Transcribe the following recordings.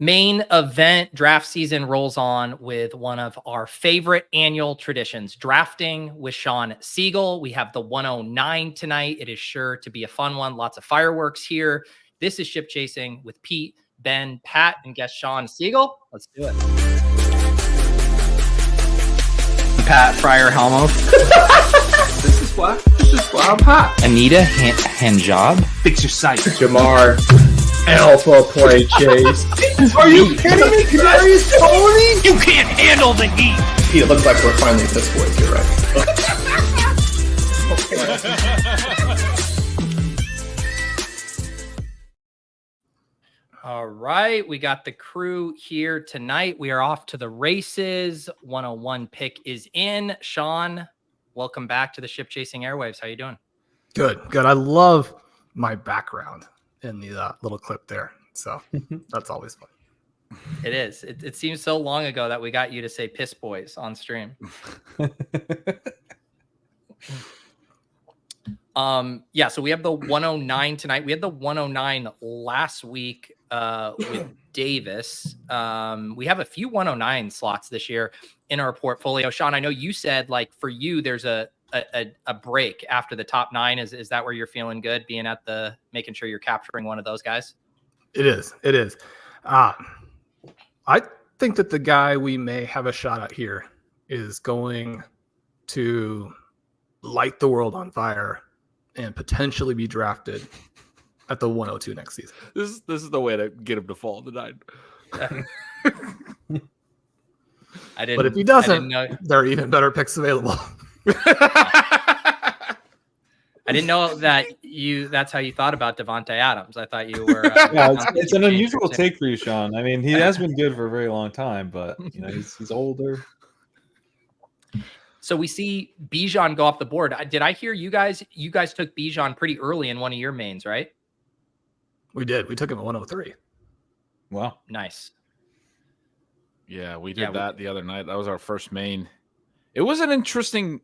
Main event draft season rolls on with one of our favorite annual traditions, drafting with Shawn Siegele. We have the 109 tonight. It is sure to be a fun one. Lots of fireworks here. This is Ship Chasing with Pete, Ben, Pat, and guest Shawn Siegele. Let's do it. Pat Fryer Helmo. This is why I'm hot. Anita Handjob. Fix your sight. Jamar. Alpha play chase. Are you kidding me? Kadarius Toney? You can't handle the heat. It looks like we're finally Piss Boys. You're right. All right, we got the crew here tonight. We are off to the races. 101 pick is in. Shawn, welcome back to the Ship Chasing Airwaves. How you doing? Good. I love my background in the little clip there. So that's always fun. It is. It seems so long ago that we got you to say Piss Boys on stream. So we have the 109 tonight. We had the 109 last week with Davis. We have a few 109 slots this year in our portfolio. Shawn, I know you said like for you, there's a break after the top 9. Is that where you're feeling good being at making sure you're capturing one of those guys? It is. I think that the guy we may have a shot at here is going to light the world on fire and potentially be drafted at the 102 next season. This is the way to get him to fall to 9. But if he doesn't, there are even better picks available. I didn't know that's how you thought about Devontae Adams. I thought you were it's an unusual take for you, Shawn. I mean, he has been good for a very long time, but he's older. So we see Bijan go off the board. Did I hear you guys took Bijan pretty early in one of your mains, right? We did. We took him at 103. Wow. Nice. Yeah, we did that the other night. That was our first main. It was an interesting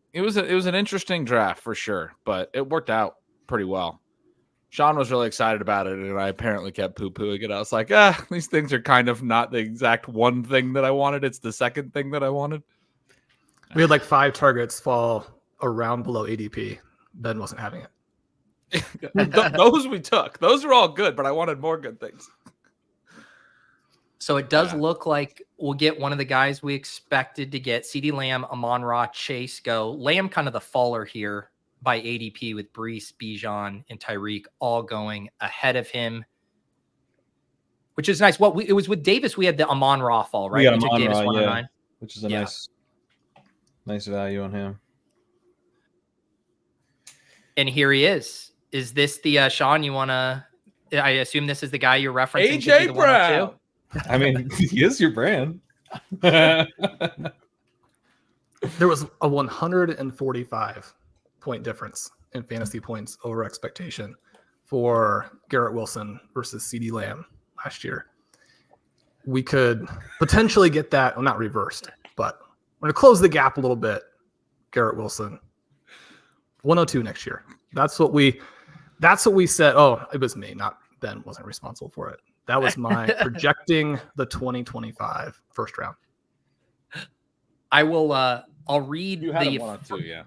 draft for sure, but it worked out pretty well. Shawn was really excited about it, and I apparently kept poo-pooing it. I was like, these things are kind of not the exact one thing that I wanted. It's the second thing that I wanted. We had like 5 targets fall around below ADP. Ben wasn't having it. Those we took. Those were all good, but I wanted more good things. So it does look like we'll get one of the guys we expected to get. CeeDee Lamb, Amon-Ra, Chase go. Lamb kind of the faller here by ADP with Breece, Bijan, and Tyreek all going ahead of him, which is nice. It was with Davis. We had the Amon-Ra fall, right? We took Davis 109, which is a nice value on him. And here he is. Is this the Shawn you want to? I assume this is the guy you're referencing. AJ Brown. I mean, he is your brand. There was a 145-point difference in fantasy points over expectation for Garrett Wilson versus CeeDee Lamb last year. We could potentially get that, well, not reversed, but we're going to close the gap a little bit. Garrett Wilson, 102 next year. That's what we said. Oh, it was me, not Ben. Wasn't responsible for it. That was my projecting the 2025 first round. I will. I'll read you had 102, yeah.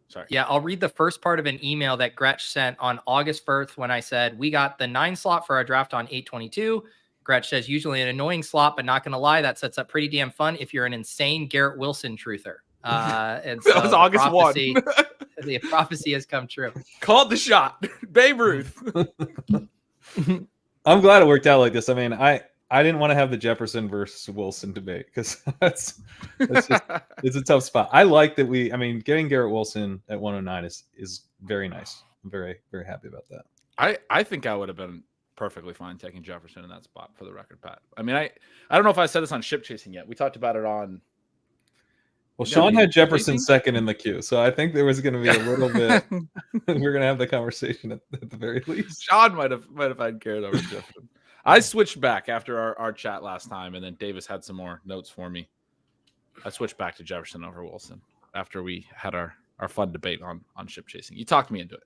Sorry. Yeah, I'll read the first part of an email that Gretsch sent on August 1st when I said we got the 9 slot for our draft on 8/22. Gretsch says usually an annoying slot, but not going to lie, that sets up pretty damn fun if you're an insane Garrett Wilson truther. And so that was August 1. The prophecy has come true. Called the shot. Babe Ruth. I'm glad it worked out like this. I mean, I didn't want to have the Jefferson versus Wilson debate because it's a tough spot. I like that getting Garrett Wilson at 109 is very nice. I'm very, very happy about that. I think I would have been perfectly fine taking Jefferson in that spot, for the record, Pat. I mean, I don't know if I said this on Ship Chasing yet. We talked about it on. Well, Shawn had Jefferson second in the queue, so I think there was going to be a little bit. We're going to have the conversation at the very least. Shawn might have had Garrett over Jefferson. I switched back after our chat last time, and then Davis had some more notes for me. I switched back to Jefferson over Wilson after we had our fun debate on Ship Chasing. You talked me into it.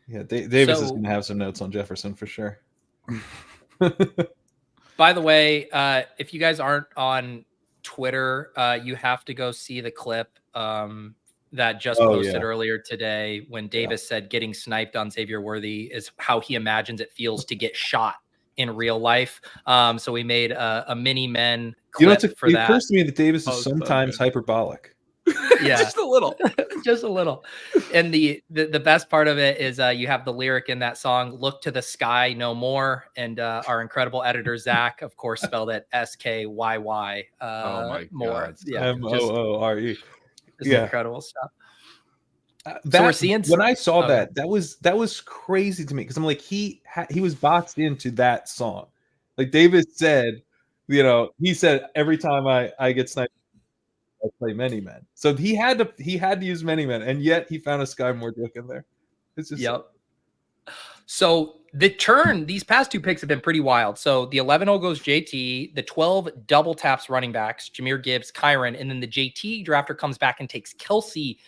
Yeah, Davis is going to have some notes on Jefferson for sure. By the way, if you guys aren't on Twitter, you have to go see the clip that just posted earlier today when Davis said getting sniped on Xavier Worthy is how he imagines it feels to get shot in real life. So we made a mini men clip for that. It occurs to me that Davis is sometimes hyperbolic. Yeah, just a little. Just a little. And the best part of it is you have the lyric in that song, "Look to the sky no more." And our incredible editor Zach, of course, spelled it SKYY. Oh my more. God. Yeah, MOORE. just incredible stuff. So we're seeing when I saw that was crazy to me because I'm like he was boxed into that song. Like Davis said, he said every time I get sniped, I play Many Men. So he had to use Many Men, and yet he found a Sky Moore joke in there. It's just So these past two picks have been pretty wild. So the 11-0 goes JT, the 12 double taps running backs, Jahmyr Gibbs, Kyron, and then the JT drafter comes back and takes Kelsey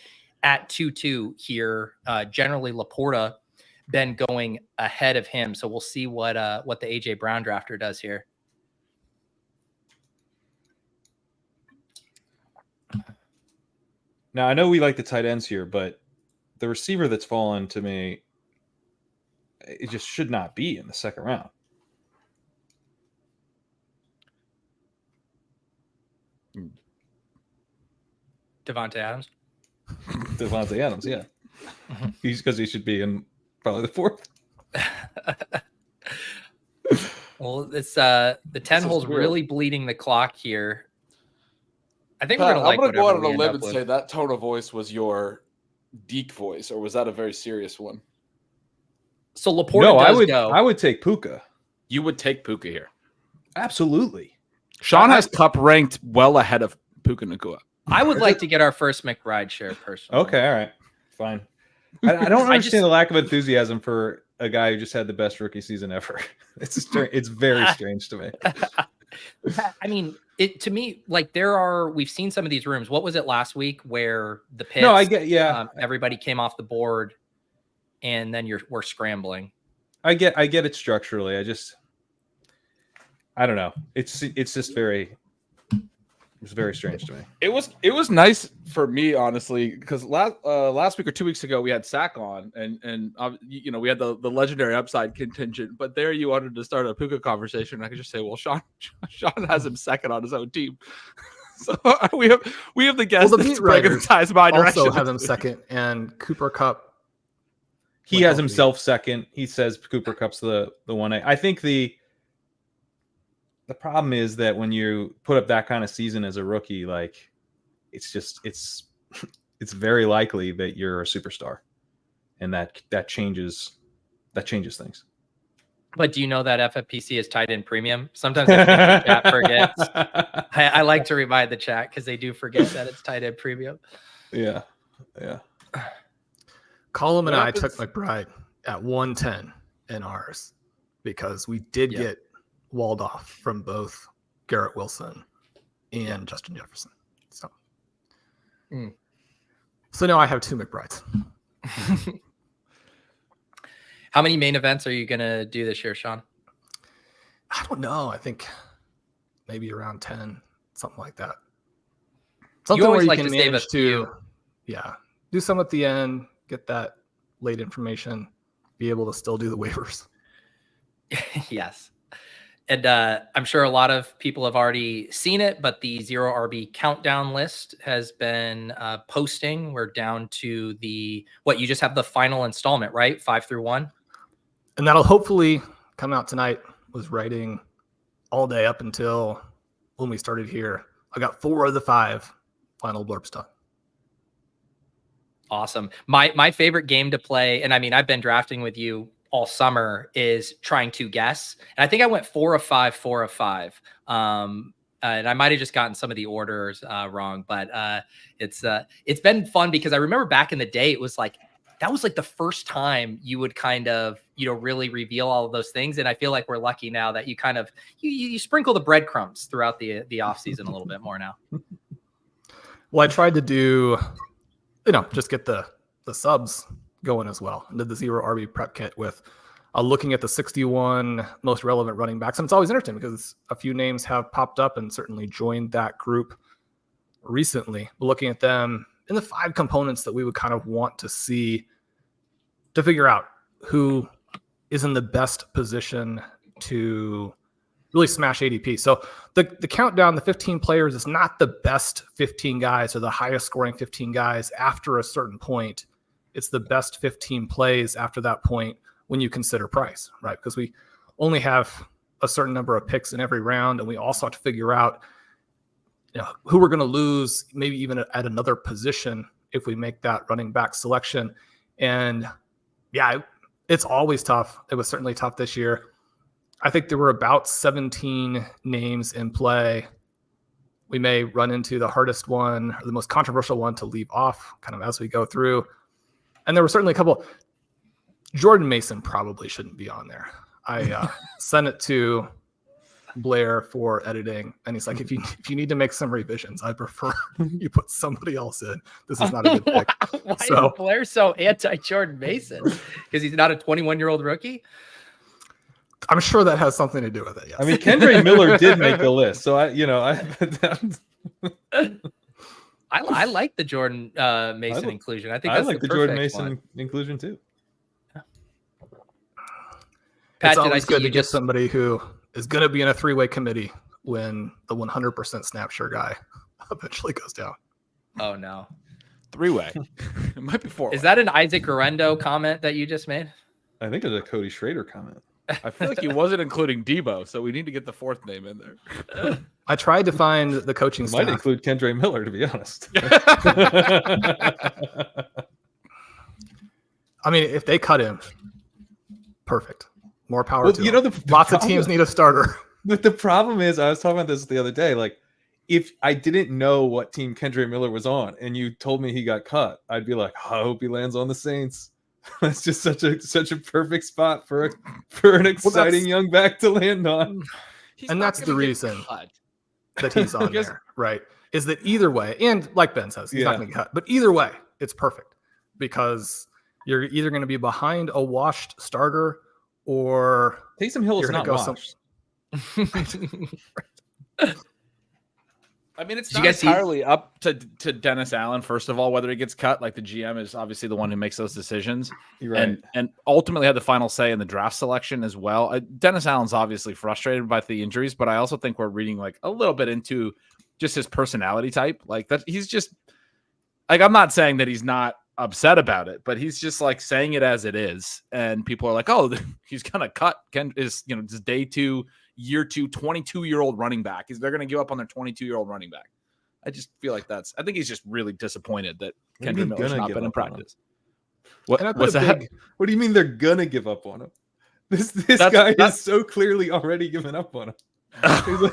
at 2-2 here. Generally Laporta been going ahead of him. So we'll see what the AJ Brown drafter does here. Now, I know we like the tight ends here, but the receiver that's fallen to me, it just should not be in the second round. Devontae Adams. Devontae Adams, yeah. Because he should be in probably the fourth. Well, it's the 10 hole's really bleeding the clock here. I think Pat, we're going to go out on a limb and say that tone of voice was your Deke voice, or was that a very serious one? So Laporta I would take Puka. You would take Puka here. Absolutely. Sean has Cup ranked well ahead of Puka Nacua. I would like to get our first McBride share personally. Okay, all right. Fine. I don't understand the lack of enthusiasm for a guy who just had the best rookie season ever. It's very strange to me. I mean, to me, like we've seen some of these rooms. What was it last week where the pits? No, I get, everybody came off the board, and then we're scrambling. I get it structurally. I don't know. It's just it's very strange to me. It was nice for me, honestly, because last week or 2 weeks ago we had Sack on, and we had the legendary upside contingent. But there you wanted to start a Puka conversation. I could just say, well, Sean has him second on his own team, so we have the guest that's prioritized my direction. Also have him second, and Cooper Kupp. He has himself second. He says Cooper Kupp's the 1A. I think the problem is that when you put up that kind of season as a rookie, like it's very likely that you're a superstar, and that changes things. But do you know that FFPC is tied in premium? Sometimes the chat forgets. I like to remind the chat because they do forget that it's tied in premium. Yeah. Colum and I took McBride at 110 in ours because we did get walled off from both Garrett Wilson and Justin Jefferson. So now I have two McBrides. How many main events are you going to do this year, Sean? I don't know. I think maybe around 10, something like that. Something you always where you like can to save manage a few. Do some at the end, get that late information, be able to still do the waivers. Yes. And I'm sure a lot of people have already seen it, but the Zero RB countdown list has been posting. We're down to you just have the final installment, right? 5 through 1. And that'll hopefully come out tonight. Was writing all day up until when we started here. I got 4 of the 5 final blurbs done. Awesome. My favorite game to play, and I mean, I've been drafting with you all summer, is trying to guess. And I think I went 4 of 5, 4 of 5. And I might have just gotten some of the orders wrong, but it's been fun because I remember back in the day, it was like, that was like the first time you would kind of, really reveal all of those things. And I feel like we're lucky now that you kind of, you sprinkle the breadcrumbs throughout the off season a little bit more now. Well, I tried to do, just get the subs going as well. I did the Zero RB prep kit with looking at the 61 most relevant running backs. And it's always interesting because a few names have popped up and certainly joined that group recently. Looking at them in the 5 components that we would kind of want to see to figure out who is in the best position to really smash ADP. So the countdown, the 15 players, is not the best 15 guys or the highest scoring 15 guys after a certain point. It's the best 15 plays after that point when you consider price, right? Because we only have a certain number of picks in every round, and we also have to figure out who we're going to lose, maybe even at another position if we make that running back selection. And yeah, it's always tough. It was certainly tough this year. I think there were about 17 names in play. We may run into the hardest one or the most controversial one to leave off kind of as we go through. And there were certainly a couple. Jordan Mason probably shouldn't be on there. I sent it to Blair for editing, and he's like, if you need to make some revisions, I prefer you put somebody else in. This is not a good pick. Why is Blair so anti-Jordan Mason? Because he's not a 21-year-old rookie? I'm sure that has something to do with it. Yes. I mean, Kendre Miller did make the list, so I like the Jordan Mason inclusion. I think I that's like the Jordan Mason inclusion too. Pat, it's did I always see good you to get just somebody who is going to be in a 3-way committee when the 100% snap share guy eventually goes down. Oh no, 3-way. It might be 4-way. Is that an Isaac Garendo comment that you just made? I think it's a Cody Schrader comment. I feel like he wasn't including Debo, so we need to get the 4th name in there. I tried to find the coaching Might staff. include Kendre Miller, to be honest. I mean, if they cut him, perfect. More power to them. The Lots of teams need a starter. But the problem is, I was talking about this the other day. Like, if I didn't know what team Kendre Miller was on, and you told me he got cut, I'd be like, I hope he lands on the Saints. That's just such a perfect spot for an exciting young back to land on. And that's the reason that he's on there, right? Is that either way, and like Ben says, he's not going to get cut, but either way, it's perfect because you're either going to be behind a washed starter or Taysom Hill is not washed. I mean, it's not entirely up to Dennis Allen, first of all, whether he gets cut. Like, the GM is obviously the one who makes those decisions. You're right. And ultimately had the final say in the draft selection as well. Dennis Allen's obviously frustrated by the injuries, but I also think we're reading like a little bit into just his personality type. Like, that he's just like, I'm not saying that he's not upset about it, but he's just like saying it as it is. And people are like, oh, he's going to cut this day 2, year 2, 22-year-old running back. They're going to give up on their 22-year-old running back. I just feel like I think he's just really disappointed that Kendre Miller's not been in practice. What's that? What do you mean they're going to give up on him? This guy is so clearly already given up on him.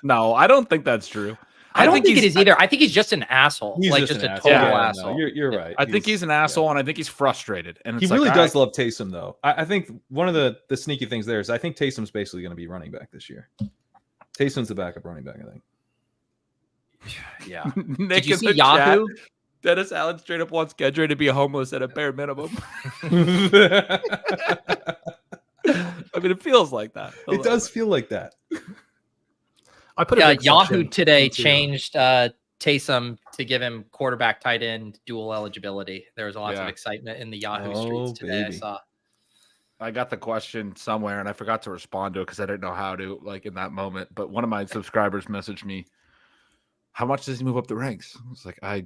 No, I don't think that's true. I don't think it is either. I think he's just an asshole. He's like just a an total asshole. asshole. No, you're right. I think he's an asshole, and I think he's frustrated. And he really does love Taysom, though. I think one of the sneaky things there is I think Taysom's basically going to be running back this year. Taysom's the backup running back, I think. Yeah. Did you see Yahoo? Chat, Dennis Allen straight up wants Kendre to be homeless at a bare minimum. I mean, it feels like that. It does feel like that. I put Yahoo today changed Taysom to give him quarterback tight end dual eligibility. There was lots of excitement in the Yahoo streets today. Baby. I saw. I got the question somewhere and I forgot to respond to it because I didn't know how to, like, in that moment. But one of my subscribers messaged me, how much does he move up the ranks? I was like, I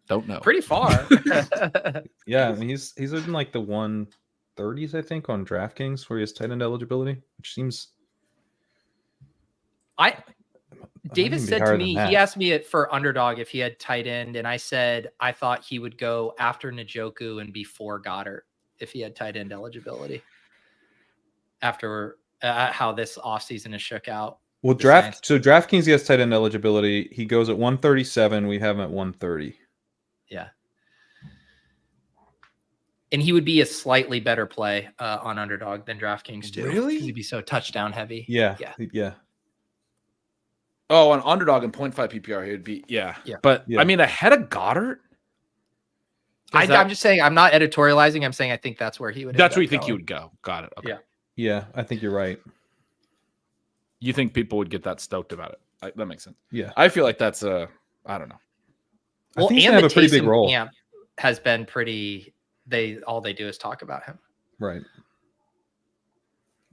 don't know. Pretty far. Yeah, I mean, he's in like the 130s, I think, on DraftKings where he has tight end eligibility, which seems. Davis said to me, he asked me for Underdog if he had tight end, and I said I thought he would go after Njoku and before Goddard if he had tight end eligibility. After how this offseason is shook out. Well, DraftKings, he has tight end eligibility. He goes at 137. We have him at 130. Yeah. And he would be a slightly better play on Underdog than DraftKings too. Really? Because he'd be so touchdown heavy. Yeah. Oh, on Underdog and 0.5 PPR, he would be, yeah. But, I mean, ahead of Goddard? I'm just saying, I'm not editorializing. I'm saying I think that's where he would. That's where you think he would go. Got it. Okay. Yeah. Yeah, I think you're right. You think people would get that stoked about it? That makes sense. Yeah, I feel like that's I don't know. Well, I think he's and gonna have the a pretty big Taysom role. camp has been pretty. All they do is talk about him. Right.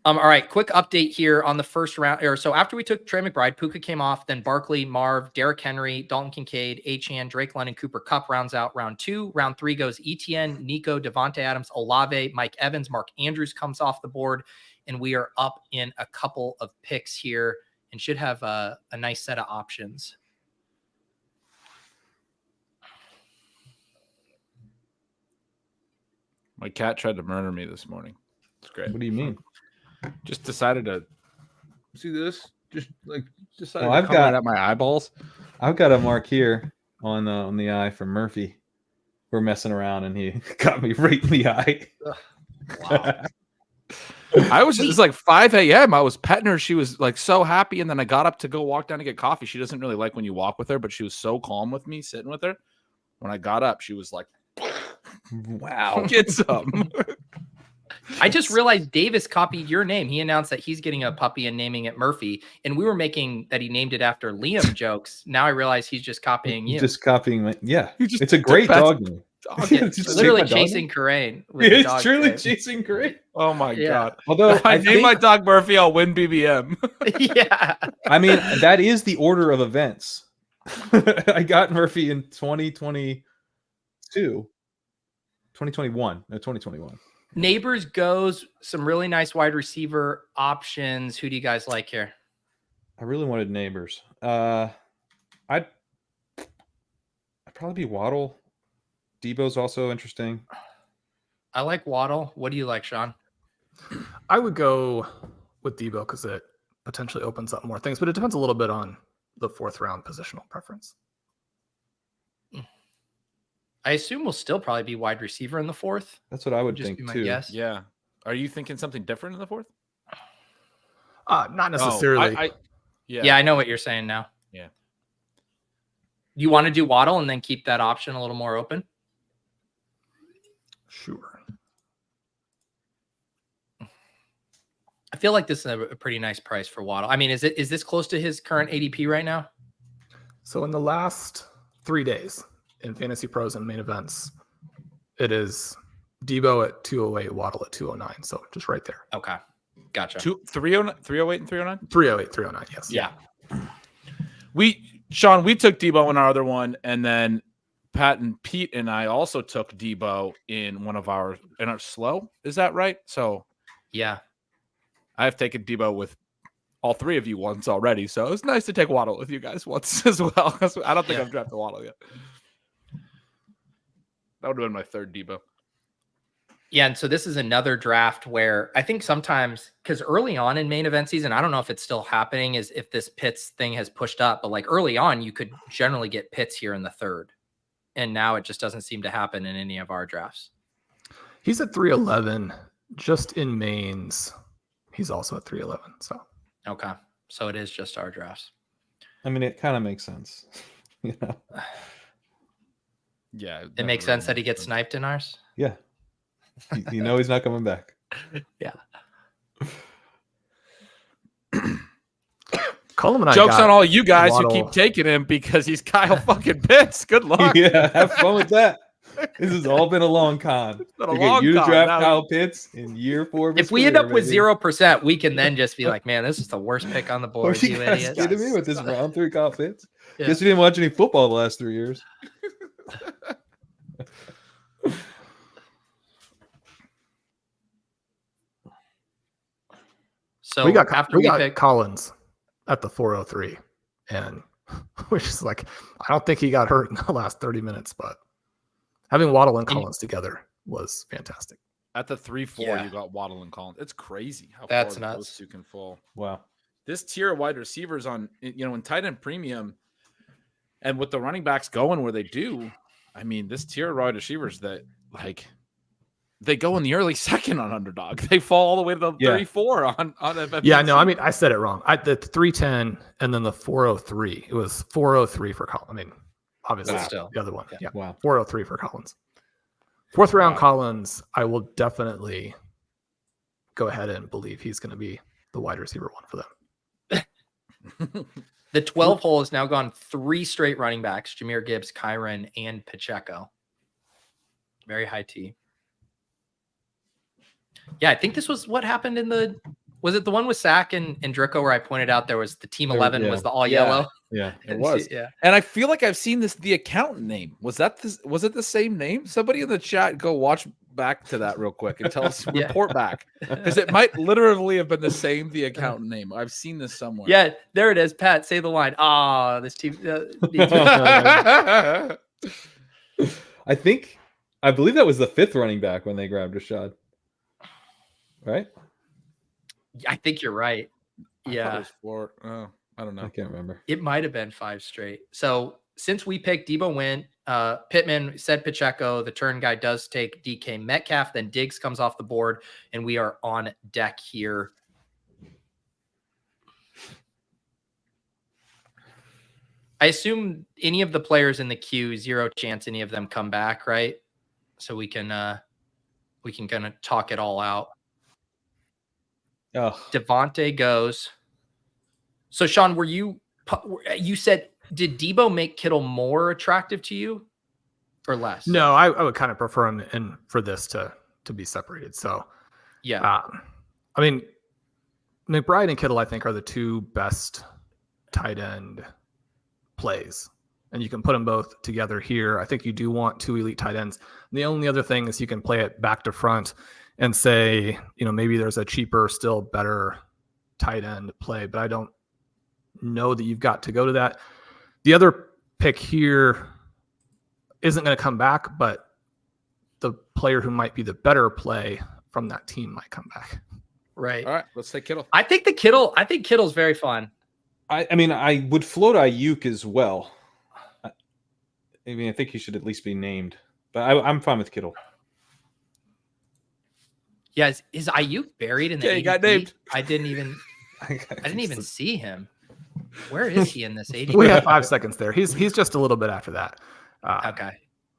All right, quick update here on the first round. Or so after we took Trey McBride, Puka came off, then Barkley, Marv, Derrick Henry, Dalton Kincaid, Achane, Drake London, Cooper Kupp rounds out round 2. Round 3 goes ETN, Nico, Devontae Adams, Olave, Mike Evans, Mark Andrews comes off the board, and we are up in a couple of picks here and should have a nice set of options. My cat tried to murder me this morning. It's great. What do you mean? Just decided to see this. Just decided Oh, to I've come right at my eyeballs. I've got a mark here on the eye from Murphy. We're messing around, and he got me right in the eye. Wow. It's like 5 a.m. I was petting her. She was like so happy. And then I got up to go walk down to get coffee. She doesn't really like when you walk with her, but she was so calm with me sitting with her. When I got up, she was like, Wow. get some. I just realized Davis copied your name. He announced that he's getting a puppy and naming it Murphy. And we were making that he named it after Liam jokes. Now I realize he's just copying you. Just copying my just It's a took great that- dog name. Yeah, Just literally take my dog chasing name? Corain. with the It's dog truly name. chasing great. Oh my Yeah. god. Although If I name my dog Murphy, I'll win BBM. Yeah. I mean, that is the order of events. I got Murphy in 2022. 2021. No, 2021. Neighbors goes some really nice wide receiver options. Who do you guys like here? I really wanted Neighbors. I'd probably be Waddle. Debo's also interesting. I like Waddle. What do you like, Sean? I would go with Debo because it potentially opens up more things, but it depends a little bit on the 4th round positional preference. I assume we'll still probably be wide receiver in the 4th. That's what I would Just think be my too. guess. Yeah. Are you thinking something different in the 4th? Not necessarily. Yeah, I know what you're saying now. Yeah. You want to do Waddle and then keep that option a little more open? Sure. I feel like this is a pretty nice price for Waddle. I mean, is this close to his current ADP right now? So in the last 3 days in Fantasy Pros and Main Events, it is Debo at 208, Waddle at 209. So just right there. Okay. Gotcha. 308 and 309? 308, 309. Yes. Yeah. Sean, we took Debo in our other one, and then Pat and Pete and I also took Debo in our slow. Is that right? So Yeah. I've taken Debo with all 3 of you once already. So it was nice to take Waddle with you guys once as well. I don't think I've drafted Waddle yet. That would have been my 3rd Debo. Yeah, and so this is another draft where I think sometimes, because early on in main event season, I don't know if it's still happening, is if this Pitts thing has pushed up, but like early on, you could generally get Pitts here in the 3rd. And now it just doesn't seem to happen in any of our drafts. He's at 311. Just in mains, he's also at 311. So Okay. So it is just our drafts. I mean, it kind of makes sense. You know? Yeah. It makes sense that he gets sniped in ours. Yeah. You know he's not coming back. Yeah. Coleman and I Joke's got on all you guys Waddle. who keep taking him because he's Kyle fucking Pitts. Good luck. Yeah, have fun with that. This has all been a long con. been a To long get you to con. draft Now- Kyle Pitts in year 4 of his If we end up career, with maybe. 0%, we can then just be like, man, this is the worst pick on the Are board, you you guys idiots. kidding me with this round 3 Kyle Pitts? Yeah. Guess you didn't watch any football the last 3 years. So we got after we we got pick, Collins at the 403, and which is like, I don't think he got hurt in the last 30 minutes, but having Waddle and Collins together was fantastic. At the 3-4, Yeah. you got Waddle and Collins. It's crazy how That's far nuts. those 2 can fall. Wow. This tier of wide receivers on, in tight end premium, and with the running backs going where they do, I mean, this tier of wide receivers that like they go in the early second on Underdog. They fall all the way to the 34 on FFPC. Yeah, no, I mean, I said it wrong. The 310 and then the 403. It was 403 for Collins. I mean, obviously But still. the other one. Yeah. Yeah. Wow. 403 for Collins. 4th round Collins, I will definitely go ahead and believe he's going to be the wide receiver 1 for them. The 12 hole has now gone 3 straight running backs: Jahmyr Gibbs, Kyron, and Pacheco. Very high T. Yeah, I think this was what happened in the. Was it the one with Sack and Drico where I pointed out there was the team 11 was the all yellow? Yeah, it was. Yeah, and I feel like I've seen the accountant name. Was it the same name? Somebody in the chat, go watch back to that real quick and tell us, report back, because it might literally have been the accountant name. I've seen this somewhere. Yeah, there it is. Pat, say the line. This team. I believe that was the 5th running back when they grabbed Rashad. Right? I think you're right. Yeah. It was 4. Oh, I don't know. I can't remember. It might have been 5 straight. So since we picked Debo went, Pittman said Pacheco, the turn guy does take DK Metcalf, then Diggs comes off the board, and we are on deck here. I assume any of the players in the queue, 0 chance any of them come back, right? So we can kind of talk it all out. Oh. Devontae goes. So Shawn, you said, did Debo make Kittle more attractive to you or less? No, I would kind of prefer him for this to be separated. So yeah, I mean, McBride and Kittle, I think, are the 2 best tight end plays, and you can put them both together here. I think you do want 2 elite tight ends. And the only other thing is you can play it back to front and say, maybe there's a cheaper, still better tight end play, but I don't know that you've got to go to that. The other pick here isn't going to come back, but the player who might be the better play from that team might come back. Right. All right, let's take Kittle. I think Kittle's very fun. I mean, I would float Aiyuk as well. I think he should at least be named, but I'm fine with Kittle. Yeah, is Aiyuk buried in the? Yeah, he got named. I didn't even see him. Where is he in this 80? We have 5 seconds there. He's just a little bit after that. Okay.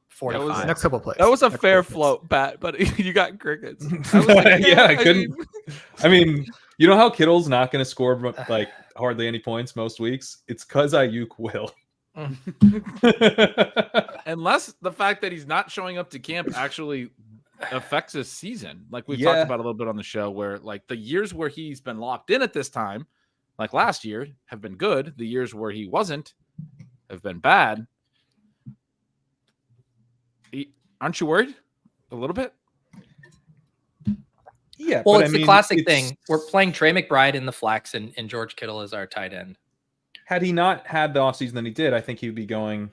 45. Next couple plays. That was a Next fair couple float, Pat, but you got crickets. I couldn't. I mean, you know how Kittle's not going to score like hardly any points most weeks? It's because Aiyuk will. Unless the fact that he's not showing up to camp actually affects his season. Like we've talked about a little bit on the show, where like the years where he's been locked in at this time, like last year, have been good. The years where he wasn't have been bad. Aren't you worried a little bit? Yeah. Well, it's the classic thing. We're playing Trey McBride in the flex, and George Kittle is our tight end. Had he not had the offseason that he did, I think he'd be going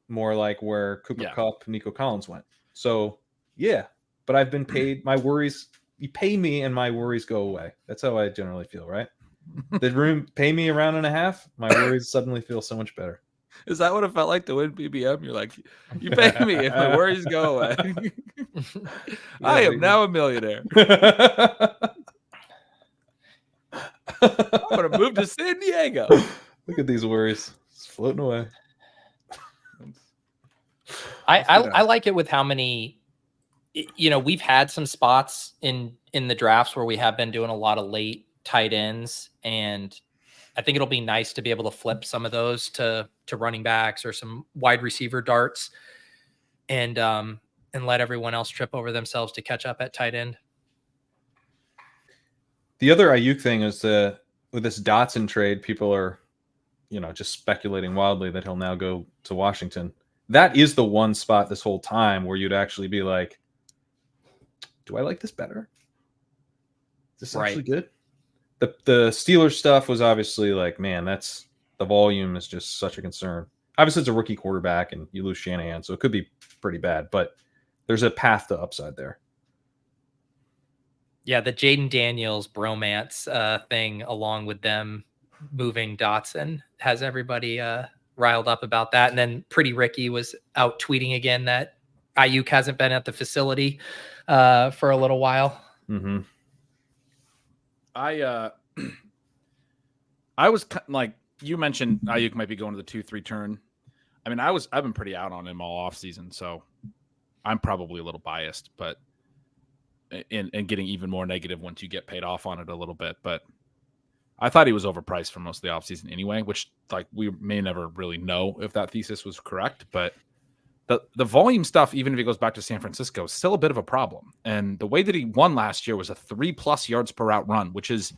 more like where Cooper Kupp, Nico Collins went. So, yeah. But I've been paid. My worries, you pay me and my worries go away. That's how I generally feel, right? The room, pay me a round and a half, my worries suddenly feel so much better. Is that what it felt like to win BBM? You're like, you pay me if my worries go away. I am now a millionaire. I'm going to move to San Diego. Look at these worries. It's floating away. I like it with how many, we've had some spots in the drafts where we have been doing a lot of late tight ends, and I think it'll be nice to be able to flip some of those to running backs or some wide receiver darts, and let everyone else trip over themselves to catch up at tight end. The other Aiyuk thing is with this Dotson trade, people are, just speculating wildly that he'll now go to Washington. That is the one spot this whole time where you'd actually be like, do I like this better? Is this actually good? The Steelers stuff was obviously like, man, the volume is just such a concern. Obviously, it's a rookie quarterback and you lose Shanahan, so it could be pretty bad, but there's a path to upside there. Yeah, the Jaden Daniels bromance thing, along with them moving Dotson, has everybody riled up about that. And then Pretty Ricky was out tweeting again that Aiyuk hasn't been at the facility for a little while. Mm-hmm. I was like, you mentioned Aiyuk might be going to the 2-3 turn. I mean, I've been pretty out on him all off season, so I'm probably a little biased, but and getting even more negative once you get paid off on it a little bit. But I thought he was overpriced for most of the offseason anyway, which like we may never really know if that thesis was correct. But the volume stuff, even if he goes back to San Francisco, is still a bit of a problem. And the way that he won last year was a 3+ yards per route run, which is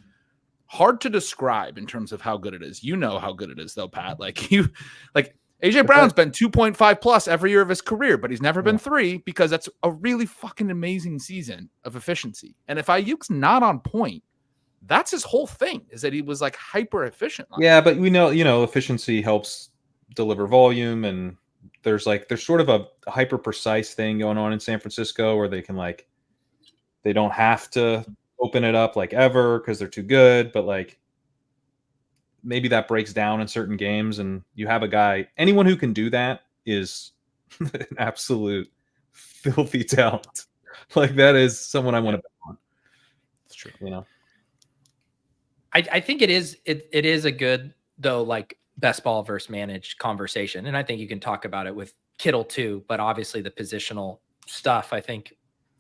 hard to describe in terms of how good it is. You know how good it is, though, Pat. Like AJ Brown's been 2.5 plus every year of his career, but he's never been 3 because that's a really fucking amazing season of efficiency. And if Aiyuk's not on point, that's his whole thing, is that he was like hyper efficient. Yeah, but we know, efficiency helps deliver volume, and there's sort of a hyper precise thing going on in San Francisco where they can they don't have to open it up like ever because they're too good, but maybe that breaks down in certain games, and you have a guy, anyone who can do that is an absolute filthy talent. That is someone I want to bet on. It's true. I think it is a good, though, best ball versus managed conversation. And I think you can talk about it with Kittle too, but obviously the positional stuff, I think,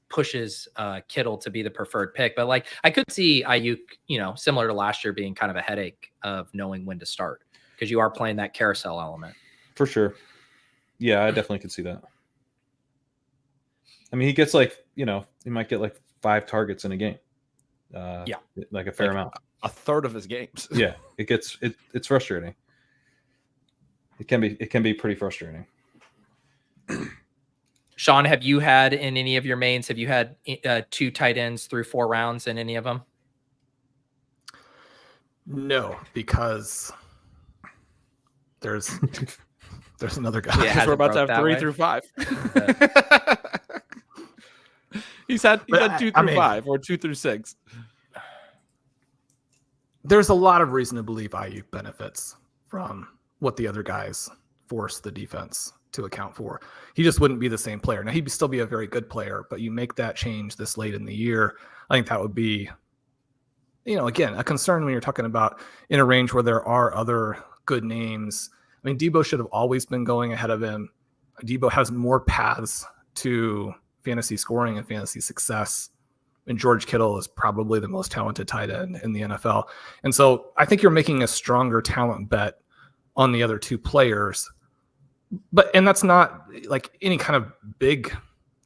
pushes Kittle to be the preferred pick. But I could see Aiyuk, similar to last year, being kind of a headache of knowing when to start, because you are playing that carousel element. For sure. Yeah, I definitely could see that. I mean, he gets he might get 5 targets in a game. A fair amount. A third of his games. Yeah, it's frustrating. It can be pretty frustrating. Shawn, have you had in any of your mains, have you had 2 tight ends through 4 rounds in any of them? No, because there's another guy. Yeah, we're about to have 3 through 5. He's had 2 through 5 or 2 through 6. There's a lot of reason to believe Aiyuk benefits from what the other guys force the defense to account for. He just wouldn't be the same player. Now, he'd still be a very good player, but you make that change this late in the year, I think that would be, again, a concern when you're talking about in a range where there are other good names. I mean, Debo should have always been going ahead of him. Debo has more paths to fantasy scoring and fantasy success, and George Kittle is probably the most talented tight end in the NFL. And so I think you're making a stronger talent bet on the other 2 players. And that's not any kind of big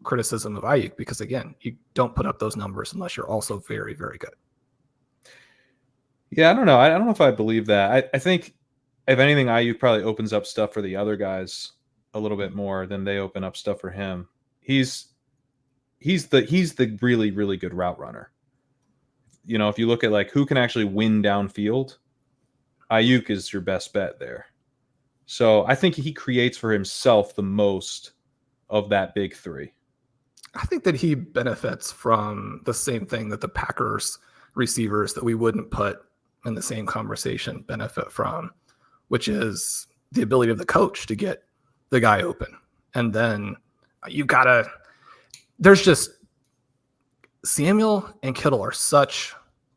criticism of Aiyuk, because again, you don't put up those numbers unless you're also very, very good. Yeah, I don't know. I don't know if I believe that. I think if anything, Aiyuk probably opens up stuff for the other guys a little bit more than they open up stuff for him. He's the really, really good route runner. If you look at who can actually win downfield, Aiyuk is your best bet there. So I think he creates for himself the most of that big 3. I think that he benefits from the same thing that the Packers receivers that we wouldn't put in the same conversation benefit from, which is the ability of the coach to get the guy open. And then there's just Samuel and Kittle are such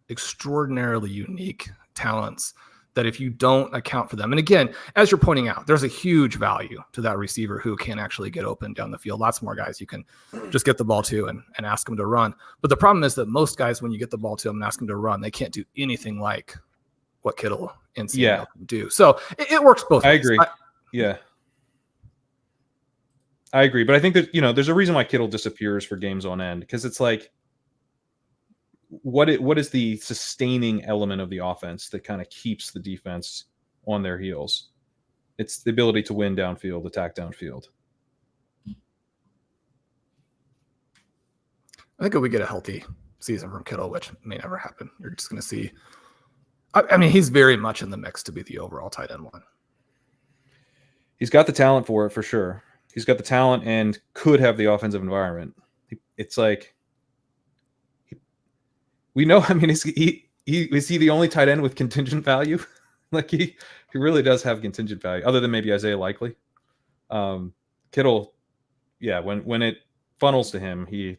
extraordinarily unique talents that if you don't account for them, and again, as you're pointing out, there's a huge value to that receiver who can actually get open down the field. Lots more guys you can just get the ball to and ask them to run. But the problem is that most guys, when you get the ball to them and ask them to run, they can't do anything like what Kittle and Samuel can do. So it works both ways. I agree. I agree. But I think that, there's a reason why Kittle disappears for games on end, because it's what is the sustaining element of the offense that kind of keeps the defense on their heels? It's the ability to win downfield, attack downfield. I think if we get a healthy season from Kittle, which may never happen, you're just going to see. I mean, he's very much in the mix to be the overall tight end 1. He's got the talent for it, for sure. He's got the talent and could have the offensive environment. It's we know. I mean, is he the only tight end with contingent value? He really does have contingent value, other than maybe Isaiah Likely. Kittle, yeah, when it funnels to him, he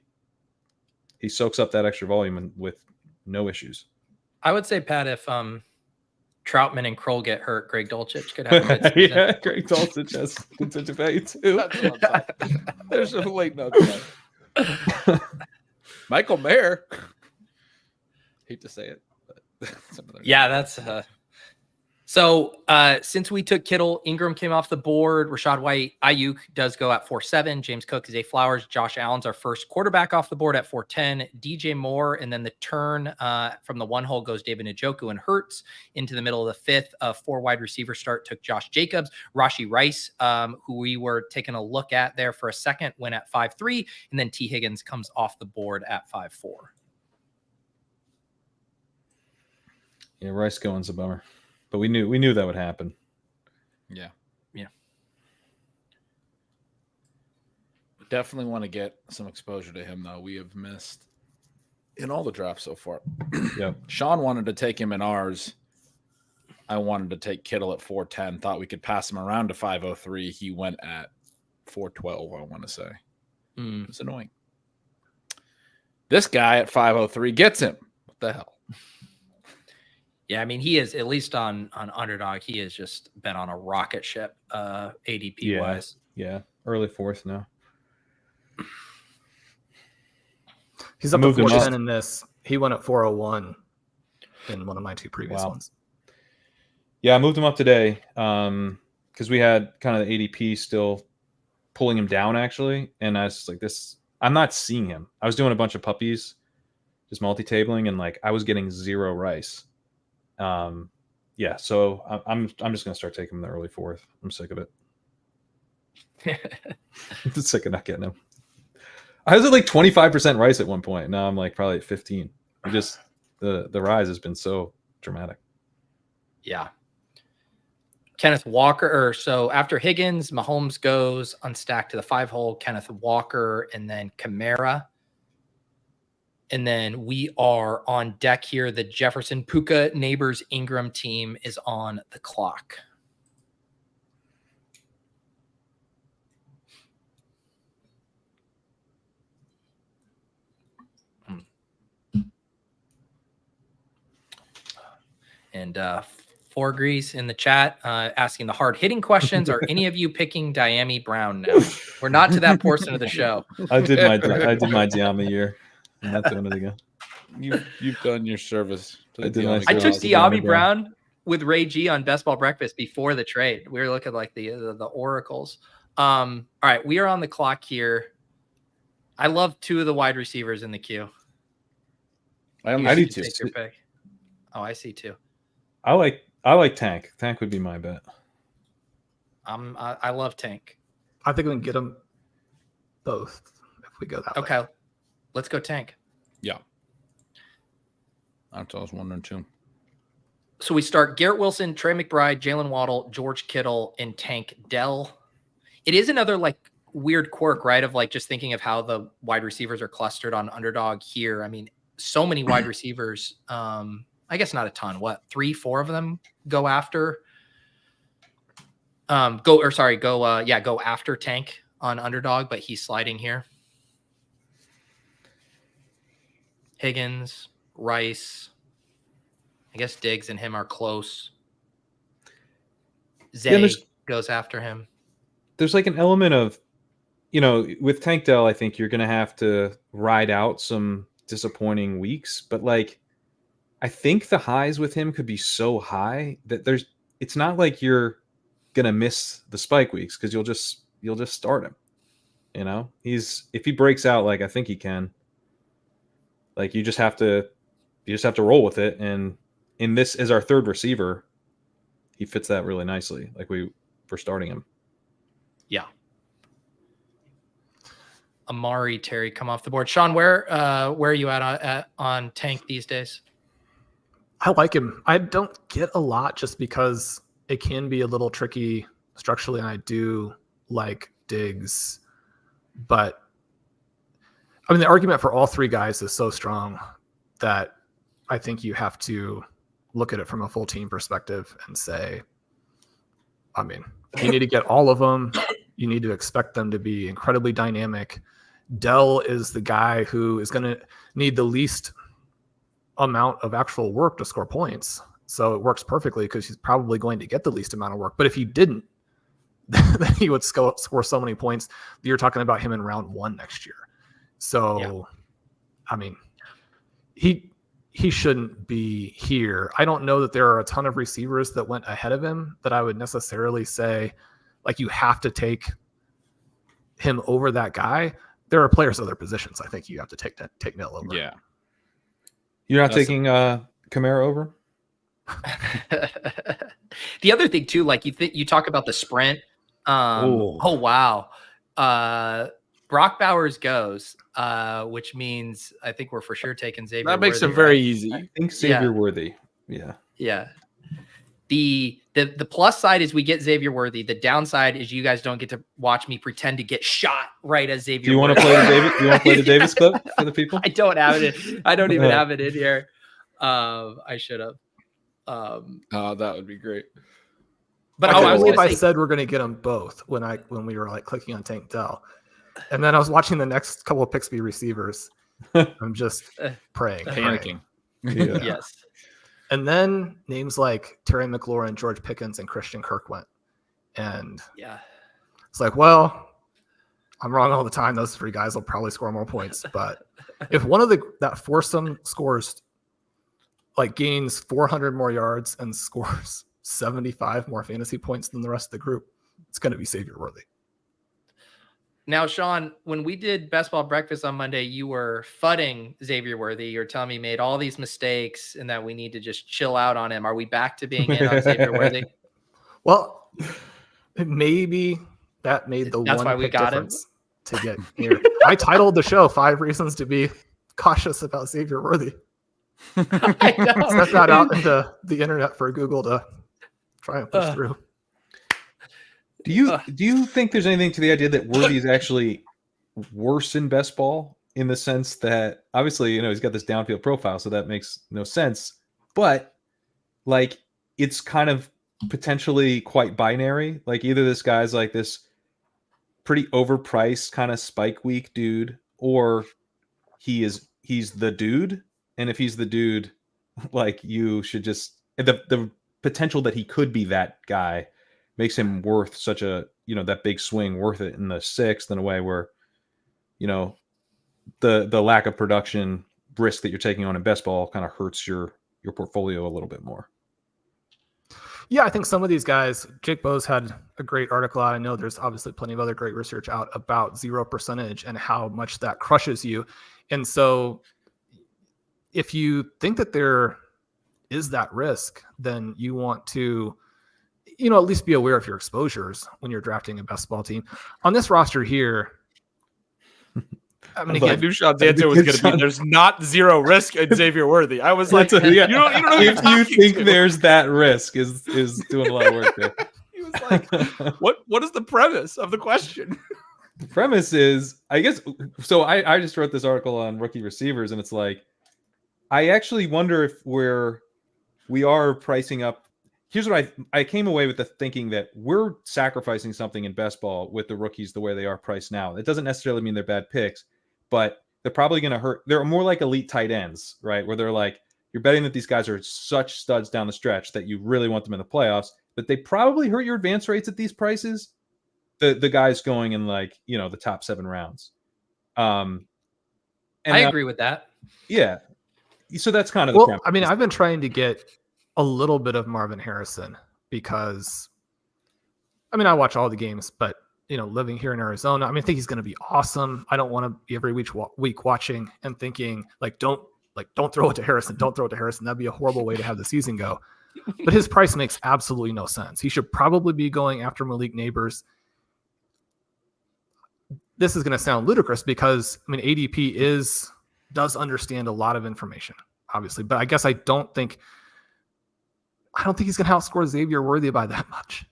soaks up that extra volume with no issues. I would say, Pat, if Troutman and Kroll get hurt, Greg Dulcich could have a good season. Yeah, Greg Dulcich has good such a value too. That's what I'm talking. There's a late note. Michael Mayer. Hate to say it, but that's another. Yeah, that's so since we took Kittle, Ingram came off the board. Rachaad White, Aiyuk does go at 4.7. James Cook, Zay Flowers, Josh Allen's our first quarterback off the board at 4.10. DJ Moore, and then the turn from the one hole goes David Njoku and Hurts into the middle of the fifth. 4 wide receiver start took Josh Jacobs. Rashee Rice, who we were taking a look at there for a second, went at 5.3, and then T. Higgins comes off the board at 5.4. Yeah, Rice going's a bummer, but we knew that would happen. Yeah. Yeah. Definitely want to get some exposure to him, though. We have missed in all the drafts so far. Yep. Shawn wanted to take him in ours. I wanted to take Kittle at 4.10. Thought we could pass him around to 5.03. He went at 4.12, I want to say. It's annoying. This guy at 5.03 gets him. What the hell? Yeah, I mean, he is, at least on Underdog, he has just been on a rocket ship, ADP wise. Yeah, early fourth now. He's up to 410 in this. He went at 401 in one of my 2 previous ones. Yeah, I moved him up today because we had kind of the ADP still pulling him down, actually. And I was like, I'm not seeing him. I was doing a bunch of puppies, just multi-tabling, and like I was getting 0 Rice. Yeah, so I'm just gonna start taking him in the early fourth. I'm sick of it. I'm sick of not getting him. I was at like 25% Rice at one point. Now I'm like probably at 15. Just the rise has been so dramatic. Yeah. Kenneth Walker, so after Higgins, Mahomes goes unstacked to the 5 hole, Kenneth Walker, and then Kamara. And then we are on deck here. The Jefferson, Puka, Neighbors, Ingram team is on the clock. And Forgrease in the chat asking the hard-hitting questions. Are any of you picking Diami Brown now? We're not to that portion of the show. I did my Diami year. I'm not doing it again. You've done your service. I took Diami Brown with Ray G on Best Ball Breakfast before the trade. We were looking like the oracles. All right, we are on the clock here. I love 2 of the wide receivers in the queue. I do too. Take your pick. Oh, I see 2. I like Tank. Tank would be my bet. I love Tank. I think we can get them both if we go that way. Okay, let's go Tank. Yeah. That's what I was wondering too. So we start Garrett Wilson, Trey McBride, Jalen Waddle, George Kittle, and Tank Dell. It is another like weird quirk, right? Of like just thinking of how the wide receivers are clustered on Underdog here. I mean, so many wide receivers. I guess not a ton. What, 3, 4 of them go after? Go after Tank on Underdog, but he's sliding here. Higgins, Rice. I guess Diggs and him are close. Zay goes after him. There's like an element of, with Tank Dell, I think you're going to have to ride out some disappointing weeks, but like, I think the highs with him could be so high that it's not like you're going to miss the spike weeks because you'll just start him. If he breaks out, like I think he can, like you just have to roll with it. And in this as our 3rd receiver, he fits that really nicely. Like for starting him. Yeah. Amari, Terry come off the board. Shawn, where are you at on Tank these days? I like him. I don't get a lot just because it can be a little tricky structurally, and I do like Diggs. But I mean, the argument for all 3 guys is so strong that I think you have to look at it from a full team perspective and say, I mean, you need to get all of them. You need to expect them to be incredibly dynamic. Dell is the guy who is going to need the least amount of actual work to score points. So it works perfectly because he's probably going to get the least amount of work. But if he didn't, then he would score so many points that you're talking about him in round 1 next year. So, I mean, he shouldn't be here. I don't know that there are a ton of receivers that went ahead of him that I would necessarily say, like, you have to take him over that guy. There are players at other positions I think you have to take Dell over. Yeah. You're not taking Kamara over? The other thing too, like you talk about the sprint. Oh wow. Brock Bowers goes, which means I think we're for sure taking Xavier. That makes Worthy, it very right? easy. I think Xavier Worthy. Yeah. Yeah. The plus side is we get Xavier Worthy. The downside is you guys don't get to watch me pretend to get shot right as Xavier. Do you want to play the David? You want to play the Davis clip for the people? I don't have it. I don't even have it in here. I should have. That would be great. But I was believe gonna I say, said we're going to get them both when we were like clicking on Tank Dell, and then I was watching the next couple of Pixby receivers. I'm just praying, Panicking. Yeah. yes. And then names like Terry McLaurin, George Pickens, and Christian Kirk went, and Yeah. it's like, well, I'm wrong all the time. Those 3 guys will probably score more points, but if one of that foursome scores, like gains 400 more yards and scores 75 more fantasy points than the rest of the group, it's going to be Xavier Worthy. Now, Shawn, when we did Best Ball Breakfast on Monday, you were fudding Xavier Worthy. You're telling me he made all these mistakes and that we need to just chill out on him. Are we back to being in on Xavier Worthy? Well, maybe that made the That's one why we pick got difference to get here. I titled the show 5 Reasons to Be Cautious About Xavier Worthy. I know. Set that out into the internet for Google to try and push through. Do you think there's anything to the idea that Worthy is actually worse in best ball, in the sense that obviously, he's got this downfield profile, so that makes no sense, but like it's kind of potentially quite binary. Like either this guy's like this pretty overpriced kind of spike week dude, or he's the dude. And if he's the dude, like you should just the potential that he could be that guy makes him worth such a, that big swing worth it in the 6th in a way where, the lack of production risk that you're taking on in best ball kind of hurts your portfolio a little bit more. Yeah, I think some of these guys, Jake Bowes had a great article out. I know there's obviously plenty of other great research out about 0% and how much that crushes you. And so if you think that there is that risk, then you want to, at least be aware of your exposures when you're drafting a best ball team. On this roster here, I mean, I knew Sean's answer was going to be there's not 0 risk in Xavier Worthy. I was like, you don't know if you think there's that risk is doing a lot of work there. He was like, what is the premise of the question? The premise is, I guess, so I just wrote this article on rookie receivers, and it's like, I actually wonder if we are pricing up. Here's what I came away with, the thinking that we're sacrificing something in best ball with the rookies the way they are priced now. It doesn't necessarily mean they're bad picks, but they're probably going to hurt. They're more like elite tight ends, right? Where they're like, you're betting that these guys are such studs down the stretch that you really want them in the playoffs, but they probably hurt your advance rates at these prices. The guys going in like, the top 7 rounds. And I agree with that. Yeah. So that's kind of well, I mean, I've been trying to get a little bit of Marvin Harrison because, I mean, I watch all the games, but living here in Arizona, I mean, I think he's going to be awesome. I don't want to be every week watching and thinking don't throw it to Harrison. Don't throw it to Harrison. That'd be a horrible way to have the season go. But his price makes absolutely no sense. He should probably be going after Malik Neighbors. This is going to sound ludicrous because, I mean, ADP does understand a lot of information, obviously, but I guess I don't think he's going to outscore Xavier Worthy by that much.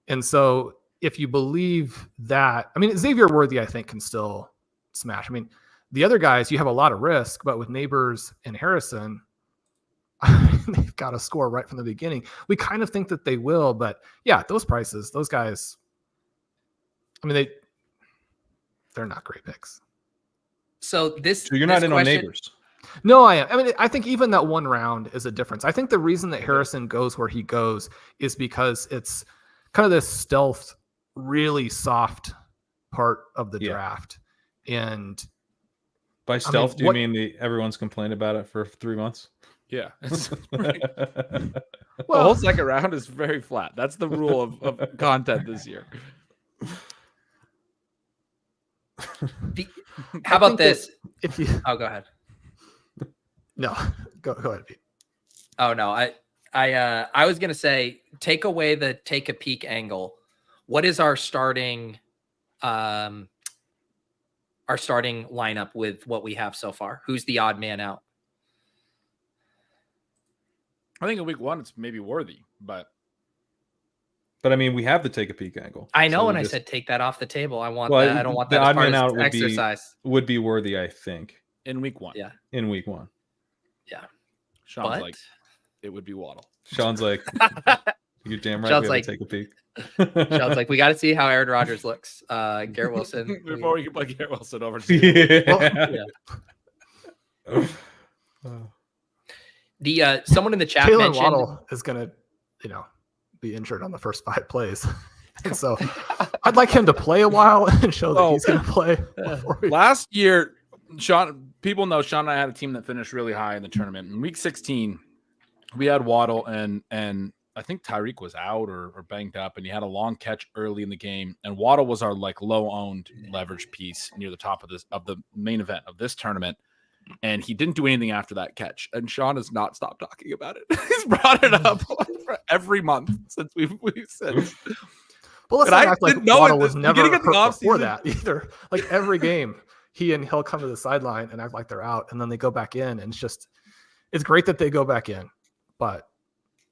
And so if you believe that, I mean, Xavier Worthy, I think, can still smash. I mean, the other guys, you have a lot of risk, but with Neighbors and Harrison, they've got to score right from the beginning. We kind of think that they will, but yeah, those prices, those guys, I mean, they're not great picks. So you're not in on Neighbors. No, I am. I mean, I think even that one round is a difference. I think the reason that Harrison goes where he goes is because it's kind of this stealth, really soft part of the draft. And by stealth, do you mean everyone's complained about it for 3 months? Yeah. The whole second round is very flat. That's the rule of content this year. How about this? If you go ahead. No, go ahead, Pete. Oh no, I was gonna say take away the take a peek angle. What is our starting lineup with what we have so far? Who's the odd man out? I think in week 1 it's maybe Worthy, but I mean we have the take a peek angle. I know, and I said take that off the table. I want that. I don't want that as part of the exercise. Would be Worthy, I think, in week 1. Yeah, in week 1. Yeah, Sean's like it would be Waddle. Sean's like, you're damn right. Sean's we like, take a peek. Sean's like, we got to see how Aaron Rodgers looks. Garrett Wilson before we can play Garrett Wilson over. The someone in the chat Jaylen mentioned Waddle is gonna, be injured on the first 5 plays. And so I'd like him to play a while and show that he's gonna play. Last year, people know Sean and I had a team that finished really high in the tournament. In week 16, we had Waddle and I think Tyreek was out or banged up, and he had a long catch early in the game. And Waddle was our low owned leverage piece near the top of the main event of this tournament. And he didn't do anything after that catch. And Sean has not stopped talking about it. He's brought it up every month since we've said. Well, let's not act like Waddle was never hurt before that either. Like every game, he'll come to the sideline and act like they're out, and then they go back in, and it's great that they go back in, but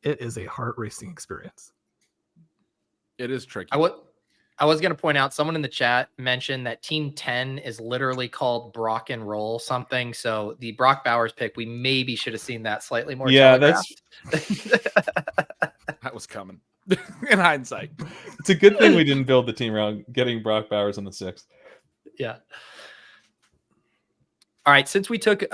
it is a heart racing experience. It is tricky. I was going to point out, someone in the chat mentioned that Team 10 is literally called Brock and Roll something. So the Brock Bowers pick, we maybe should have seen that slightly more. Yeah, that was coming in hindsight. It's a good thing we didn't build the team around getting Brock Bowers in the 6th. Yeah. All right. Since we took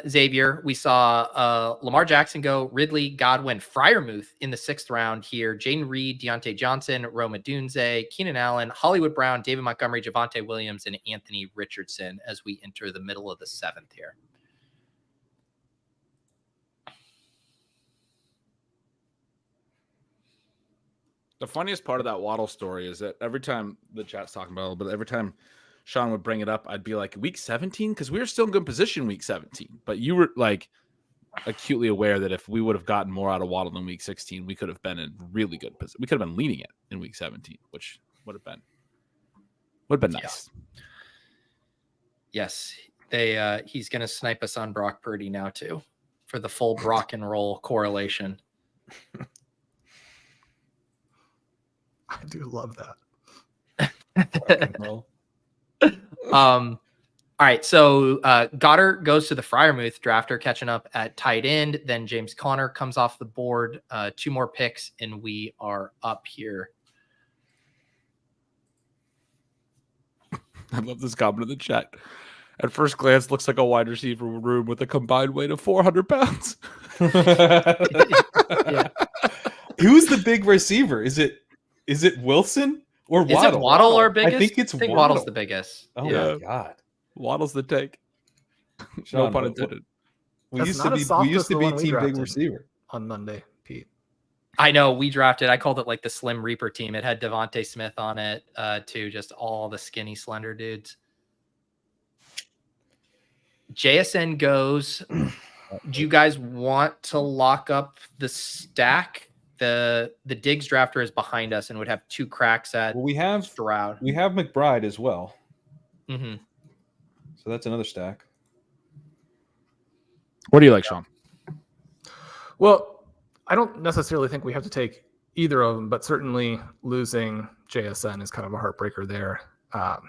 Xavier, we saw Lamar Jackson go, Ridley, Godwin, Freiermuth in the 6th round here. Jaden Reed, Deontay Johnson, Roma Dunze, Keenan Allen, Hollywood Brown, David Montgomery, Javonte Williams, and Anthony Richardson as we enter the middle of the 7th here. The funniest part of that Waddle story is that every time the chat's talking about it, but every time Sean would bring it up, I'd be like, week 17? Because we were still in good position week 17. But you were acutely aware that if we would have gotten more out of Waddle than week 16, we could have been in really good position. We could have been leading it in week 17, which would have been nice. Yeah. Yes. He's going to snipe us on Brock Purdy now too for the full Brock and Roll correlation. I do love that. All right, so Goddard goes to the Freiermuth drafter, catching up at tight end. Then James Conner comes off the board. 2 more picks, and we are up here. I love this comment in the chat. At first glance, looks like a wide receiver room with a combined weight of 400 pounds. Yeah. Who's the big receiver? Is it Wilson? Or Waddle? Is it Waddle our biggest? I think it's Waddle. Waddle's the biggest. Oh my god, Waddle's the take. Sean, no pun intended. We used to be team big receiver on Monday, Pete. I know we drafted. I called it the Slim Reaper team. It had Devontae Smith on it too. Just all the skinny, slender dudes. JSN goes. Do you guys want to lock up the stack? The Diggs drafter is behind us and would have 2 cracks at Stroud. We have McBride as well. Mm-hmm. So that's another stack. What do you like, Sean? Well, I don't necessarily think we have to take either of them, but certainly losing JSN is kind of a heartbreaker there. I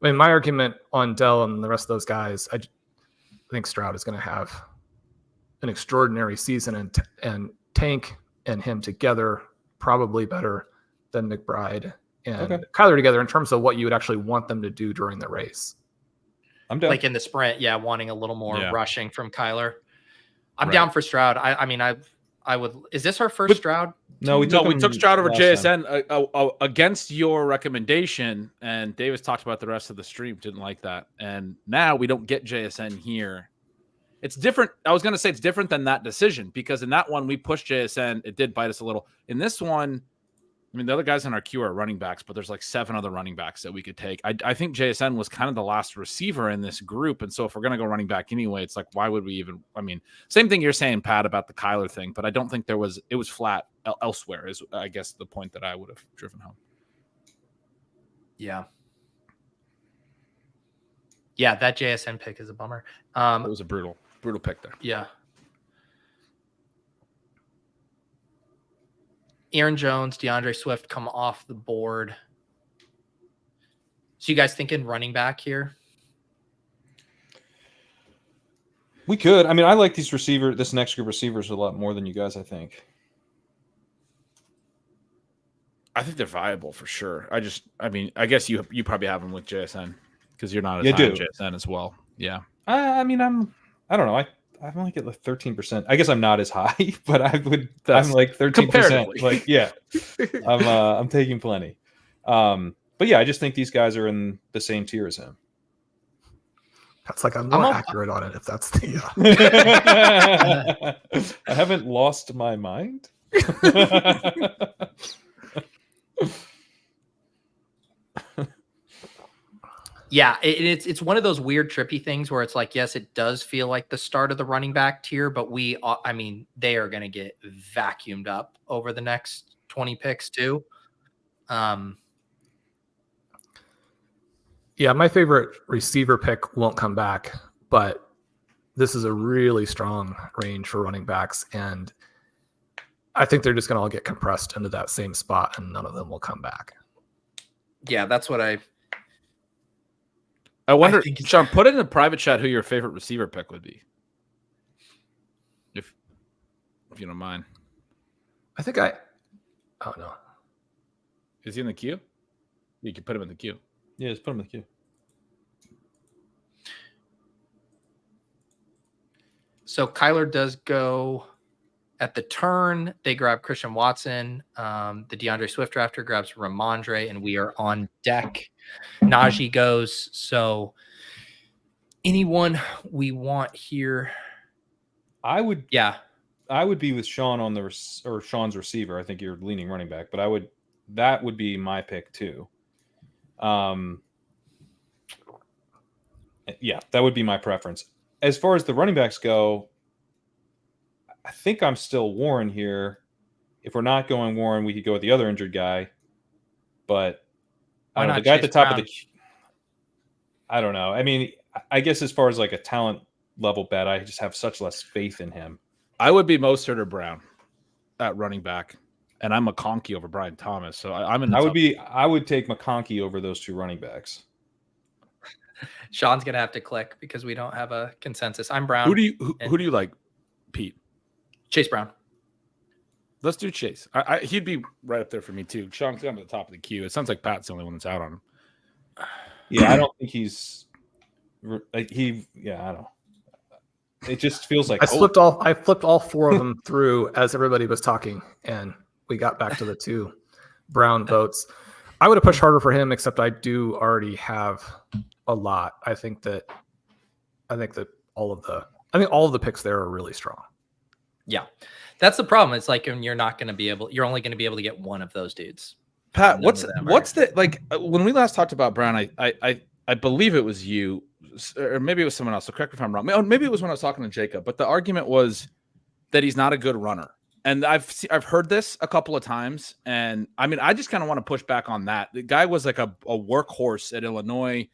mean, my argument on Dell and the rest of those guys, I think Stroud is going to have an extraordinary season, and Tank and him together probably better than McBride and Kyler together in terms of what you would actually want them to do during the race. I'm down. Like in the sprint, yeah, wanting a little more rushing from Kyler. I'm Right. down for Stroud. I mean, I would. Is this our first Stroud? No, we took Stroud over last time. JSN against your recommendation, and Davis talked about the rest of the stream. Didn't like that, and now we don't get JSN here. It's different. I was going to say it's different than that decision because in that one we pushed JSN. It did bite us a little. In this one, I mean, the other guys in our queue are running backs, but there's like 7 other running backs that we could take. I think JSN was kind of the last receiver in this group, and so if we're going to go running back anyway, it's like why would we even? I mean, same thing you're saying, Pat, about the Kyler thing, but I don't think it was flat elsewhere. Is I guess the point that I would have driven home. Yeah. Yeah, that JSN pick is a bummer. It was a brutal pick there. Yeah. Aaron Jones, DeAndre Swift come off the board. So you guys thinking running back here? We could. I mean, I like this next group of receivers a lot more than you guys, I think. I think they're viable for sure. I mean, I guess you probably have them with JSN because you're not as high on JSN as well. Yeah. I mean, I don't know. I only get like 13%. I guess I'm not as high, but I'm like 13%. Like, yeah, I'm taking plenty. But yeah, I just think these guys are in the same tier as him. That's like I'm more accurate on it if that's the. I haven't lost my mind. Yeah, it's one of those weird trippy things where it's like, yes, it does feel like the start of the running back tier, but I mean, they are going to get vacuumed up over the next 20 picks too. Yeah, my favorite receiver pick won't come back, but this is a really strong range for running backs, and I think they're just going to all get compressed into that same spot, and none of them will come back. Yeah, that's what I wonder, Sean, put in the private chat who your favorite receiver pick would be. If you don't mind. Oh no. Is he in the queue? You can put him in the queue. Yeah, just put him in the queue. So Kyler does go at the turn. They grab Christian Watson. The DeAndre Swift drafter grabs Ramondre, and we are on deck. Najee goes. So anyone we want here? I would be with Sean on Sean's receiver. I think you're leaning running back, but that would be my pick too. Yeah, that would be my preference. As far as the running backs go, I think I'm still Warren here. If we're not going Warren, we could go with the other injured guy. But the guy at the top of the I don't know. I mean, I guess as far as like a talent level bet, I just have such less faith in him. I would be Mostert or Brown at running back, and I'm McConkey over Brian Thomas. So I'm in. I would take McConkey over those two running backs. Sean's gonna have to click because we don't have a consensus. I'm Brown. Who do you like, Pete? Chase Brown. Let's do Chase. He'd be right up there for me too. Sean's down to the top of the queue. It sounds like Pat's the only one that's out on him. Yeah, I don't think he's like I don't know. It just feels like I flipped all 4 of them through as everybody was talking, and we got back to the 2 Brown votes. I would have pushed harder for him, except I do already have a lot. I think that all of the picks there are really strong. Yeah, that's the problem. It's like you're only going to be able to get one of those dudes. Pat, what's the like when we last talked about Brown? I believe it was you, or maybe it was someone else. So correct me if I'm wrong. Maybe it was when I was talking to Jacob. But the argument was that he's not a good runner, and I've heard this a couple of times. And I mean, I just kind of want to push back on that. The guy was like a workhorse at Illinois,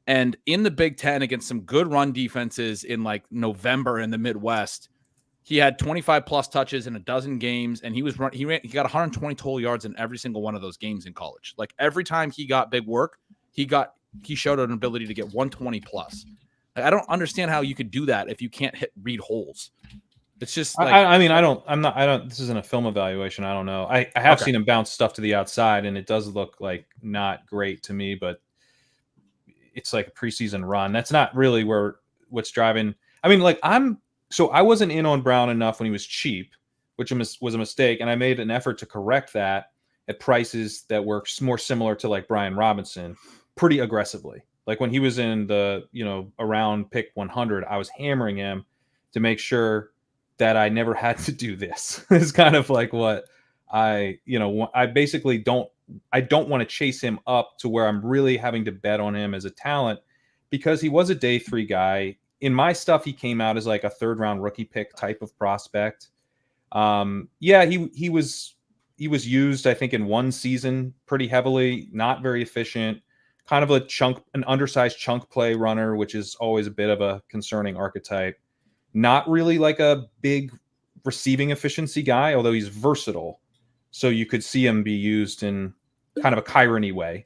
and in the Big Ten against some good run defenses in like November in the Midwest. He had 25 plus touches in a dozen games, and he got 120 total yards in every single one of those games in college. Like every time he got big work, he showed an ability to get 120 plus. Like, I don't understand how you could do that if you can't read holes. It's just like, this isn't a film evaluation. I don't know. I have seen him bounce stuff to the outside, and it does look like not great to me, but it's like a preseason run. That's not really what's driving. I mean, like I wasn't in on Brown enough when he was cheap, which was a mistake. And I made an effort to correct that at prices that were more similar to like Brian Robinson pretty aggressively. Like when he was in the, around pick 100, I was hammering him to make sure that I never had to do this. It's kind of like what I basically don't want to chase him up to where I'm really having to bet on him as a talent, because he was a day 3 guy. In my stuff, he came out as like a 3rd round rookie pick type of prospect. He was used, I think, in one season pretty heavily, not very efficient, kind of an undersized chunk play runner, which is always a bit of a concerning archetype. Not really like a big receiving efficiency guy, although he's versatile. So you could see him be used in kind of a Kyron-y way.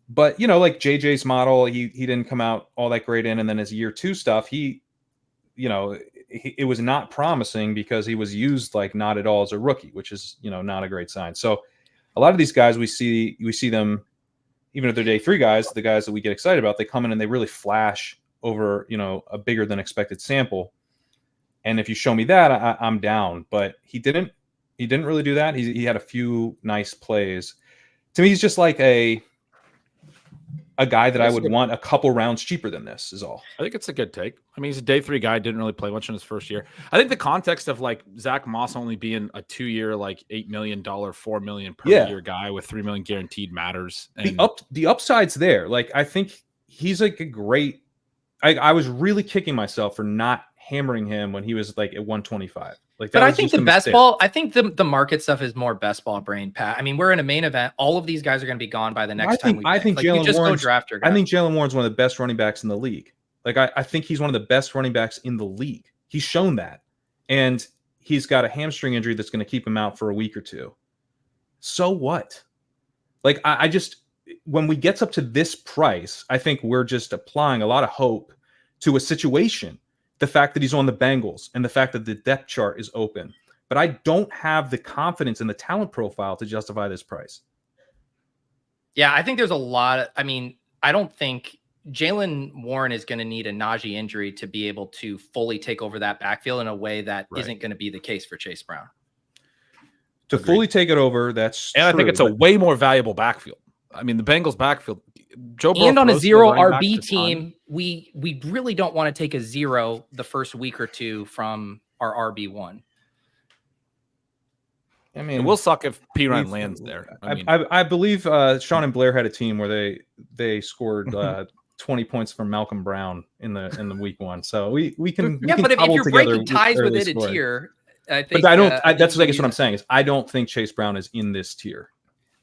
But, like JJ's model, he didn't come out all that great in. And then his year 2 stuff, it was not promising because he was used like not at all as a rookie, which is, not a great sign. So a lot of these guys, we see them, even if they're day 3 guys, the guys that we get excited about, they come in and they really flash over, a bigger than expected sample. And if you show me that, I'm down. But he didn't really do that. He had a few nice plays. To me, he's just like a guy that I would want a couple rounds cheaper than this is all. I think it's a good take. I mean, he's a day 3 guy, didn't really play much in his first year. I think the context of like Zach Moss only being a 2-year, like $8 million, $4 million per year guy with $3 million guaranteed matters. And the upside's there. Like, I think he's like a great, I was really kicking myself for not hammering him when he was like at 125. Like, but I think the best ball, I think the market stuff is more best ball brain, Pat. I mean, we're in a main event. All of these guys are going to be gone by the next time. I think Jaylen Warren's one of the best running backs in the league. Like, I think he's one of the best running backs in the league. He's shown that. And he's got a hamstring injury that's going to keep him out for a week or 2. So what? Like, I just, when we get up to this price, I think we're just applying a lot of hope to a situation. The fact that he's on the Bengals and the fact that the depth chart is open. But I don't have the confidence in the talent profile to justify this price. Yeah, I think there's a lot. I don't think Jaylen Warren is going to need a Najee injury to be able to fully take over that backfield in a way that isn't going to be the case for Chase Brown. To fully take it over, that's true, I think it's a way more valuable backfield. I mean, the Bengals backfield, Joe Burrow and on a 0 RB team, we really don't want to take a 0 the first week or 2 from our RB1. I mean, it will suck if Pirine lands there. I believe Sean and Blair had a team where they scored 20 points from Malcolm Brown in the week 1. So we can but if you're breaking ties with it a tier, I think. But that's what I guess what I'm saying is I don't think Chase Brown is in this tier.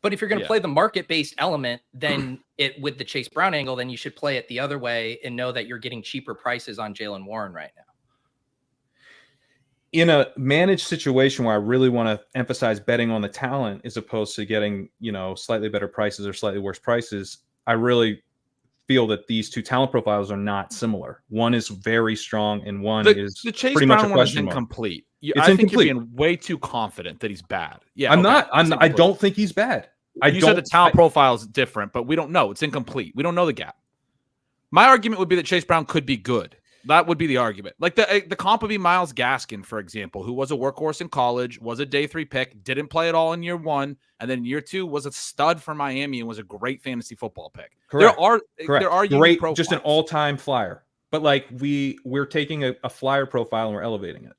But if you're going to play the market-based element, then with the Chase Brown angle, then you should play it the other way and know that you're getting cheaper prices on Jaylen Warren right now. In a managed situation where I really want to emphasize betting on the talent as opposed to getting, slightly better prices or slightly worse prices, I really feel that these two talent profiles are not similar. One is very strong and one is the Chase pretty Brown much a question mark. Incomplete. It's I think incomplete. you're being way too confident that he's bad. Yeah, I don't think he's bad. You said the talent profile is different, but we don't know. It's incomplete. We don't know the gap. My argument would be that Chase Brown could be good. That would be the argument. Like the comp would be Myles Gaskin, for example, who was a workhorse in college, was a day 3 pick, didn't play at all in year 1, and then year 2 was a stud for Miami and was a great fantasy football pick. Correct. There are great, profiles. Just an all-time flyer. But like we're taking a flyer profile and we're elevating it.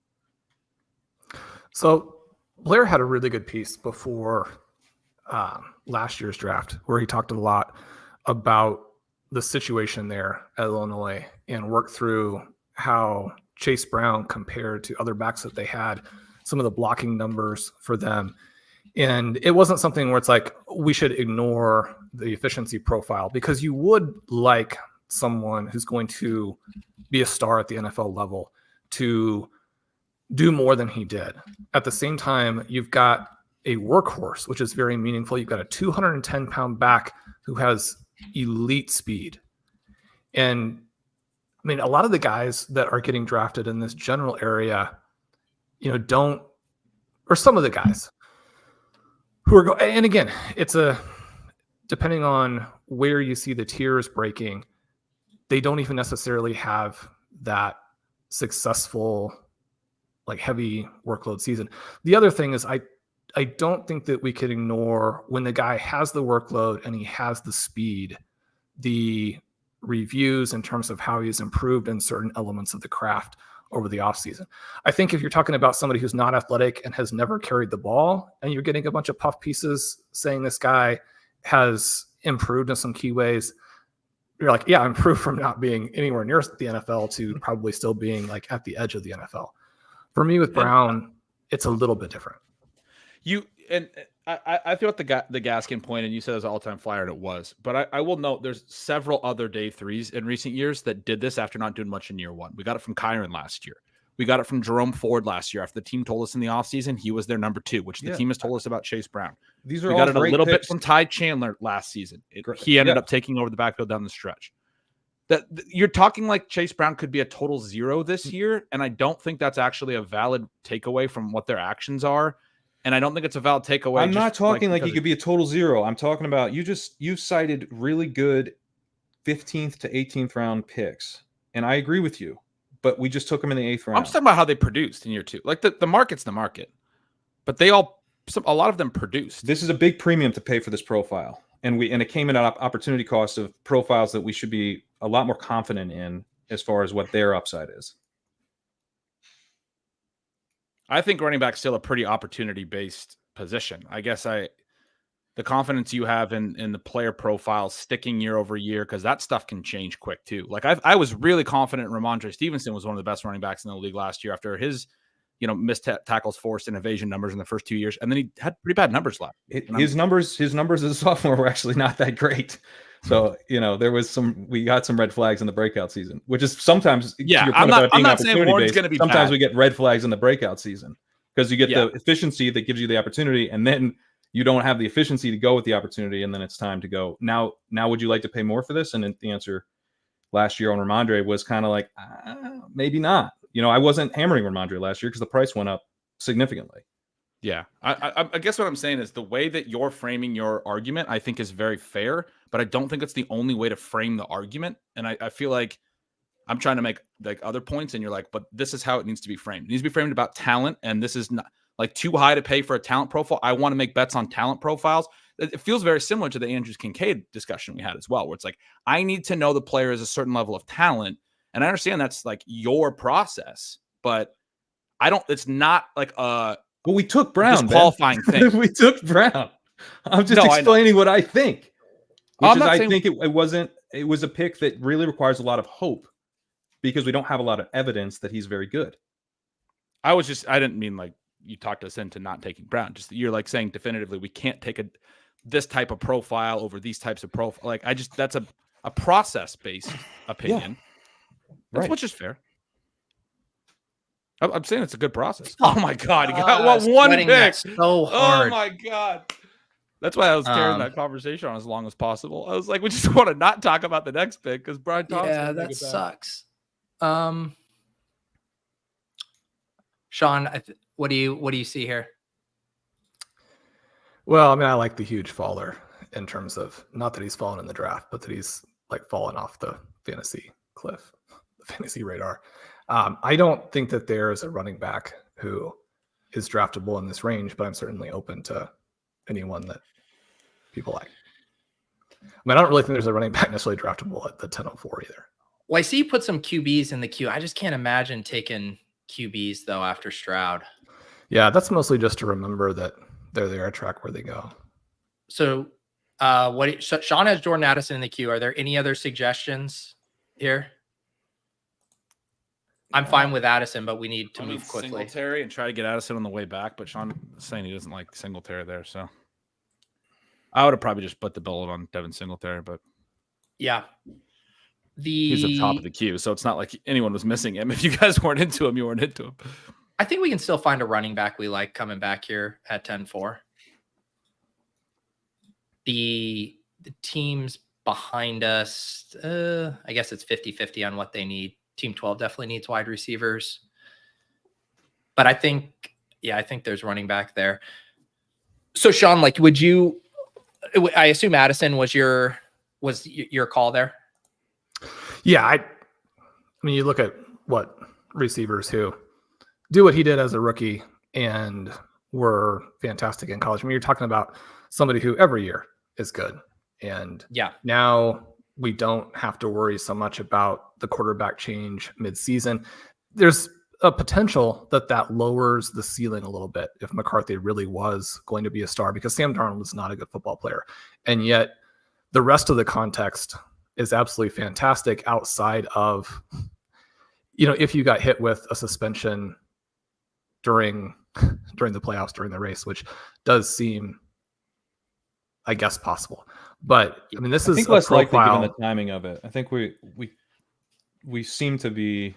So Blair had a really good piece before last year's draft where he talked a lot about the situation there at Illinois and worked through how Chase Brown compared to other backs that they had, some of the blocking numbers for them. And it wasn't something where it's like, we should ignore the efficiency profile, because you would like someone who's going to be a star at the NFL level to do more than he did. At the same time, you've got a workhorse, which is very meaningful. You've got a 210-pound back who has elite speed. And I mean, a lot of the guys that are getting drafted in this general area, don't, or some of the guys who and again, it's depending on where you see the tiers breaking, they don't even necessarily have that successful, like heavy workload season. The other thing is I don't think that we could ignore when the guy has the workload and he has the speed, the reviews in terms of how he's improved in certain elements of the craft over the offseason. I think if you're talking about somebody who's not athletic and has never carried the ball, and you're getting a bunch of puff pieces saying this guy has improved in some key ways, you're like, yeah, improved from not being anywhere near the NFL to probably still being like at the edge of the NFL. For me with Brown, it's a little bit different. I threw out the Gaskin point, and you said it was an all-time flyer, and it was. But I will note there's several other day threes in recent years that did this after not doing much in year one. We got it from Kyron last year. We got it from Jerome Ford last year. After the team told us in the offseason he was their number 2, which the team has told us about Chase Brown. We got it a little bit from Ty Chandler last season. He ended up taking over the backfield down the stretch. That you're talking like Chase Brown could be a total 0 this year, and I don't think that's actually a valid takeaway from what their actions are. And I don't think it's a valid takeaway. I'm not talking like he could be a total 0. I'm talking about you cited really good 15th to 18th round picks, and I agree with you. But we just took them in the 8th round. I'm just talking about how they produced in year 2. Like the market's the market, but a lot of them produced. This is a big premium to pay for this profile, and it came at an opportunity cost of profiles that we should be a lot more confident in as far as what their upside is. I think running back's still a pretty opportunity-based position. I guess the confidence you have in the player profile sticking year over year, because that stuff can change quick too. Like I was really confident Ramondre Stevenson was one of the best running backs in the league last year after his, missed tackles forced and evasion numbers in the first 2 years, and then he had pretty bad numbers left. His numbers as a sophomore were actually not that great. So, we got some red flags in the breakout season, which is sometimes, I'm not saying Warren's going to be sometimes bad. We get red flags in the breakout season because you get the efficiency that gives you the opportunity, and then you don't have the efficiency to go with the opportunity, and then it's time to go. Now, would you like to pay more for this? And the answer last year on Ramondre was kind of like, maybe not. I wasn't hammering Ramondre last year because the price went up significantly. Yeah. I guess what I'm saying is the way that you're framing your argument, I think is very fair, but I don't think it's the only way to frame the argument. And I feel like I'm trying to make like other points, and you're like, but this is how it needs to be framed. It needs to be framed about talent, and this is not like too high to pay for a talent profile. I want to make bets on talent profiles. It feels very similar to the Andrews Kincaid discussion we had as well, where it's like, I need to know the player is a certain level of talent. And I understand that's like your process, but it's not like well, we took Brown. Qualifying thing. We took Brown. I'm just explaining what I think. I think it was a pick that really requires a lot of hope because we don't have a lot of evidence that he's very good. I didn't mean like you talked us into not taking Brown. Just you're like saying definitively we can't take this type of profile over these types of profile. Like that's a process based opinion. That's which is fair. I'm saying it's a good process. Oh my God. You got one pick. So hard. Oh my God. That's why I was carrying that conversation on as long as possible. I was like, we just want to not talk about the next pick because Brian Thompson. Yeah, that sucks. Shawn, what do you see here? Well, I mean, I like the huge faller in terms of not that he's fallen in the draft, but that he's like fallen off the fantasy cliff, the fantasy radar. I don't think that there is a running back who is draftable in this range, but I'm certainly open to anyone that people like. I mean, I don't really think there's a running back necessarily draftable at the 1004 either. Well, I see you put some QBs in the queue. I just can't imagine taking QBs though after Stroud. Yeah, that's mostly just to remember that they're there, track where they go. So, Shawn has Jordan Addison in the queue. Are there any other suggestions here? I'm fine with Addison, but we need to move quickly. Singletary and try to get Addison on the way back, but Shawn is saying he doesn't like Singletary there, so I would have probably just put the bullet on Devin Singletary, but yeah, he's at the top of the queue, so it's not like anyone was missing him. If you guys weren't into him, you weren't into him. I think we can still find a running back we like coming back here at 10-4. The teams behind us, I guess it's 50-50 on what they need. Team 12 definitely needs wide receivers. But I think there's running back there. So Shawn, like, I assume Addison was your call there? Yeah, I mean, you look at what receivers who do what he did as a rookie and were fantastic in college. I mean, you're talking about somebody who every year is good. And now we don't have to worry so much about the quarterback change midseason. There's a potential that lowers the ceiling a little bit if McCarthy really was going to be a star, because Sam Darnold is not a good football player. And yet the rest of the context is absolutely fantastic outside of, if you got hit with a suspension during the playoffs, during the race, which does seem, I guess, possible. But I mean, this is less likely given the timing of it. I think we seem to be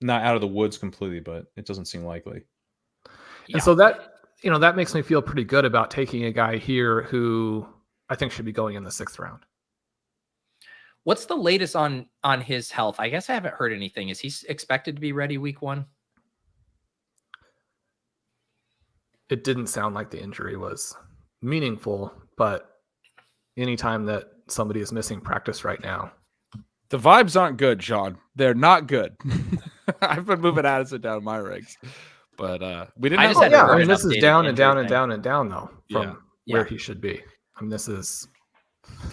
not out of the woods completely, but it doesn't seem likely. And so that makes me feel pretty good about taking a guy here who I think should be going in the 6th round. What's the latest on his health? I guess I haven't heard anything. Is he expected to be ready week 1? It didn't sound like the injury was meaningful, but anytime that somebody is missing practice right now. The vibes aren't good, Sean. They're not good. I've been moving Addison down my ranks, but we didn't. I mean, this is down and down and down and down though from where he should be. I mean, this is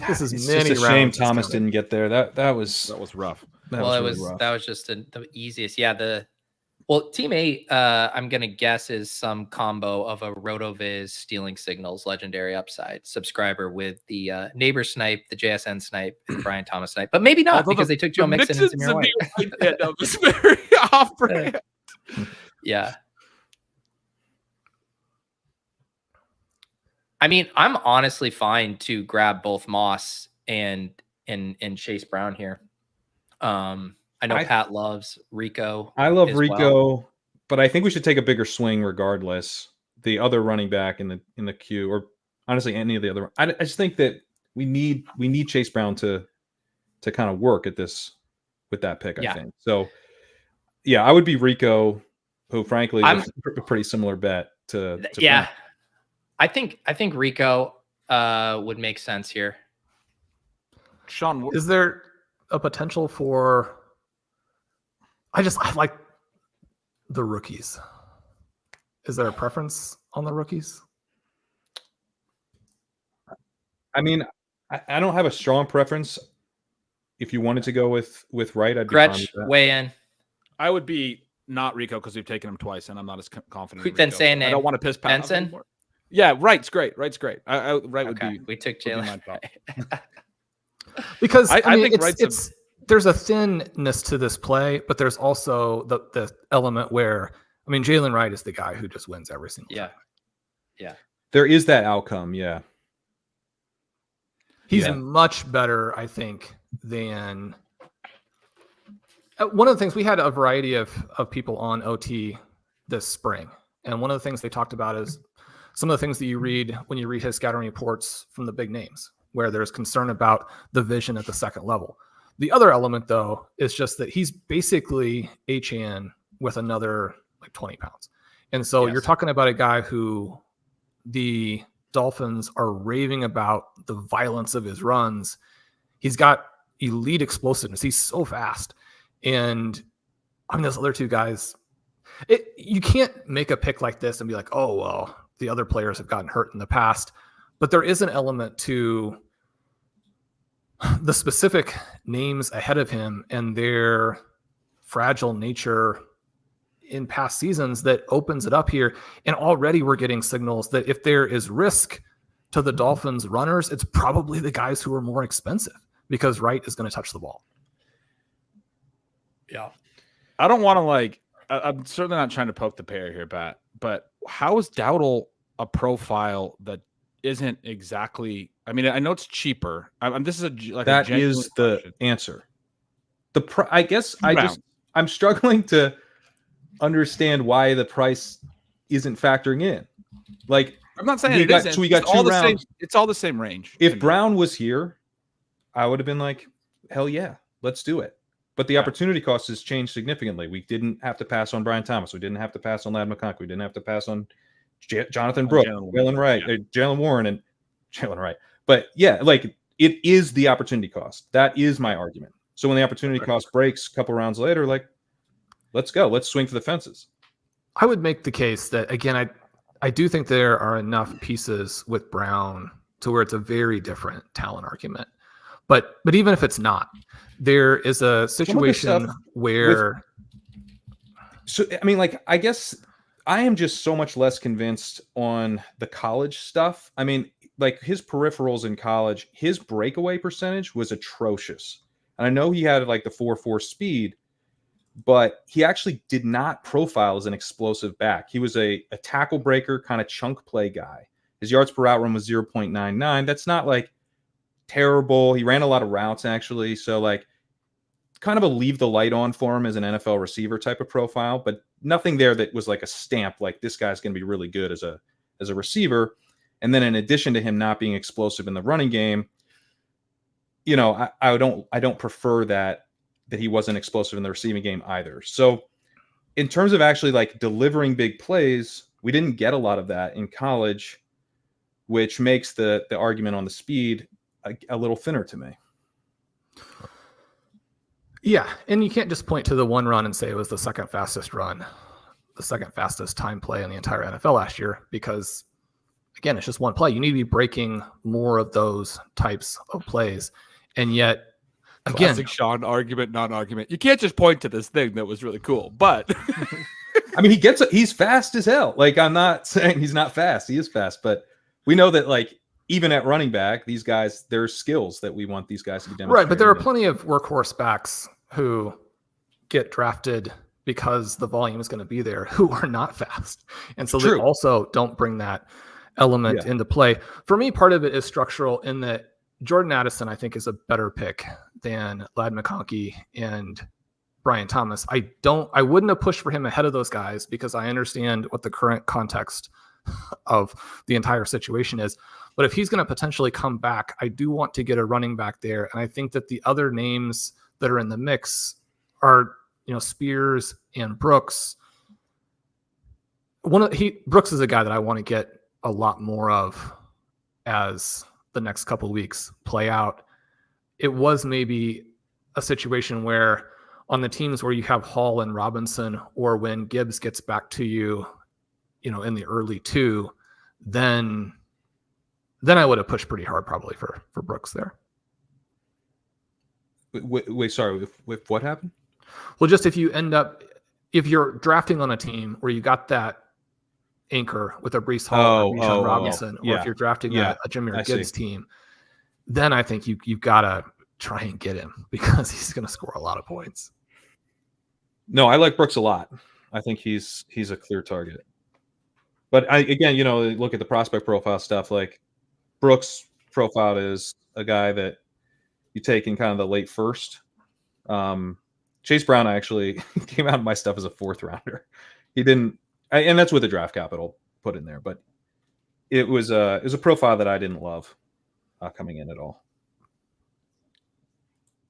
it's many just a shame Thomas didn't get there. That was rough. That was just the easiest. Yeah. Team 8, I'm going to guess is some combo of a RotoViz Stealing Signals legendary upside subscriber with the Neighbor Snipe, the JSN Snipe, and Brian Thomas Snipe. But maybe not, because they took Joe Mixon and Zamir White. It's very off-brand. Yeah. I mean, I'm honestly fine to grab both Moss and Chase Brown here. I know Pat loves Rico. I love Rico, but I think we should take a bigger swing regardless. The other running back in the queue, or honestly any of the other. I just think that we need Chase Brown to kind of work at this with that pick. I think so. Yeah, I would be Rico, who frankly is a pretty similar bet to Brown. I think Rico would make sense here. Sean, is there a potential for? I like the rookies. Is there a preference on the rookies? I mean, I don't have a strong preference. If you wanted to go with Wright, I'd be Gretsch, fine with that. weigh in. I would be not Rico because we've taken him twice, and I'm not as confident. Then say a name. I don't want to piss Pat off Benson. anymore. Yeah, Wright's great. Wright's great. Wright would be. We took Jaylen. Because I mean, think it's there's a thinness to this play, but there's also the element where, I mean, Jaylen Wright is the guy who just wins every single time. Yeah. There is that outcome, yeah. He's much better, I think, than one of the things. We had a variety of people on OT this spring, and one of the things they talked about is some of the things that you read when you read his scouting reports from the big names, where there's concern about the vision at the second level. The other element, though, is just that he's basically H-An with another like 20 pounds. And so you're talking about a guy who the Dolphins are raving about the violence of his runs. He's got elite explosiveness. He's so fast. And I mean, those other two guys, you can't make a pick like this and be like, oh, well, the other players have gotten hurt in the past. But there is an element to the specific names ahead of him and their fragile nature in past seasons that opens it up here. And already we're getting signals that if there is risk to the Dolphins runners, it's probably the guys who are more expensive, because Wright is going to touch the ball. Yeah. I don't want to I'm certainly not trying to poke the bear here, Pat, but how is Dowdle a profile that isn't exactly, I mean, I know it's cheaper. This is that is the question. Answer. I guess I'm struggling to understand why the price isn't factoring in. Like, I'm not saying it isn't. So we got two rounds. It's all the same range. If Brown was here, I would have been like, hell yeah, let's do it. But the opportunity cost has changed significantly. We didn't have to pass on Brian Thomas. We didn't have to pass on Ladd McConkey. We didn't have to pass on Jonathan Brooks, Jaylen Wright, Jaylen Warren, and Jaylen Wright. But yeah, like, it is the opportunity cost. That is my argument. So when the opportunity cost breaks a couple rounds later, like, let's go. Let's swing for the fences. I would make the case that, again, I do think there are enough pieces with Brown to where it's a very different talent argument. But even if it's not, there is a situation where... I guess I am just so much less convinced on the college stuff. I mean, like his peripherals in college, his breakaway percentage was atrocious. And I know he had like the 4.4 speed, but he actually did not profile as an explosive back. He was a tackle breaker, kind of chunk play guy. His yards per route run was 0.99. That's not like terrible. He ran a lot of routes actually. So like kind of a leave the light on for him as an NFL receiver type of profile, but nothing there that was like a stamp, like this guy's going to be really good as a receiver. And then in addition to him not being explosive in the running game, you know, I don't prefer that he wasn't explosive in the receiving game either. So in terms of actually like delivering big plays, we didn't get a lot of that in college, which makes the argument on the speed a little thinner to me. Yeah, and you can't just point to the one run and say it was the second fastest run, the second fastest time play in the entire NFL last year, because, again, it's just one play. You need to be breaking more of those types of plays. And yet, again... Classic Shawn argument, non-argument. You can't just point to this thing that was really cool, but... I mean, he's fast as hell. Like, I'm not saying he's not fast. He is fast, but we know that, like, even at running back, these guys, there's skills that we want these guys to be demonstrating. Right, but there are plenty of workhorse backs who get drafted because the volume is going to be there who are not fast. And so they also don't bring that element into play. For me, part of it is structural in that Jordan Addison, I think, is a better pick than Ladd McConkey and Brian Thomas. I wouldn't have pushed for him ahead of those guys because I understand what the current context of the entire situation is. But if he's going to potentially come back, I do want to get a running back there. And I think that the other names that are in the mix are, you know, Spears and Brooks. Brooks is a guy that I want to get a lot more of as the next couple of weeks play out. It was maybe a situation where on the teams where you have Hall and Robinson, or when Gibbs gets back to you, you know, in the early two, then I would have pushed pretty hard probably for Brooks there. Wait, sorry, with what happened? Well, just if you're drafting on a team where you got that anchor with a Breece Hall or Bijan Robinson, or if you're drafting a Jahmyr Gibbs team, then I think you've got to try and get him because he's going to score a lot of points. No, I like Brooks a lot. I think he's a clear target. But again, you know, look at the prospect profile stuff. Like Brooks' profile is a guy that you take in kind of the late first. Chase Brown actually came out of my stuff as a fourth rounder. He didn't, and that's with the draft capital put in there. But it was a profile that I didn't love coming in at all.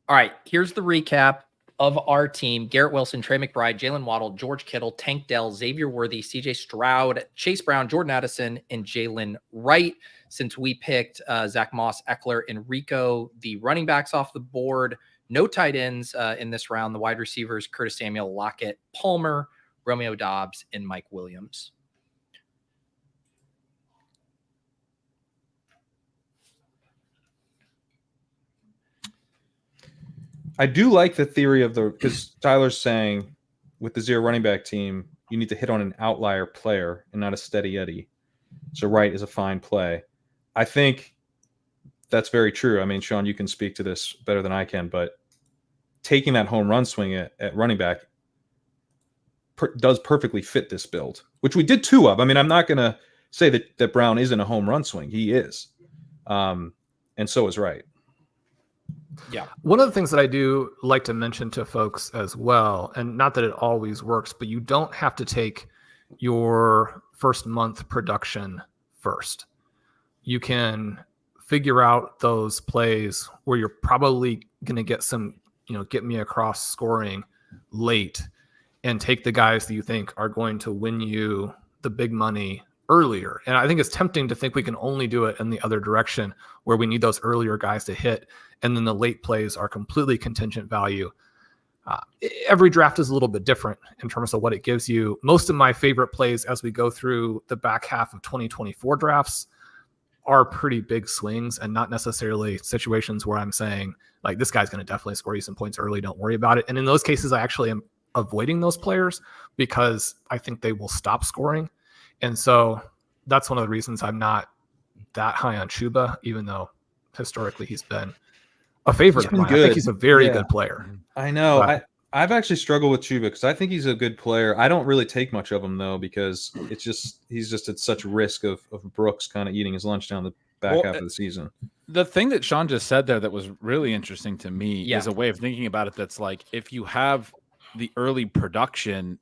All right, here's the recap of our team: Garrett Wilson, Trey McBride, Jalen Waddle, George Kittle, Tank Dell, Xavier Worthy, CJ Stroud, Chase Brown, Jordan Addison, and Jaylen Wright. Since we picked Zach Moss, Eckler, and Rico, the running backs off the board, no tight ends in this round. The wide receivers: Curtis Samuel, Lockett, Palmer, Romeo Doubs, and Mike Williams. I do like the theory of because Tyler's saying with the zero running back team, you need to hit on an outlier player and not a steady Eddie. So Wright is a fine play. I think that's very true. I mean, Shawn, you can speak to this better than I can, but taking that home run swing at running back does perfectly fit this build, which we did two of. I mean, I'm not going to say that Brown isn't a home run swing. He is. And so is Wright. Yeah. One of the things that I do like to mention to folks as well, and not that it always works, but you don't have to take your first month production first. You can figure out those plays where you're probably going to get some, get me across scoring late, and take the guys that you think are going to win you the big money earlier. And I think it's tempting to think we can only do it in the other direction where we need those earlier guys to hit. And then the late plays are completely contingent value. Every draft is a little bit different in terms of what it gives you. Most of my favorite plays as we go through the back half of 2024 drafts are pretty big swings and not necessarily situations where I'm saying like, this guy's going to definitely score you some points early. Don't worry about it. And in those cases, I actually am avoiding those players because I think they will stop scoring. And so that's one of the reasons I'm not that high on Chuba, even though historically he's been a favorite of mine. I think he's a very good player. I know. But I've actually struggled with Chuba because I think he's a good player. I don't really take much of him though, because he's just at such risk of Brooks kind of eating his lunch down the back half of the season. The thing that Shawn just said there that was really interesting to me is a way of thinking about it. That's like, if you have the early production,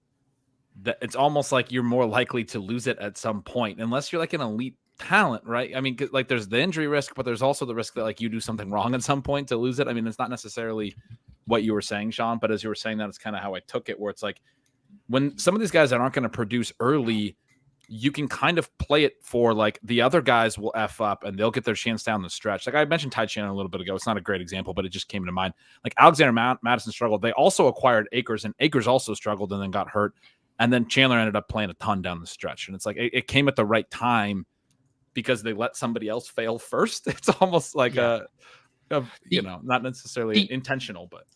that it's almost like you're more likely to lose it at some point, unless you're like an elite talent, right? I mean, like there's the injury risk, but there's also the risk that like you do something wrong at some point to lose it. I mean, it's not necessarily what you were saying, Shawn, but as you were saying that, it's kind of how I took it, where it's like when some of these guys that aren't going to produce early, you can kind of play it for like the other guys will F up and they'll get their chance down the stretch. Like I mentioned Ty Chandler a little bit ago. It's not a great example, but it just came to mind. Like Alexander Madison struggled. They also acquired Akers, and Akers also struggled and then got hurt. And then Chandler ended up playing a ton down the stretch. And it's like, it came at the right time because they let somebody else fail first. It's almost like not necessarily intentional, but.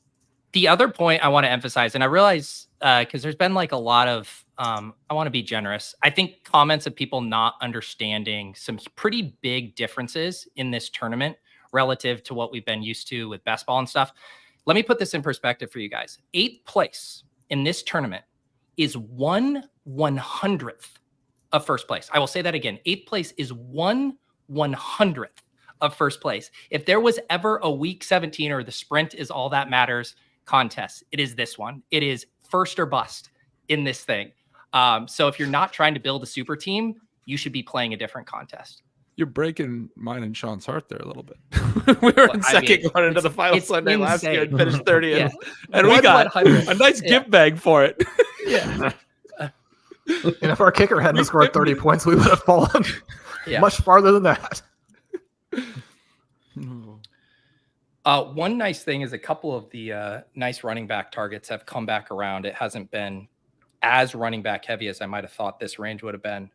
The other point I want to emphasize, and I realize because there's been like a lot of, I want to be generous. I think comments of people not understanding some pretty big differences in this tournament relative to what we've been used to with best ball and stuff. Let me put this in perspective for you guys. 8th place in this tournament is 1/100th of first place. I will say that again. 8th place is 1/100th of first place. If there was ever a week 17 or the sprint is all that matters contest, it is this one. It is first or bust in this thing. So if you're not trying to build a super team, you should be playing a different contest. You're breaking mine and Shawn's heart there a little bit. We were in second going into the final Sunday last year and finished 30th. And we got a nice gift bag for it. Yeah. And if our kicker hadn't scored 30 points, we would have fallen much farther than that. One nice thing is a couple of the nice running back targets have come back around. It hasn't been as running back heavy as I might have thought this range would have been.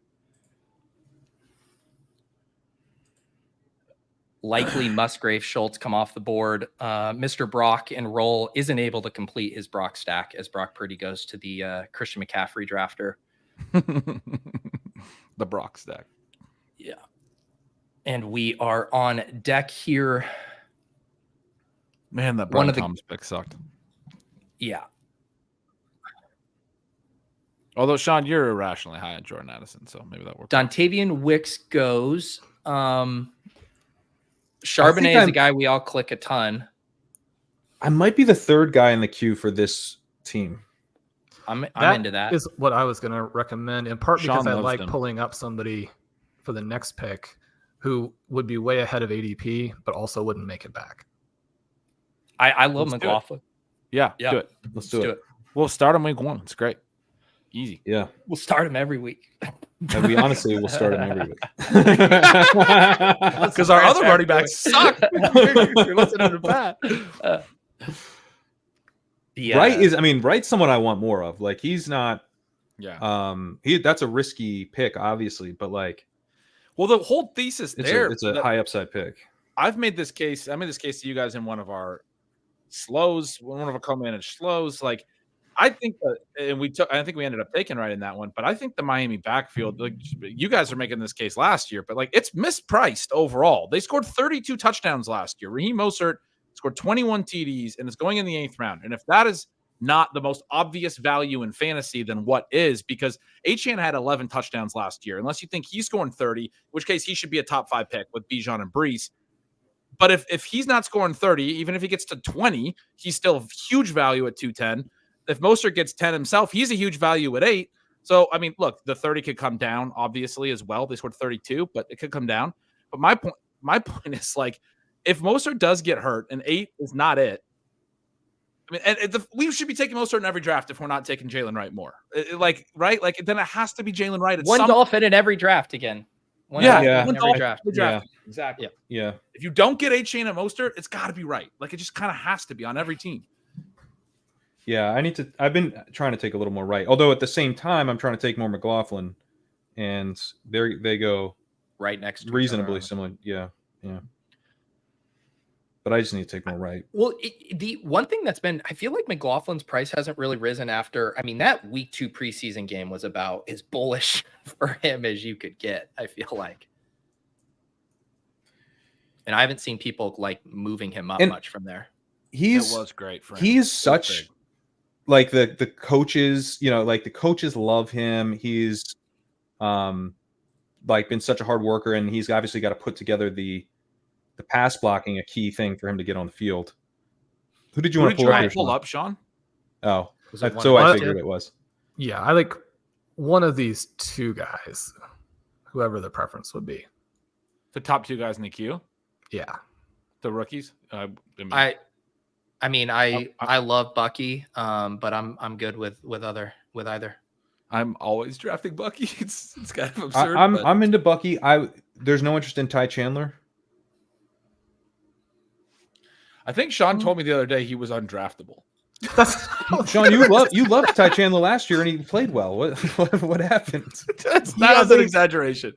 Likely Musgrave, Schultz come off the board. Mr. Brock and Roll isn't able to complete his Brock stack as Brock Purdy goes to the Christian McCaffrey drafter. The Brock stack. Yeah. And we are on deck here. Man, that Brian Thomas pick sucked. Yeah. Although, Shawn, you're irrationally high on Jordan Addison, so maybe that works. Dontavian Wicks goes. Charbonnet is a guy we all click a ton. I might be the third guy in the queue for this team. I'm into that. Is what I was going to recommend, in part because Shawn I like them. pulling up somebody for the next pick who would be way ahead of ADP, but also wouldn't make it back. I love McLaughlin. Yeah, do it. Let's do it. We'll start him week 1. It's great. Easy. Yeah. We'll start him every week. And we honestly will start him every week. Because our other running backs suck. You're listening to Pat. Wright's someone I want more of. Like he's not. Yeah. That's a risky pick, obviously, but like. Well, the whole thesis It's a high upside pick. I made this case to you guys in one of our slows, one of our co-managed slows. Like, I think I think we ended up taking Wright in that one, but I think the Miami backfield, like you guys are making this case last year, but like it's mispriced overall. They scored 32 touchdowns last year. Raheem Mostert scored 21 TDs and it's going in the 8th round. And if that is not the most obvious value in fantasy, then what is? Because Achane had 11 touchdowns last year. Unless you think he's scoring 30, in which case he should be a top 5 pick with Bijan and Brees. But if he's not scoring 30, even if he gets to 20, he's still huge value at 210. If Mostert gets 10 himself, he's a huge value at 8. So, I mean, look, the 30 could come down, obviously, as well. They scored 32, but it could come down. But my point is, like, if Mostert does get hurt and 8 is not it, I I mean, and we should be taking Mostert in every draft if we're not taking Jaylen Wright more. Right? Like then it has to be Jaylen Wright. One Dolphin in every draft again. One Dolphin every draft. Yeah, exactly. Yeah. If you don't get A-Chain and Mostert, it's got to be Wright. Like it just kind of has to be on every team. Yeah, I've been trying to take a little more Wright. Although at the same time, I'm trying to take more McLaughlin, and they go right next to reasonably similar. Yeah. But I just need to take more Wright. Well, the one thing that's been, I feel like McLaughlin's price hasn't really risen after. I mean, that week 2 preseason game was about as bullish for him as you could get, I feel like. And I haven't seen people like moving him up much from there. It was great for him. He's such like the coaches, like the coaches love him. He's like been such a hard worker, and he's obviously got to put together the pass blocking, a key thing for him to get on the field. Who did you want to pull up, Sean? Oh, so I figured it was. Yeah, I like one of these 2 guys, whoever the preference would be. The top 2 guys in the queue? Yeah. The rookies? I love Bucky, but I'm good with either. I'm always drafting Bucky. It's kind of absurd. I'm into Bucky. There's no interest in Ty Chandler. I think Sean told me the other day he was undraftable. Sean, you loved Ty Chandler last year, and he played well. What happened? That was an exaggeration.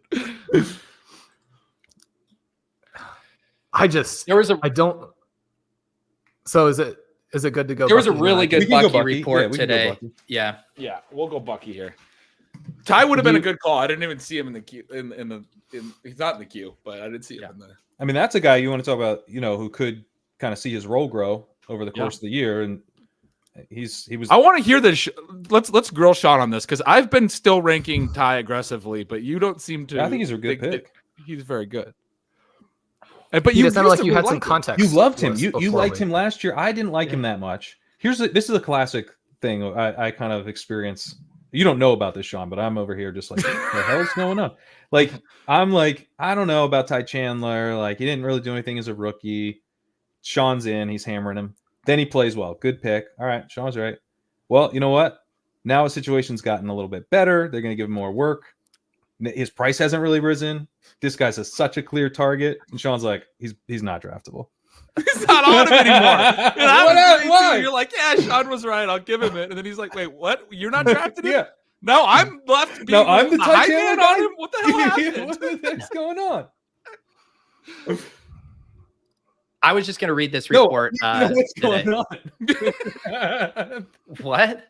So is it good to go? There was a really good Bucky report today. Yeah, we'll go Bucky here. Ty would have been a good call. I didn't even see him in the queue. He's not in the queue, but I didn't see him in the. I mean, that's a guy you want to talk about. Who could kind of see his role grow over the course of the year, and he was. I want to hear this. Let's grill Sean on this because I've been still ranking Ty aggressively, but you don't seem to. I think he's a good pick. He's very good. But you sounded like you had some context. You loved him. You liked him last year. I didn't like him that much. This is a classic thing I kind of experience. You don't know about this, Sean, but I'm over here just like, what the hell's going on? Like, I'm like, I don't know about Ty Chandler. Like, he didn't really do anything as a rookie. Sean's in. He's hammering him. Then he plays well. Good pick. All right, Sean's right. Well, you know what? Now his situation's gotten a little bit better. They're going to give him more work. His price hasn't really risen. This guy's such a clear target. And Sean's like, he's not draftable. He's not on him anymore. Why? You're like, yeah, Sean was right. I'll give him it. And then he's like, wait, what? You're not drafted him? Yeah. No, I'm left. No, I'm the Ty Chandler on him. What the hell happened? What the heck's going on? I was just going to read this report. What's today. Going on? What?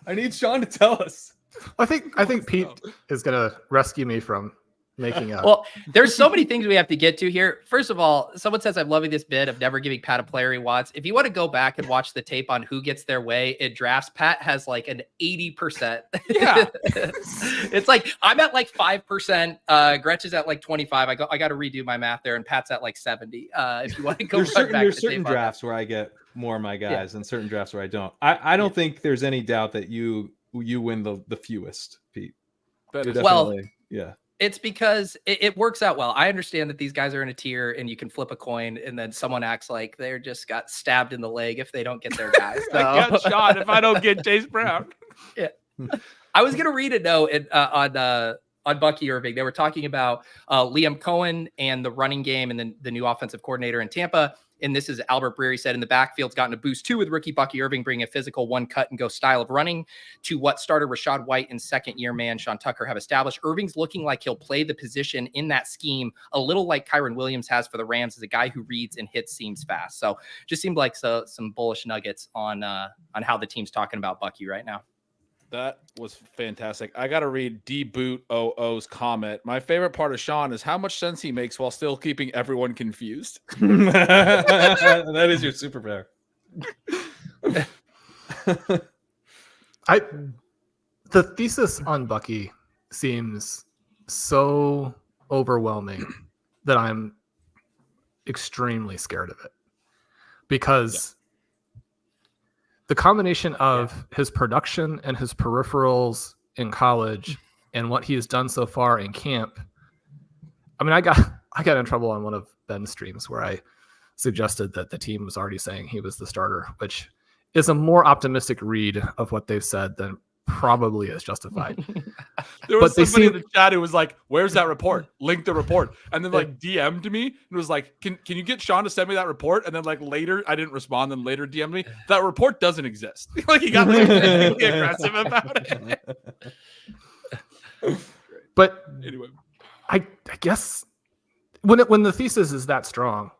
I need Sean to tell us. I think Pete is going to rescue me from making up. Well, there's so many things we have to get to here. First of all, someone says I'm loving this bit of never giving Pat a player he wants. If you want to go back and watch the tape on who gets their way in drafts, Pat has like an 80%. Yeah. It's like I'm at like 5%. Gretchen's at like 25. I got to redo my math there, and Pat's at like 70. If you want to go there's certain drafts where I get more of my guys and certain drafts where I don't. I don't think there's any doubt that you win the fewest, Pete. Yeah. It's because it works out well. I understand that these guys are in a tier and you can flip a coin and then someone acts like they're just got stabbed in the leg if they don't get their guys. So. I got shot if I don't get Chase Brown. Yeah. I was going to read a note on Bucky Irving. They were talking about Liam Cohen and the running game and then the new offensive coordinator in Tampa. And this is Albert Breer said in the backfield's gotten a boost too with rookie Bucky Irving bringing a physical one cut and go style of running to what starter Rachaad White and second year man Sean Tucker have established. Irving's looking like he'll play the position in that scheme a little like Kyron Williams has for the Rams, as a guy who reads and hits seams fast. So just seemed like some bullish nuggets on how the team's talking about Bucky right now. That was fantastic. I got to read D-Boot 00's comment. My favorite part of Sean is how much sense he makes while still keeping everyone confused. That is your superpower. The thesis on Bucky seems so overwhelming that I'm extremely scared of it, because the combination of his production and his peripherals in college and what he has done so far in camp. I mean, I got in trouble on one of Ben's streams where I suggested that the team was already saying he was the starter, which is a more optimistic read of what they've said than probably is justified. There was somebody in the chat who was like, "Where's that report? Link the report." And then like DM'd me and was like, "Can you get Shawn to send me that report?" And then like later, I didn't respond. Then later DM'd me, that report doesn't exist. Like he got like really aggressive about it. But anyway, I guess when the thesis is that strong,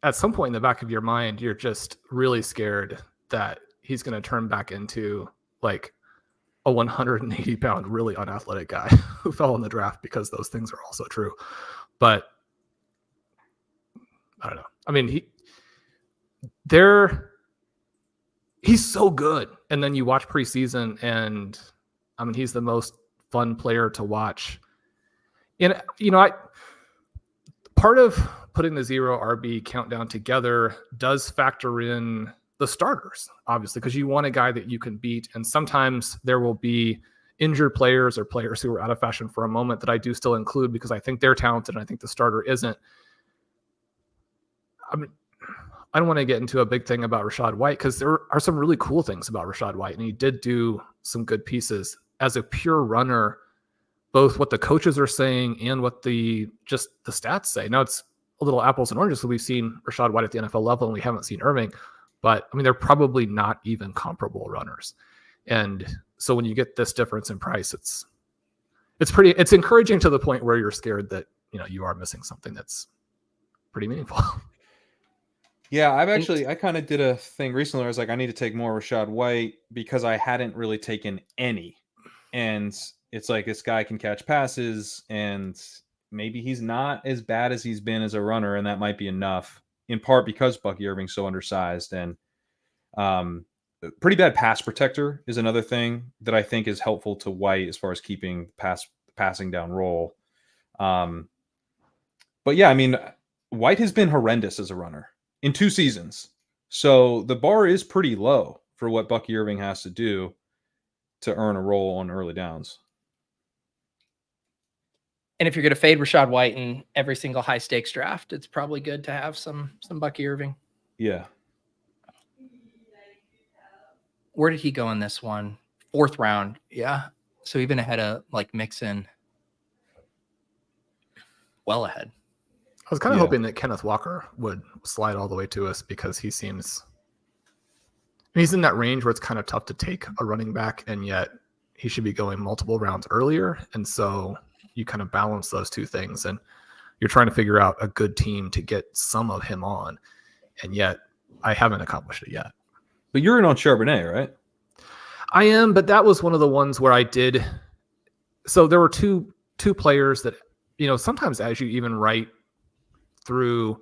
at some point in the back of your mind, you're just really scared that he's going to turn back into like a 180-pound, really unathletic guy who fell in the draft, because those things are also true. But I don't know. I mean, he's so good. And then you watch preseason, and I mean, he's the most fun player to watch. And, you know, part of putting the 0 RB countdown together does factor in the starters, obviously, because you want a guy that you can beat. And sometimes there will be injured players or players who are out of fashion for a moment that I do still include because I think they're talented and I think the starter isn't. I mean, I don't want to get into a big thing about Rachaad White, because there are some really cool things about Rachaad White, and he did do some good pieces as a pure runner, both what the coaches are saying and what the stats say. Now it's a little apples and oranges, because we've seen Rachaad White at the NFL level and we haven't seen Irving. But I mean, they're probably not even comparable runners. And so when you get this difference in price, it's encouraging to the point where you're scared that, you know, you are missing something that's pretty meaningful. Yeah, I kind of did a thing recently where I was like, I need to take more Rachaad White because I hadn't really taken any. And it's like, this guy can catch passes, and maybe he's not as bad as he's been as a runner, and that might be enough, in part because Bucky Irving's so undersized. And pretty bad pass protector is another thing that I think is helpful to White as far as keeping passing down roll. But yeah, I mean, White has been horrendous as a runner in 2 seasons. So the bar is pretty low for what Bucky Irving has to do to earn a role on early downs. And if you're going to fade Rachaad White in every single high stakes draft, it's probably good to have some Bucky Irving. Yeah. Where did he go in this one? 4th round. Yeah. So even ahead of like Mixon. Well ahead. I was kind of hoping that Kenneth Walker would slide all the way to us, because he's in that range where it's kind of tough to take a running back, and yet he should be going multiple rounds earlier. And so you kind of balance those two things, and you're trying to figure out a good team to get some of him on. And yet I haven't accomplished it yet. But you're in on Charbonnet, right? I am, but that was one of the ones where I did. So there were two players that, you know, sometimes as you even write through,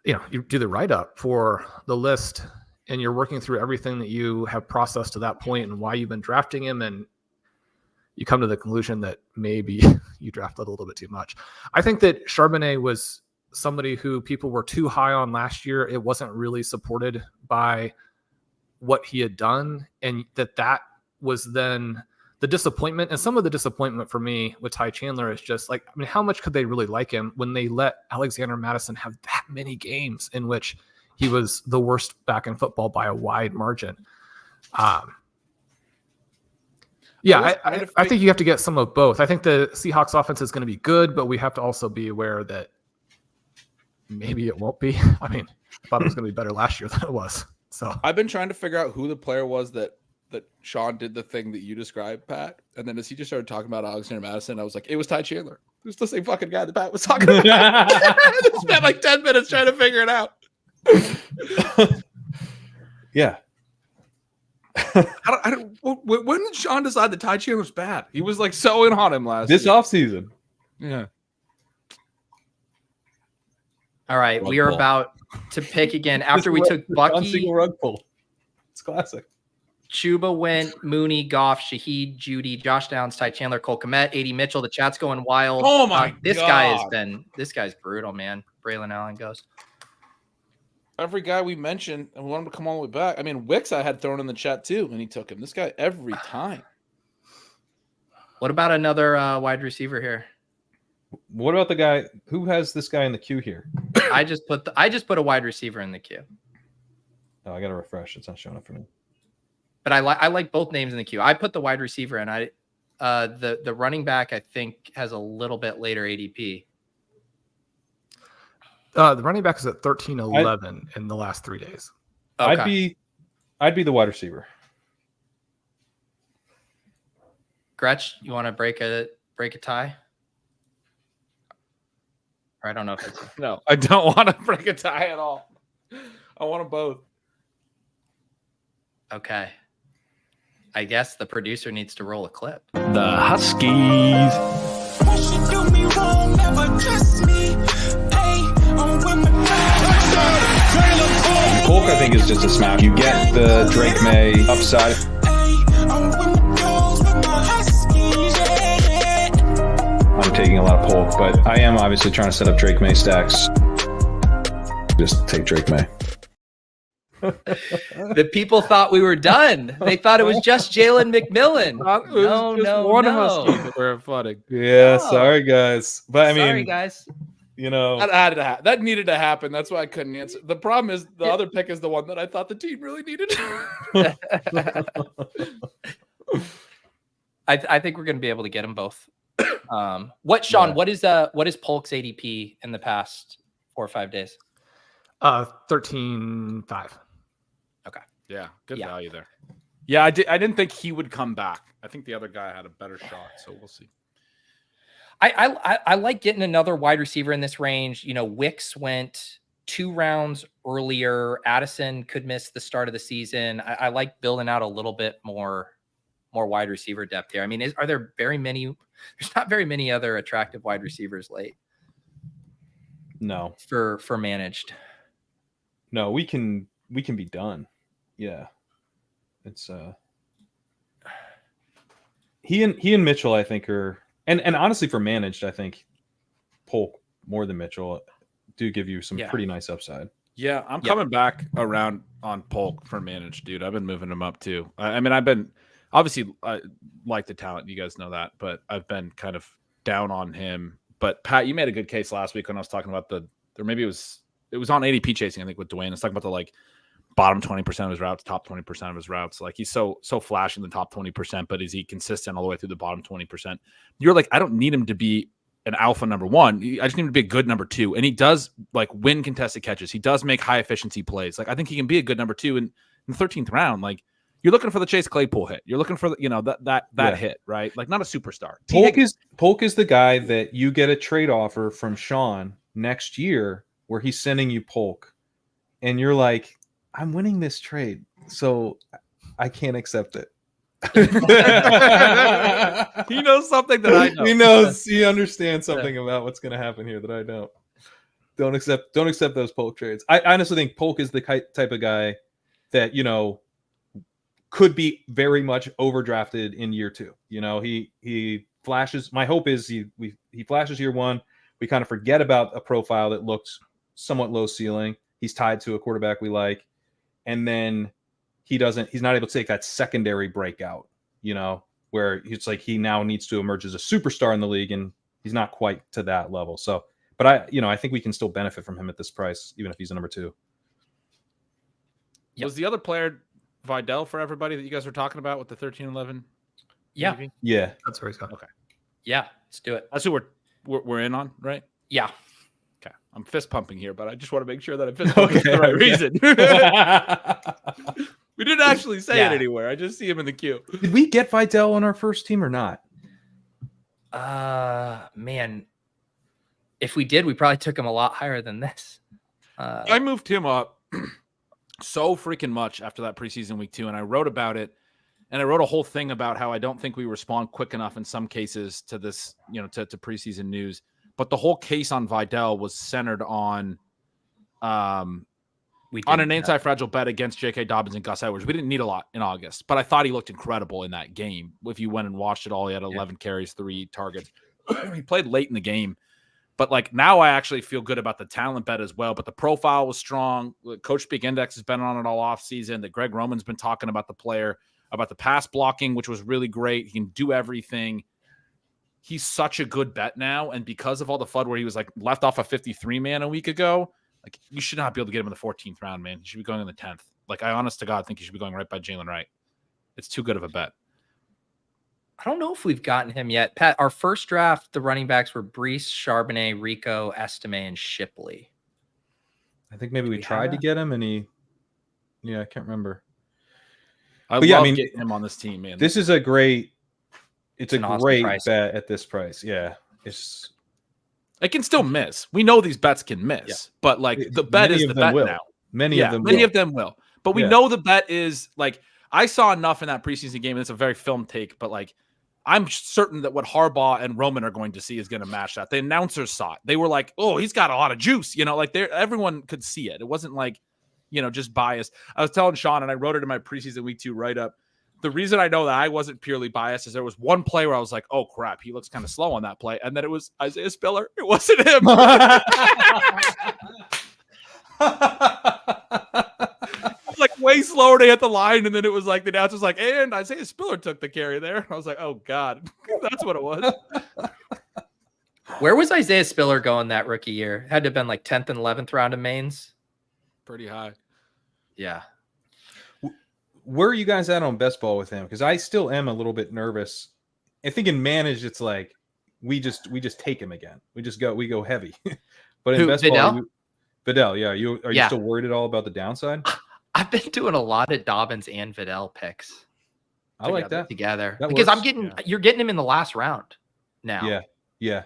you know, you do the write-up for the list and you're working through everything that you have processed to that point and why you've been drafting him, and you come to the conclusion that maybe you drafted a little bit too much. I think that Charbonnet was somebody who people were too high on last year. It wasn't really supported by what he had done, and that was then the disappointment. And some of the disappointment for me with Ty Chandler is just like, I mean, how much could they really like him when they let Alexander Mattison have that many games in which he was the worst back in football by a wide margin? Yeah, I think you have to get some of both. I think the Seahawks offense is going to be good, but we have to also be aware that maybe it won't be. I mean, I thought it was going to be better last year than it was. So I've been trying to figure out who the player was that Shawn did the thing that you described, Pat. And then as he just started talking about Alexander Mattison, I was like, it was Ty Chandler. It was the same fucking guy that Pat was talking about. I just spent like 10 minutes trying to figure it out. Yeah. When did Shawn decide that Ty Chandler's bad? He was like so in on him last this year. offseason. Yeah. All right, Rug we are pull. about to pick again after we took Bucky. Rug pull. It's classic. Chuba went, Mooney, Goff, Shaheed, Judy, Josh Downs, Ty Chandler, Cole Kmet, A.D. Mitchell. The chat's going wild. Oh my this God. This guy's brutal, man. Braylon Allen goes. Every guy we mentioned, and we want him to come all the way back. I mean, Wicks I had thrown in the chat too, and he took him. This guy every time. What about another wide receiver here? What about the guy who has this guy in the queue here? I just put a wide receiver in the queue. Oh, I got to refresh. It's not showing up for me. But I like both names in the queue. I put the wide receiver in. The running back I think has a little bit later ADP. The running back is at 13-11 in the last 3 days. Okay. I'd be the wide receiver. Gretch, you want to break a tie? Or I don't know if it's No, I don't want to break a tie at all. I want them both. okay. I guess the producer needs to roll a clip. The Huskies. Polk, I think, is just a smash. You get the Drake Maye upside. I'm taking a lot of Polk, but I am obviously trying to set up Drake Maye stacks. Just take Drake Maye. The people thought we were done. They thought it was just Jalen McMillan. No. We're funny. Yeah, No. sorry guys, but I mean, Sorry, guys. you know, That needed to happen. That's why I couldn't answer. The problem is the other pick is the one that I thought the team really needed. I think we're going to be able to get them both. Sean? What is Polk's ADP in the past 4 or 5 days? 13.5. Yeah, good Yeah. value there. Yeah, I didn't think he would come back. I think the other guy had a better shot, so we'll see. I like getting another wide receiver in this range. You know, Wicks went 2 rounds earlier. Addison could miss the start of the season. I like building out a little bit more wide receiver depth here. I mean, are there very many? There's not very many other attractive wide receivers late no, for managed. no, we can be done. Yeah, it's he and Mitchell, I think, are and honestly for managed, I think Polk more than Mitchell do give you some pretty nice upside. Yeah, I'm coming back around on Polk for managed, dude. I've been moving him up too. I mean, I've been obviously I like the talent, you guys know that, but I've been kind of down on him. But Pat, you made a good case last week when I was talking about maybe it was on ADP chasing, I think, with Dwayne. It's talking about the like bottom 20% of his routes, top 20% of his routes. Like he's so flashy in the top 20%, but is he consistent all the way through the bottom 20%? You're like, I don't need him to be an alpha number 1. I just need him to be a good number 2. And he does like win contested catches. He does make high efficiency plays. Like I think he can be a good number 2 in the 13th round. Like you're looking for the Chase Claypool hit. You're looking for that hit, right? Like not a superstar. Polk is the guy that you get a trade offer from Shawn next year where he's sending you Polk, and you're like, I'm winning this trade, so I can't accept it. He knows something that I know. He understands something about what's going to happen here that I don't. Don't accept those Polk trades. I honestly think Polk is the type of guy that, you know, could be very much overdrafted in year 2. You know, he flashes. My hope is he flashes year 1. We kind of forget about a profile that looks somewhat low ceiling. He's tied to a quarterback we like. And then he's not able to take that secondary breakout, you know, where it's like he now needs to emerge as a superstar in the league, and he's not quite to that level. So, but I think we can still benefit from him at this price, even if he's a number 2. Was the other player Vidal for everybody that you guys were talking about with the 13-11? Yeah. ADP? Yeah. That's where he's going. Okay. Yeah, let's do it. That's who we're in on, right? Yeah. Okay. I'm fist pumping here, but I just want to make sure that I'm fist pumping for the right reason. We didn't actually say it anywhere. I just see him in the queue. Did we get Vidal on our first team or not? Man, if we did, we probably took him a lot higher than this. I moved him up so freaking much after that preseason week 2, and I wrote about it, and I wrote a whole thing about how I don't think we respond quick enough in some cases to this, you know, to preseason news. But the whole case on Vidal was centered on an anti-fragile bet against J.K. Dobbins and Gus Edwards. We didn't need a lot in August, but I thought he looked incredible in that game. If you went and watched it all, he had 11 carries, 3 targets. He played late in the game. But like now I actually feel good about the talent bet as well. But the profile was strong. Coach Speak Index has been on it all off season. That Greg Roman's been talking about the player, about the pass blocking, which was really great. He can do everything. He's such a good bet now. And because of all the FUD where he was like left off a 53-man a week ago, Like, you should not be able to get him in the 14th round, man. You should be going in the 10th. Like, I honest to God think you should be going right by Jaylen Wright. It's too good of a bet. I don't know if we've gotten him yet. Pat, our first draft, the running backs were Brees, Charbonnet, Rico, Estime, and Shipley. I think maybe we tried to get him, and I can't remember. I love getting him on this team, man. This is a great. It's a awesome great price. bet at this price. Yeah, it can still miss. We know these bets can miss, but like the bet is the bet now. Many of them will. But we know the bet is like, I saw enough in that preseason game, and it's a very film take, but like, I'm certain that what Harbaugh and Roman are going to see is going to match that. The announcers saw it. They were like, oh, he's got a lot of juice. Like everyone could see it. It wasn't like, just biased. I was telling Sean, and I wrote it in my preseason week 2 write-up. The reason I know that I wasn't purely biased is there was one play where I was like, oh, crap, he looks kind of slow on that play. And then it was Isaiah Spiller. It wasn't him. Like way slower to hit the line, and then it was like the announcer's like, and Isaiah Spiller took the carry there. I was like, oh God, that's what it was. Where was Isaiah Spiller going that rookie year? Had to have been like 10th and 11th round of mains. Pretty high. Yeah. Where are you guys at on best ball with him? Because I still am a little bit nervous. I think in managed, it's like we just take him again. We go heavy. But in best ball, Vidal, yeah. Are you still worried at all about the downside? I've been doing a lot of Dobbins and Vidal picks. I like that together that because works. You're getting him in the last round now. Yeah.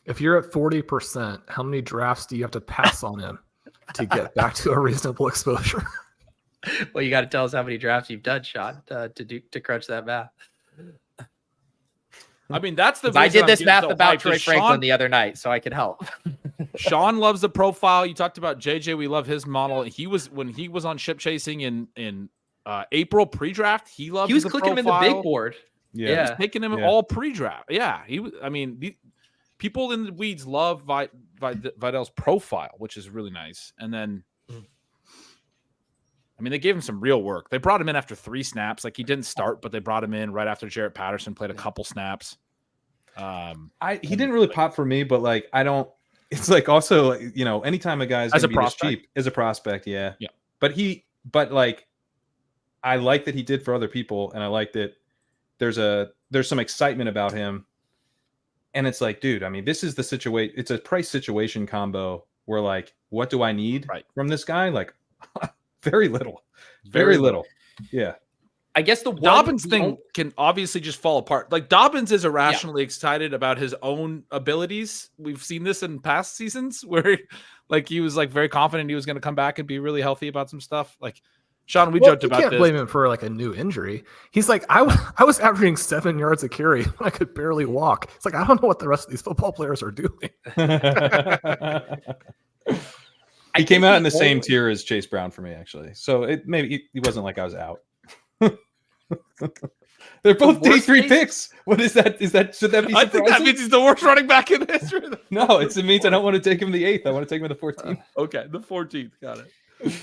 If you're at 40%, how many drafts do you have to pass on him to get back to a reasonable exposure? Well, you got to tell us how many drafts you've done, Sean, to crunch that math. I mean, that's the. I did this math about Troy Franklin the other night, so I could help. Sean loves the profile. You talked about JJ. We love his model. When he was on ship chasing in April pre-draft. He was clicking him in the big board. He was taking him all pre-draft. Yeah, he was. I mean, people in the weeds love Vidal's profile, which is really nice. And then, I mean, they gave him some real work. They brought him in after 3 snaps. Like, he didn't start, but they brought him in right after Jarrett Patterson played a couple snaps. He didn't really pop for me, but like, I don't. It's like also, anytime a guy's as a prospect, cheap as a prospect, yeah. But like, I like that he did for other people, and I like that there's some excitement about him. And it's like, dude, I mean, this is the situation. It's a price situation combo where like, what do I need from this guy? Like, very little. Yeah. I guess the Dobbins thing can obviously just fall apart. Like, Dobbins is irrationally excited about his own abilities. We've seen this in past seasons where he was like very confident he was going to come back and be really healthy about some stuff. Like, Sean, we joked about this. You can't blame him for like a new injury. He's like, I was averaging 7 yards a carry when I could barely walk. It's like, I don't know what the rest of these football players are doing. He came out in the same tier as Chase Brown for me, actually. So he wasn't like I was out. They're both day 3 picks. What is that? Should that be surprising? I think that means he's the worst running back in history. No, it means I don't want to take him the 8th. I want to take him the 14th. Okay, the 14th. Got it.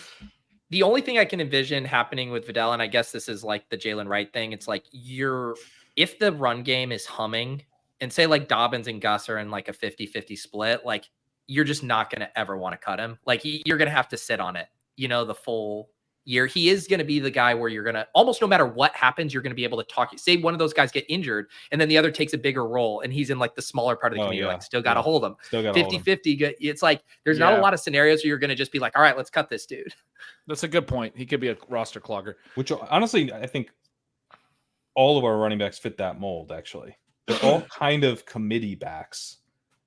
The only thing I can envision happening with Vidal, and I guess this is like the Jaylen Wright thing, it's like if the run game is humming, and say like Dobbins and Gus are in like a 50-50 split, like you're just not going to ever want to cut him. Like you're going to have to sit on it, the full year. He is going to be the guy where you're going to almost no matter what happens, you're going to be able to talk. Say one of those guys get injured and then the other takes a bigger role and he's in like the smaller part of the community. Like still got to hold him. 50-50. It's like, there's not a lot of scenarios where you're going to just be like, all right, let's cut this dude. That's a good point. He could be a roster clogger. Which honestly, I think all of our running backs fit that mold, actually. They're all kind of committee backs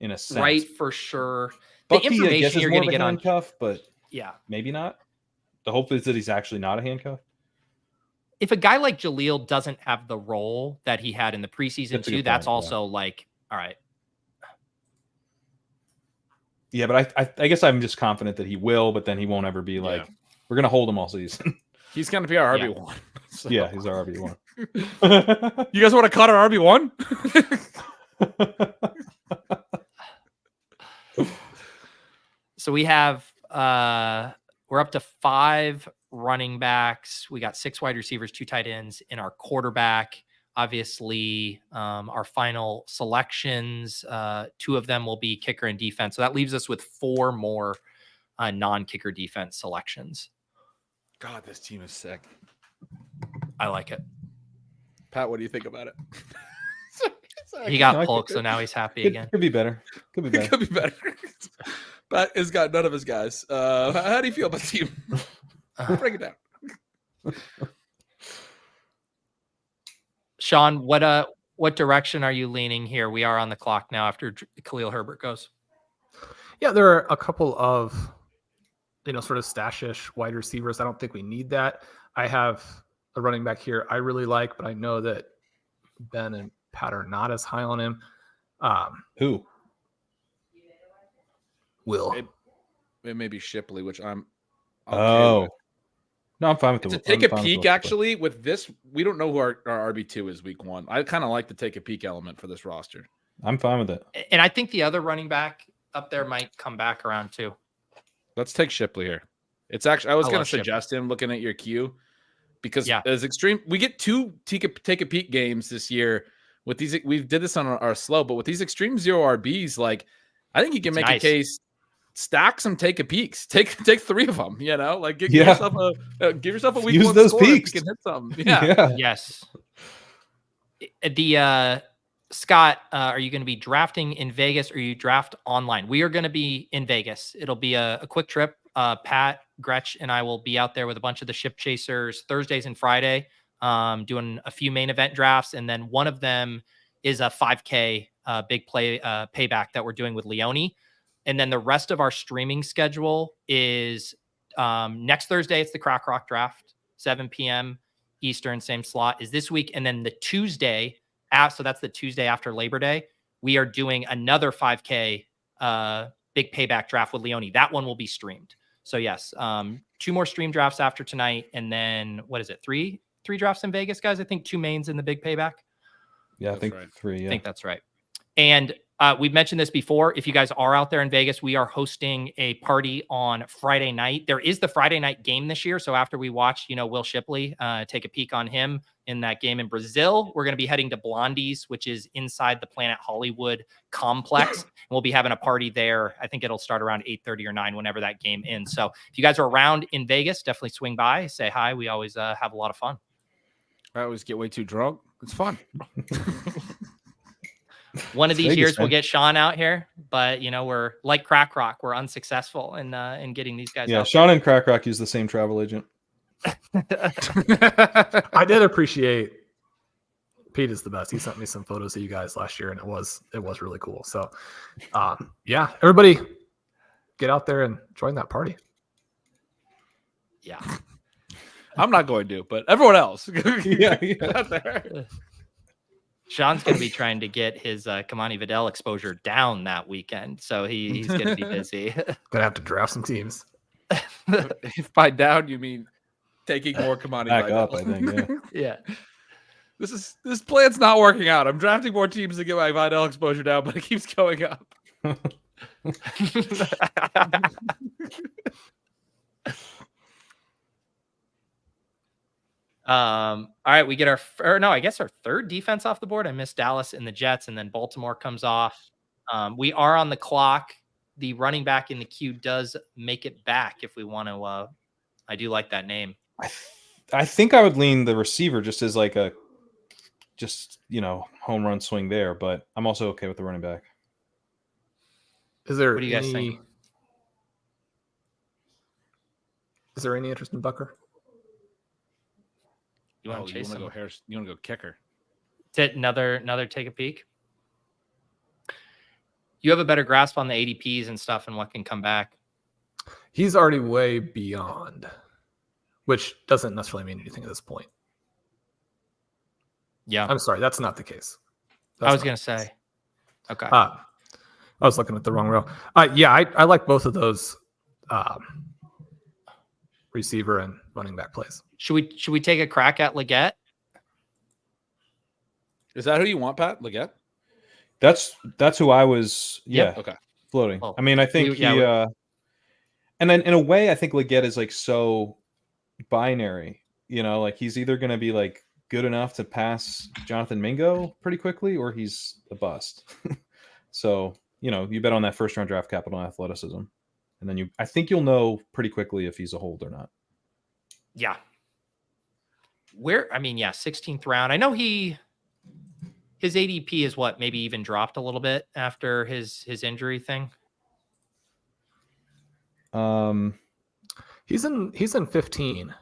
in a sense. Right, for sure. Bucky, the information you're going to get on handcuff, but yeah, maybe not. The hope is that he's actually not a handcuff. If a guy like Jaleel doesn't have the role that he had in the preseason too, that's also like, all right. Yeah, but I guess I'm just confident that he will, but then he won't ever be like, we're going to hold him all season. He's going to be our RB1. So. Yeah, he's our RB1. You guys want to cut our RB1? So we have, we're up to 5 running backs. We got 6 wide receivers, 2 tight ends, and our quarterback. obviously, our final selections, 2 of them will be kicker and defense. So that leaves us with 4 more non-kicker defense selections. God, this team is sick. I like it. Pat, what do you think about it? He got Polk, so now he's happy again. Could be better. Could be better. Could be better. Pat has got none of his guys. How do you feel about the team? Break it down. Shawn, what direction are you leaning here? We are on the clock now after Khalil Herbert goes. Yeah, there are a couple of, sort of stashish wide receivers. I don't think we need that. I have a running back here I really like, but I know that Ben and Pat are not as high on him. Who? Will. It may be Shipley, which I'm. Okay with. No, I'm fine with to the. take a peek, actually, with this, we don't know who our RB2 is week 1. I kind of like to take a peek element for this roster. I'm fine with it. And I think the other running back up there might come back around too. Let's take Shipley here. It's actually, I was going to Shipley. suggest him looking at your queue because as extreme, we get 2 take a peek games this year with these. We did this on our slow, but with these extreme 0 RBs, like I think you can make a case. Stack some take a peeks. Take 3 of them. Like give yourself a week. Use 1 those score peaks. If you can hit something. Yeah. Yes. The Scott, are you going to be drafting in Vegas or you draft online? We are going to be in Vegas. It'll be a quick trip. Pat, Gretch, and I will be out there with a bunch of the ship chasers Thursdays and Friday, doing a few main event drafts, and then one of them is a 5K big play payback that we're doing with Leone. And then the rest of our streaming schedule is next Thursday, it's the Crack Rock draft, 7 p.m. Eastern, same slot is this week. And then the Tuesday, so that's the Tuesday after Labor Day, we are doing another 5K big payback draft with Leone. That one will be streamed. So yes, 2 more stream drafts after tonight. And then what is it? 3 drafts in Vegas, guys? I think 2 mains in the big payback. Yeah, I think 3. Yeah. I think that's right. And we've mentioned this before. If you guys are out there in Vegas, we are hosting a party on Friday night. There is the Friday night game this year. So after we watch, Will Shipley, take a peek on him in that game in Brazil, we're going to be heading to Blondie's, which is inside the Planet Hollywood complex. And we'll be having a party there. I think it'll start around 8:30 or 9 whenever that game ends. So if you guys are around in Vegas, definitely swing by, say hi. We always have a lot of fun. I always get way too drunk. It's fun. One of these years we'll get Shawn out here, but we're like Crack Rock. We're unsuccessful in getting these guys. Yeah, out Shawn and Crack Rock use the same travel agent. I did appreciate Pete is the best. He sent me some photos of you guys last year, and it was really cool. So, everybody get out there and join that party. Yeah, I'm not going to, but everyone else, out there. Shawn's going to be trying to get his Kimani Vidal exposure down that weekend, so he's going to be busy. Gonna have to draft some teams. If by down you mean taking more Kimani back up, I think. Yeah. This plan's not working out. I'm drafting more teams to get my Vidal exposure down, but it keeps going up. All right, we get our third defense off the board. I missed Dallas and the Jets, and then Baltimore comes off. We are on the clock. The running back in the queue does make it back if we want to. I do like that name. I think I would lean the receiver just as like a home run swing there, but I'm also okay with the running back. Is there what do you guys think? Is there any interest in Bucker? You want to chase him? You want to go kicker? Another take a peek. You have a better grasp on the ADPs and stuff and what can come back. He's already way beyond, which doesn't necessarily mean anything at this point. Yeah, I'm sorry, that's not the case. I was going to say. Okay. I was looking at the wrong row. I like both of those receiver and running back plays. Should we take a crack at Leggett? Is that who you want, Pat? Leggett? That's who I was. Yeah. Okay. Floating. Well, I mean, I think and then in a way, I think Leggett is like so binary. Like he's either going to be like good enough to pass Jonathan Mingo pretty quickly, or he's a bust. So, you bet on that first round draft capital and athleticism. And then I think you'll know pretty quickly if he's a hold or not. Yeah. 16th round. I know his ADP is maybe even dropped a little bit after his injury thing. He's in 15.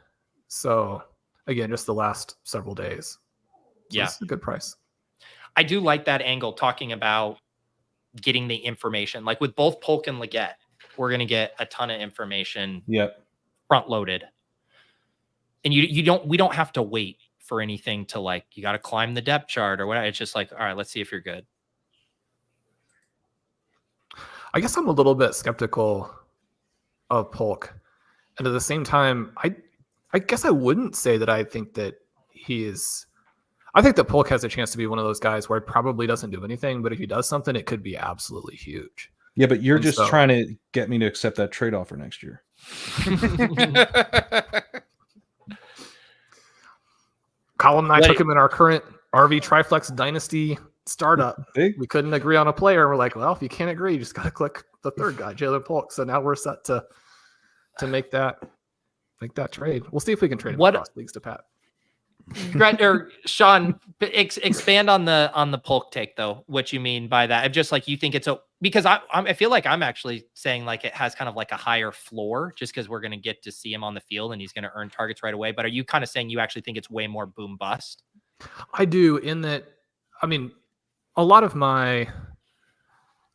So again, just the last several days. So it's a good price. I do like that angle, talking about getting the information. Like with both Polk and Leggett, we're going to get a ton of information. Yep. Front loaded. And we don't have to wait for anything to you got to climb the depth chart or whatever. It's just all right, let's see if you're good. I guess I'm a little bit skeptical of Polk. And at the same time, I guess I wouldn't say that I think that he is. I think that Polk has a chance to be one of those guys where he probably doesn't do anything, but if he does something, it could be absolutely huge. Yeah, but you're just trying to get me to accept that trade offer next year. Colin and I took him in our current RV Triflex Dynasty startup. We couldn't agree on a player. We're like, well, if you can't agree, you just got to click the third guy, Jaylen Polk. So now we're set to make that trade. We'll see if we can trade him across leagues to Pat. Or Shawn, expand on the Polk take though. What you mean by that? I'm just you think it's because I feel like I'm actually saying it has kind of a higher floor just because we're going to get to see him on the field and he's going to earn targets right away. But are you kind of saying you actually think it's way more boom bust? I do, in that, a lot of my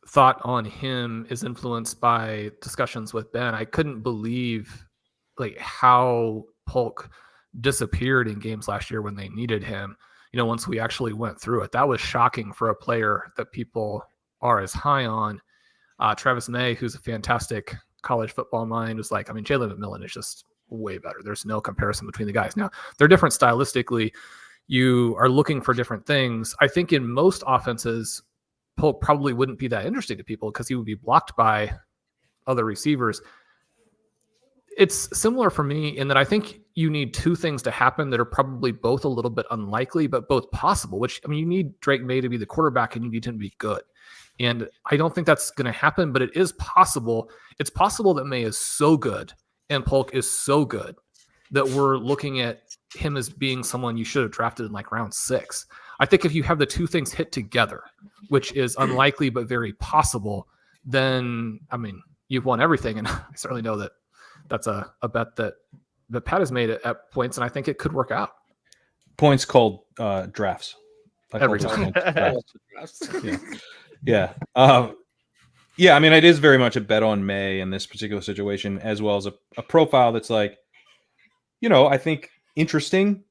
thought on him is influenced by discussions with Ben. I couldn't believe how Polk disappeared in games last year when they needed him. Once we actually went through it, that was shocking for a player that people are as high on. Travis Maye, who's a fantastic college football mind, was Jalen McMillan is just way better. There's no comparison between the guys. Now, they're different stylistically. You are looking for different things. I think in most offenses, Polk probably wouldn't be that interesting to people because he would be blocked by other receivers. It's similar for me in that I think you need two things to happen that are probably both a little bit unlikely, but both possible, which, you need Drake Maye to be the quarterback and you need him to be good. And I don't think that's going to happen, but it is possible. It's possible that Maye is so good and Polk is so good that we're looking at him as being someone you should have drafted in round 6. I think if you have the two things hit together, which is unlikely but very possible, then, you've won everything. And I certainly know that that's a bet that Pat has made at points, and I think it could work out. Points called drafts. Every time. Drafts. Yeah. It is very much a bet on Maye in this particular situation, as well as a profile that's I think interesting,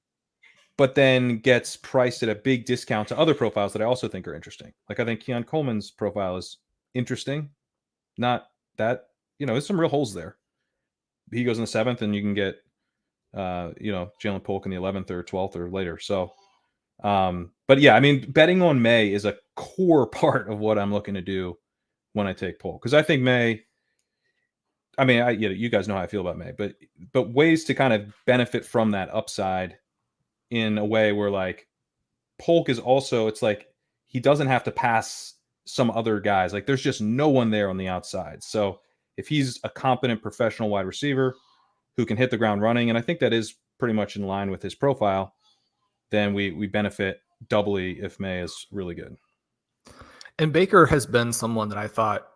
but then gets priced at a big discount to other profiles that I also think are interesting. I think Keon Coleman's profile is interesting. Not that, there's some real holes there. He goes in the 7th and you can get, Jaylen Polk in the 11th or 12th or later. So, but yeah, betting on Maye is a core part of what I'm looking to do when I take Polk. Because I think Maye, you guys know how I feel about Maye, but ways to kind of benefit from that upside in a way where Polk is also, it's he doesn't have to pass some other guys. There's just no one there on the outside. So if he's a competent professional wide receiver who can hit the ground running, and I think that is pretty much in line with his profile, then we benefit doubly if Maye is really good. And Baker has been someone that I thought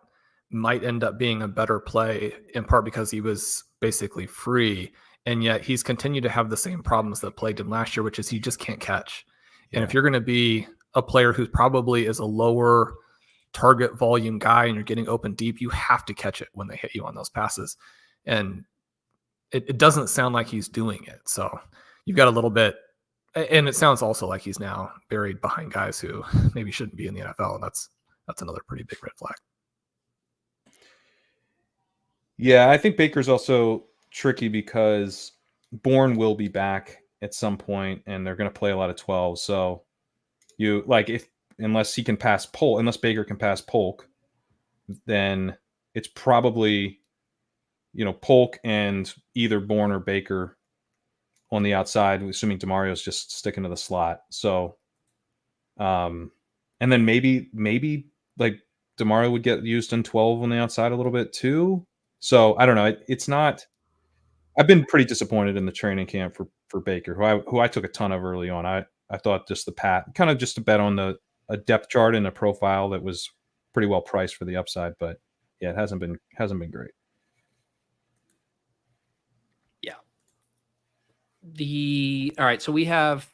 might end up being a better play, in part because he was basically free, and yet he's continued to have the same problems that plagued him last year, which is he just can't catch. And if you're going to be a player who probably is a lower target volume guy and you're getting open deep, you have to catch it when they hit you on those passes. And it doesn't sound like he's doing it. So you've got a little bit, and it sounds also like he's now buried behind guys who maybe shouldn't be in the NFL. And that's another pretty big red flag. Yeah, I think Baker's also tricky because Bourne will be back at some point and they're going to play a lot of 12. So unless Baker can pass Polk, then it's probably, Polk and either Bourne or Baker on the outside, assuming DeMario's just sticking to the slot. So, and then maybe like DeMario would get used in 12 on the outside a little bit too. So I don't know. It's not. I've been pretty disappointed in the training camp for Baker, who I took a ton of early on. I thought just the kind of just a bet on a depth chart and a profile that was pretty well priced for the upside, but yeah, it hasn't been great. Yeah. All right, so we have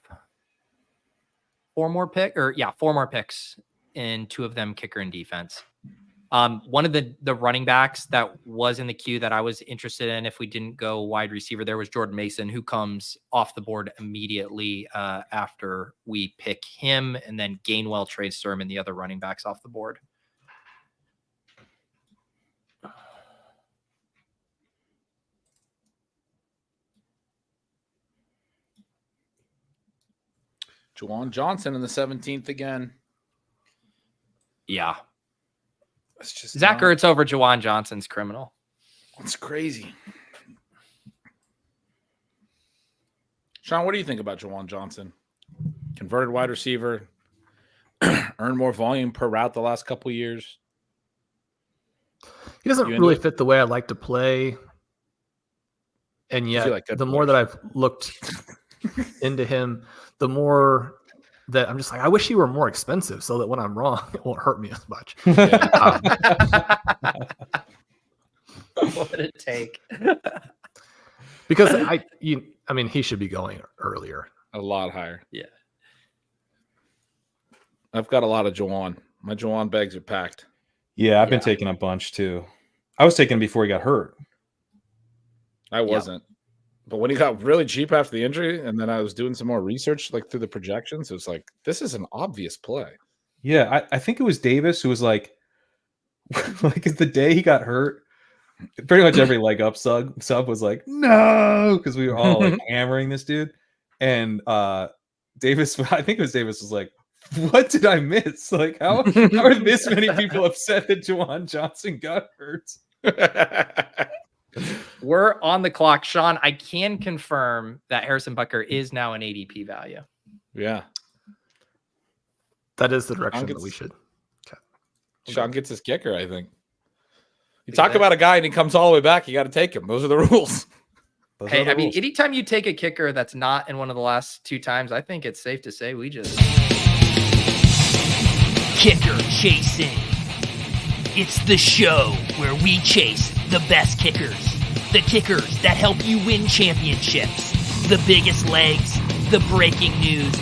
four more picks, and two of them kicker and defense. One of the running backs that was in the queue that I was interested in, if we didn't go wide receiver, there was Jordan Mason, who comes off the board immediately after we pick him, and then Gainwell, Trey Sermon, the other running backs off the board. Juwan Johnson in the 17th again. Yeah. It's just Zach Ertz over Juwan Johnson's criminal. It's crazy. Sean, what do you think about Juwan Johnson? Converted wide receiver, earned more volume per route the last couple of years. He doesn't really fit the way I like to play. And yet, like the more that I've looked into him, the more that I'm just like, I wish he were more expensive so that when I'm wrong, it won't hurt me as much. What would it take? Because I mean, he should be going earlier. A lot higher. Yeah. I've got a lot of Juwan. My Juwan bags are packed. Yeah, I've been taking a bunch too. I was taking him before he got hurt. I wasn't. But when he got really cheap after the injury, and then I was doing some more research, like through the projections, it was like, this is an obvious play. Yeah, I think it was Davis who was like the day he got hurt, pretty much every leg up sub was like, no, because we were all like hammering this dude. And Davis, I think it was Davis, was like, what did I miss? Like, how are this many people upset that Juwan Johnson got hurt? We're on the clock. Sean, I can confirm that Harrison Butker is now an ADP value. Yeah. That is the direction that we should. Okay. Sean gets his kicker, I think. You talk about a guy and he comes all the way back, you got to take him. Those are the rules. Hey, I mean, anytime you take a kicker that's not in one of the last two times, I think it's safe to say we just... Kicker Chasing. It's the show where we chase the best kickers. The kickers that help you win championships. The biggest legs. The breaking news.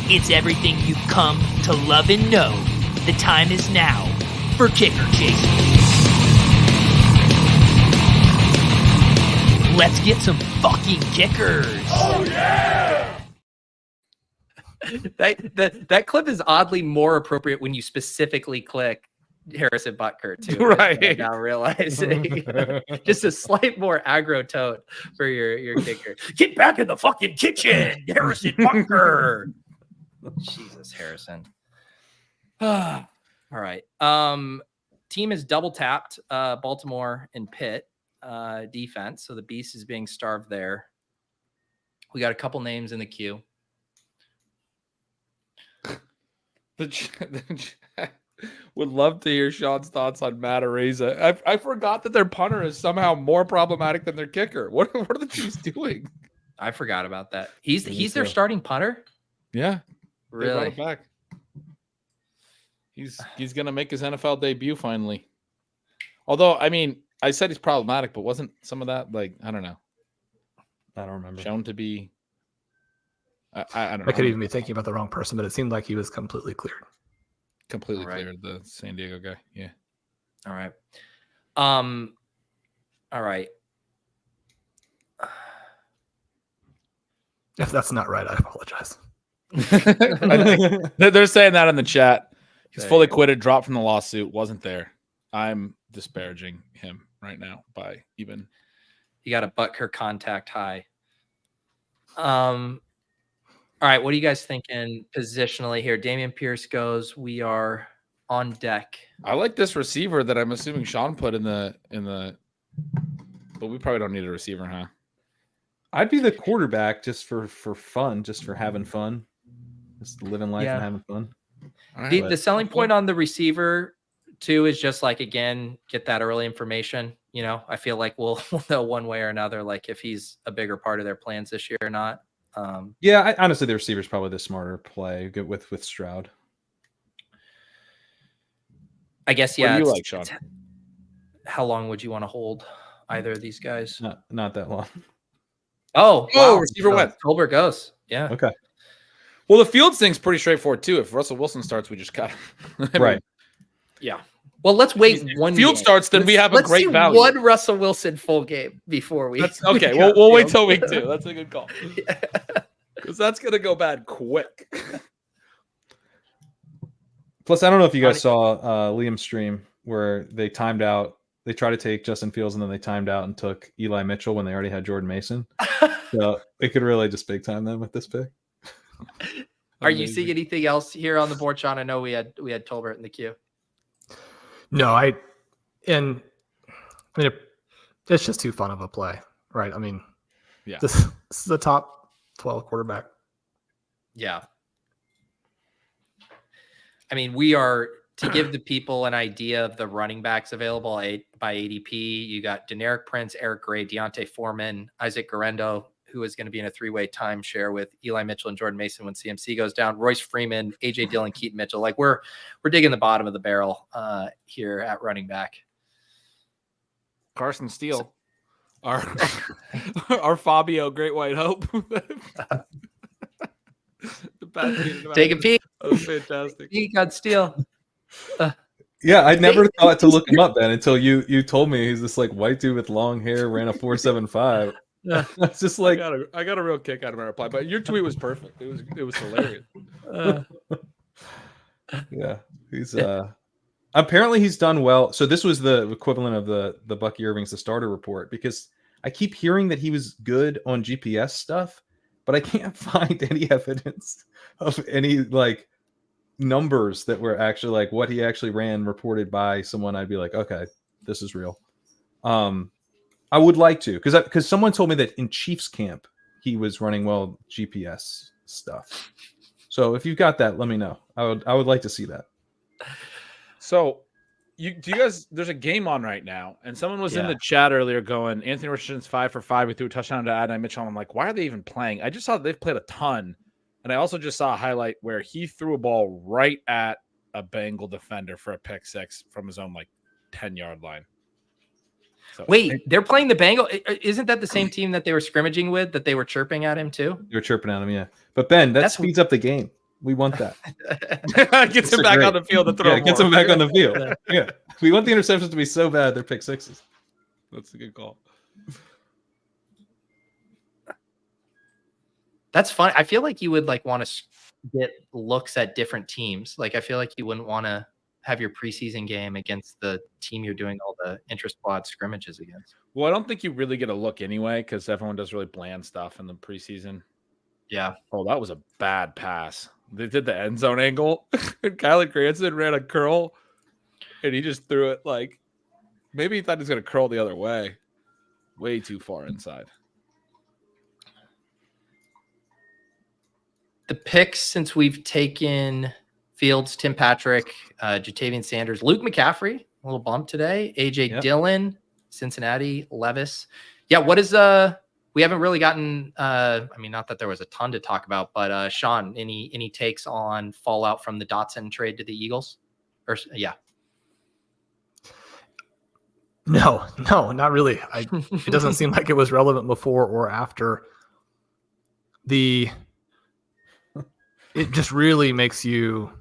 It's everything you've come to love and know. The time is now for Kicker Chasing. Let's get some fucking kickers. Oh, yeah! That clip is oddly more appropriate when you specifically click Harrison Butker too. Right. Now realizing just a slight more aggro tone for your kicker. Get back in the fucking kitchen, Harrison Butker. Jesus, Harrison. All right. Team is double tapped Baltimore and Pitt defense. So the beast is being starved there. We got a couple names in the queue. Would love to hear Sean's thoughts on Matt Araiza. I forgot that their punter is somehow more problematic than their kicker. What are the Chiefs doing? I forgot about that. He's their starting punter? Yeah. Really? They brought him back. He's gonna make his NFL debut finally. Although, I mean, I said he's problematic, but wasn't some of that like, I don't know. I don't remember. Shown to be I don't know. I could even be thinking about the wrong person, but it seemed like he was completely cleared. Completely cleared, the San Diego guy. Yeah. All right. All right. If that's not right, I apologize. I think they're saying that in the chat. He's fully quitted, dropped from the lawsuit, wasn't there. I'm disparaging him right now by even. You got a Butker contact high. All right, what are you guys thinking positionally here? Damian Pierce goes. We are on deck. I like this receiver that I'm assuming Sean put in the. But we probably don't need a receiver, huh? I'd be the quarterback just for fun, just for having fun, just living life and having fun. The selling point on the receiver too is just like, again, get that early information. I feel like we'll know one way or another, like if he's a bigger part of their plans this year or not. Honestly, the receiver's probably the smarter play with Stroud. I guess, What do you like, Sean? How long would you want to hold either of these guys? Not that long. Oh, wow. Receiver went. Colbert goes. Yeah. Okay. Well, the Fields thing's pretty straightforward too. If Russell Wilson starts, we just cut him. Right. Yeah. Well, let's wait one Field game. starts, then we have a great value. One Russell Wilson full game before we. Okay. We'll wait till week 2. That's a good call. Because that's gonna go bad quick. Plus, I don't know if you guys saw Liam's stream where they timed out. They tried to take Justin Fields and then they timed out and took Eli Mitchell when they already had Jordan Mason. So they could really just big time them with this pick. Are you seeing anything else here on the board, Sean? I know we had Tolbert in the queue. No, it's just too fun of a play, right? I mean, yeah, this is a top 12 quarterback. Yeah. I mean, we are, to give the people an idea of the running backs available by ADP, you got Deneric Prince, Eric Gray, Deontay Foreman, Isaac Guerrero, who is going to be in a 3-way timeshare with Eli Mitchell and Jordan Mason when CMC goes down, Royce Freeman, AJ Dillon, Keaton Mitchell. Like we're digging the bottom of the barrel here at running back. Carson Steele, our Fabio Great White Hope. Take a peek. That was fantastic. Peek on Steele. Yeah, I never thought to look him up, Ben, until you told me he's this like white dude with long hair, ran a 4.75. It's just like I got a real kick out of my reply, but your tweet was perfect. It was hilarious. Yeah, he's apparently he's done well. So this was the equivalent of the Bucky Irving's the starter report, because I keep hearing that he was good on GPS stuff, but I can't find any evidence of any like numbers that were actually like what he actually ran reported by someone. I'd be like, okay, this is real. I would like to, because someone told me that in Chiefs camp he was running well GPS stuff. So if you've got that, let me know. I would like to see that. So do you guys, there's a game on right now, and someone was in the chat earlier going, Anthony Richardson's 5 for 5. We threw a touchdown to Adonai Mitchell. I'm like, why are they even playing? I just saw that they've played a ton. And I also just saw a highlight where he threw a ball right at a Bengal defender for a pick 6 from his own 10-yard line. So, wait, they're playing the Bengal. Isn't that the same team that they were scrimmaging with, that they were chirping at him too? They were chirping at him, yeah. But Ben, that speeds up the game. We want that. Gets him back on the field to throw. Yeah, gets him back on the field. Yeah, we want the interceptions to be so bad they're pick 6s. That's a good call. That's fun. I feel like you would want to get looks at different teams. I feel like you wouldn't want to have your preseason game against the team you're doing all the intra-squad scrimmages against. Well, I don't think you really get a look anyway, because everyone does really bland stuff in the preseason. Yeah. Oh, that was a bad pass. They did the end zone angle. And Kyler Granson ran a curl, and he just threw it maybe he thought he was going to curl the other way. Way too far inside. The picks since we've taken Fields, Tim Patrick, Jatavian Sanders, Luke McCaffrey, a little bump today. AJ Dillon, Cincinnati, Levis. Yeah, what is we haven't really gotten not that there was a ton to talk about, but Sean, any takes on fallout from the Dotson trade to the Eagles? No, not really. It doesn't seem like it was relevant before or after. It just really makes you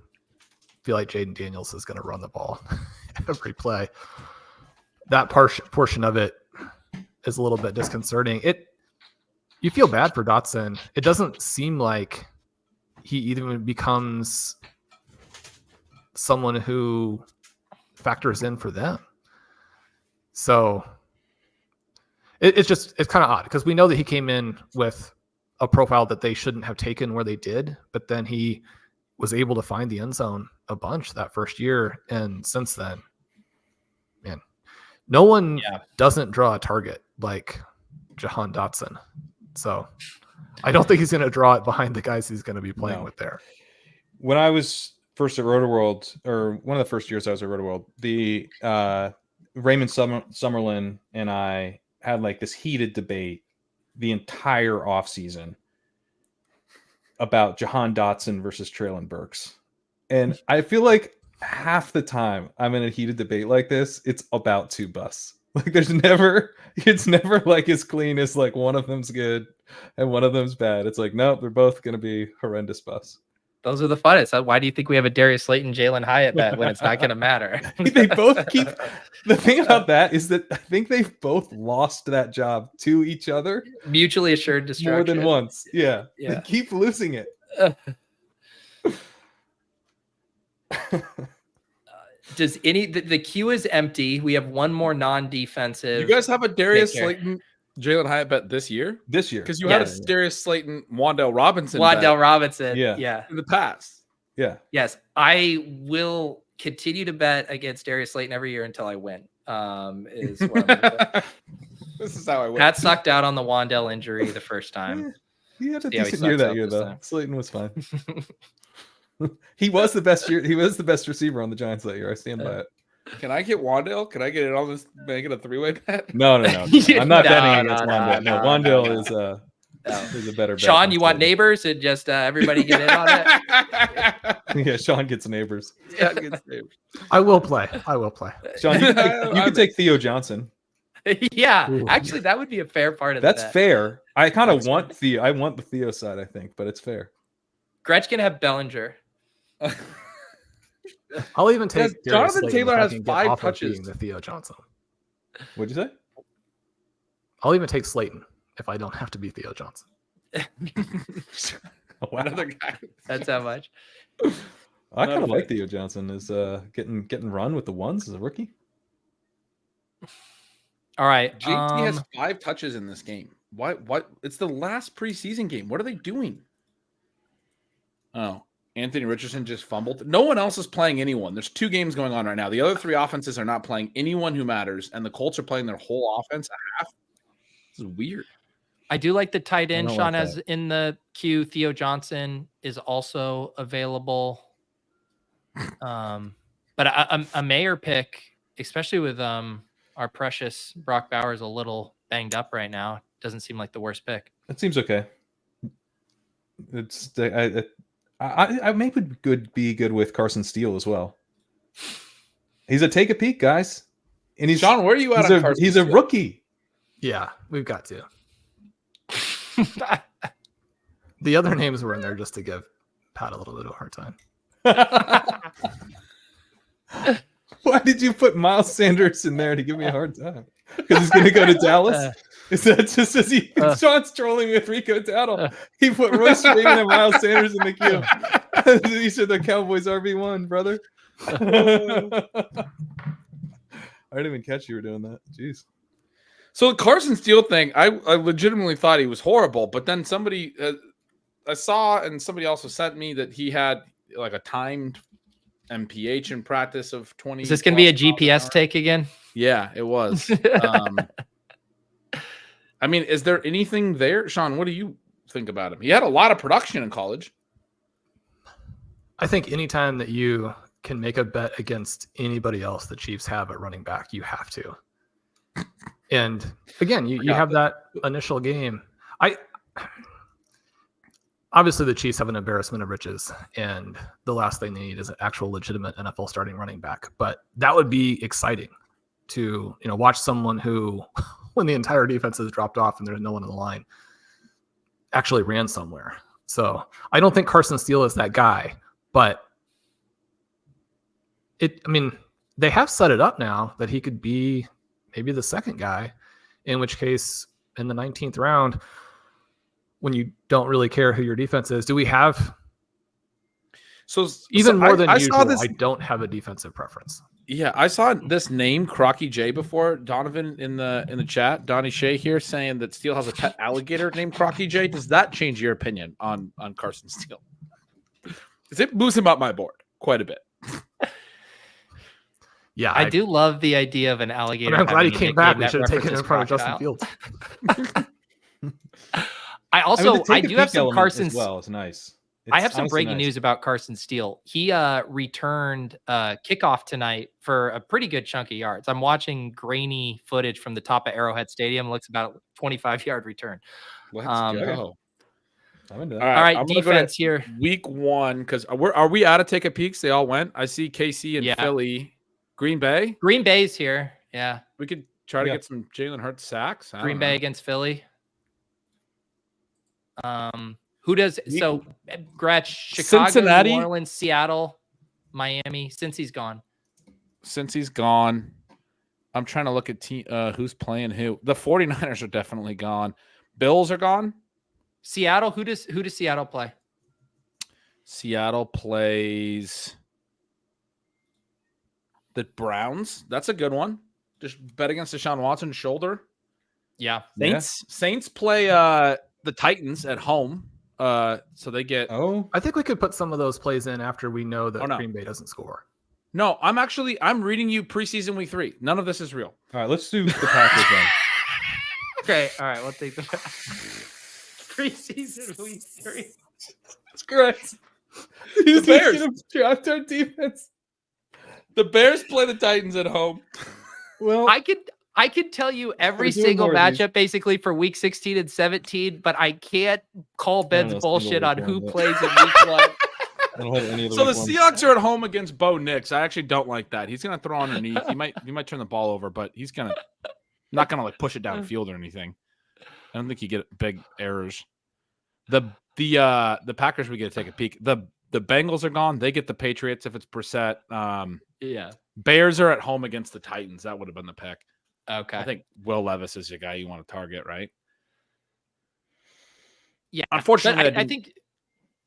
feel like Jaden Daniels is going to run the ball every play. That portion of it is a little bit disconcerting. You feel bad for Dotson. It doesn't seem like he even becomes someone who factors in for them. So it's kind of odd, because we know that he came in with a profile that they shouldn't have taken where they did, but then he was able to find the end zone a bunch that first year. And since then, man, no one doesn't draw a target like Jahan Dotson. So I don't think he's going to draw it behind the guys he's going to be playing with there. When I was first at RotoWorld, or one of the first years I was at RotoWorld, the Raymond Summerlin and I had like this heated debate the entire offseason about Jahan Dotson versus Treylon Burks. And I feel like half the time I'm in a heated debate like this, it's about two busts. Like it's never like as clean as like one of them's good and one of them's bad. It's like, nope, they're both going to be horrendous busts. Those are the funnest. Why do you think we have a Darius Slayton, Jalen Hyatt bet when it's not going to matter? They both keep. The thing about that is that I think they've both lost that job to each other. Mutually assured destruction. More than once. Yeah. Yeah. They keep losing it. Does the queue is empty? We have one more non-defensive. You guys have a Darius Slayton, Jalen Hyatt bet this year? This year. Because you had a Darius Slayton, Wan'Dale Robinson Yeah. in the past. Yeah. Yes. I will continue to bet against Darius Slayton every year until I win. Is what I'm This is how I win. Pat sucked out on the Wan'Dale injury the first time. He had a See how he decent year sucks that out year, this though. time. Slayton was fine. He was the best year. He was the best receiver on the Giants that year. I stand by it. Can I get Wan'Dale? Can I get it on this? Make it a three-way bet? No. I'm not betting against Wan'Dale. No, Wan'Dale No. is a better bet. Sean, you want neighbors and just everybody get in on it? Yeah, Sean gets neighbors. Yeah, gets neighbors. I will play. Sean, you can take Theo Johnson. Yeah, Ooh. actually, that would be a fair part of That's that. fair. I kind of want Theo. I want the Theo side, I think, but it's fair. Gretsch can have Bellinger. I'll even take Darius Jonathan Slayton Taylor if I has can get 5 off of touches. being the Theo Johnson. What'd you say? I'll even take Slayton if I don't have to be Theo Johnson. Another guy. That's how much. I kind of like Theo Johnson is getting run with the ones as a rookie. All right. JT has 5 touches in this game. What? It's the last preseason game. What are they doing? Oh, Anthony Richardson just fumbled. No one else is playing anyone. There's 2 games going on right now. The other 3 offenses are not playing anyone who matters, and the Colts are playing their whole offense at half. This is weird. I do like the tight end. don't Sean like has in the queue. Theo Johnson is also available. But a Mayer pick, especially with our precious Brock Bowers a little banged up right now, doesn't seem like the worst pick. It seems okay. It's I may be good with Carson Steele as well. He's a take a peek, guys. And he's Sean, where are you at on Carson he's a Steele? rookie. Yeah, we've got to. The other names were in there just to give Pat a little bit of a hard time. Why did you put Miles Sanders in there to give me a hard time? Because he's going to go to Dallas? Is that just as Sean's trolling with Rico Dowdle? He put Royce Freeman and Miles Sanders in the queue. These are the Cowboys RB1, brother. I didn't even catch you were doing that. Jeez. So the Carson Steele thing, I legitimately thought he was horrible, but then somebody I saw, and somebody also sent me that he had like a timed MPH in practice of 20. Is this going to be a GPS take again? Yeah, it was. I mean, is there anything there? Sean, what do you think about him? He had a lot of production in college. I think anytime that you can make a bet against anybody else the Chiefs have at running back, you have to. And again, you have that initial game. Obviously the Chiefs have an embarrassment of riches, and the last thing they need is an actual legitimate NFL starting running back. But that would be exciting to watch someone who, when the entire defense has dropped off and there's no one in the line, actually ran somewhere. So I don't think Carson Steele is that guy, but they have set it up now that he could be maybe the second guy, in which case in the 19th round, when you don't really care who your defense is, do we have more than usual? I don't have a defensive preference. Yeah, I saw this name Crocky J before. Donovan in the chat, Donnie Shea here saying that Steele has a pet alligator named Crocky J. Does that change your opinion on Carson Steele? Because it moves him up my board quite a bit. Yeah, I do love the idea of an alligator. I'm glad he came back. We that should have taken him in front of references Justin crocodile. Fields. I do have some Carson as well. It's nice. I have some breaking news about Carson Steele. He returned kickoff tonight for a pretty good chunk of yards. I'm watching grainy footage from the top of Arrowhead Stadium. It looks about a 25-yard return. Let's go. I'm into that. All right, defense here. Week 1, because are we out of take a peeks? They all went. I see KC and Philly. Green Bay? Green Bay's here. Yeah. We could try to get some Jalen Hurts sacks. Green Bay against Philly. Who does so? Gretsch, Chicago, Cincinnati, New Orleans, Seattle, Miami. Since he's gone, I'm trying to look at who's playing who. The 49ers are definitely gone. Bills are gone. Seattle. Who does Seattle play? Seattle plays the Browns. That's a good one. Just bet against Deshaun Watson's shoulder. Yeah. Saints play the Titans at home. So they get. Oh, I think we could put some of those plays in after we know that Green Bay doesn't score. No, I'm reading you preseason week 3. None of this is real. All right, let's do the Packers then. Okay, all right, we'll take the preseason week 3. That's correct. The Bears draft our defense. The Bears play the Titans at home. Well, I could tell you every single matchup basically for week 16 and 17, but I can't call Ben's bullshit on who plays in week 1. So the Seahawks are at home against Bo Nix. I actually don't like that. He's gonna throw underneath. He might turn the ball over, but he's not gonna like push it downfield or anything. I don't think you get big errors. The Packers, we get to take a peek. The Bengals are gone. They get the Patriots if it's Brissett. Bears are at home against the Titans. That would have been the pick. Okay. I think Will Levis is the guy you want to target, right? Yeah. Unfortunately, I think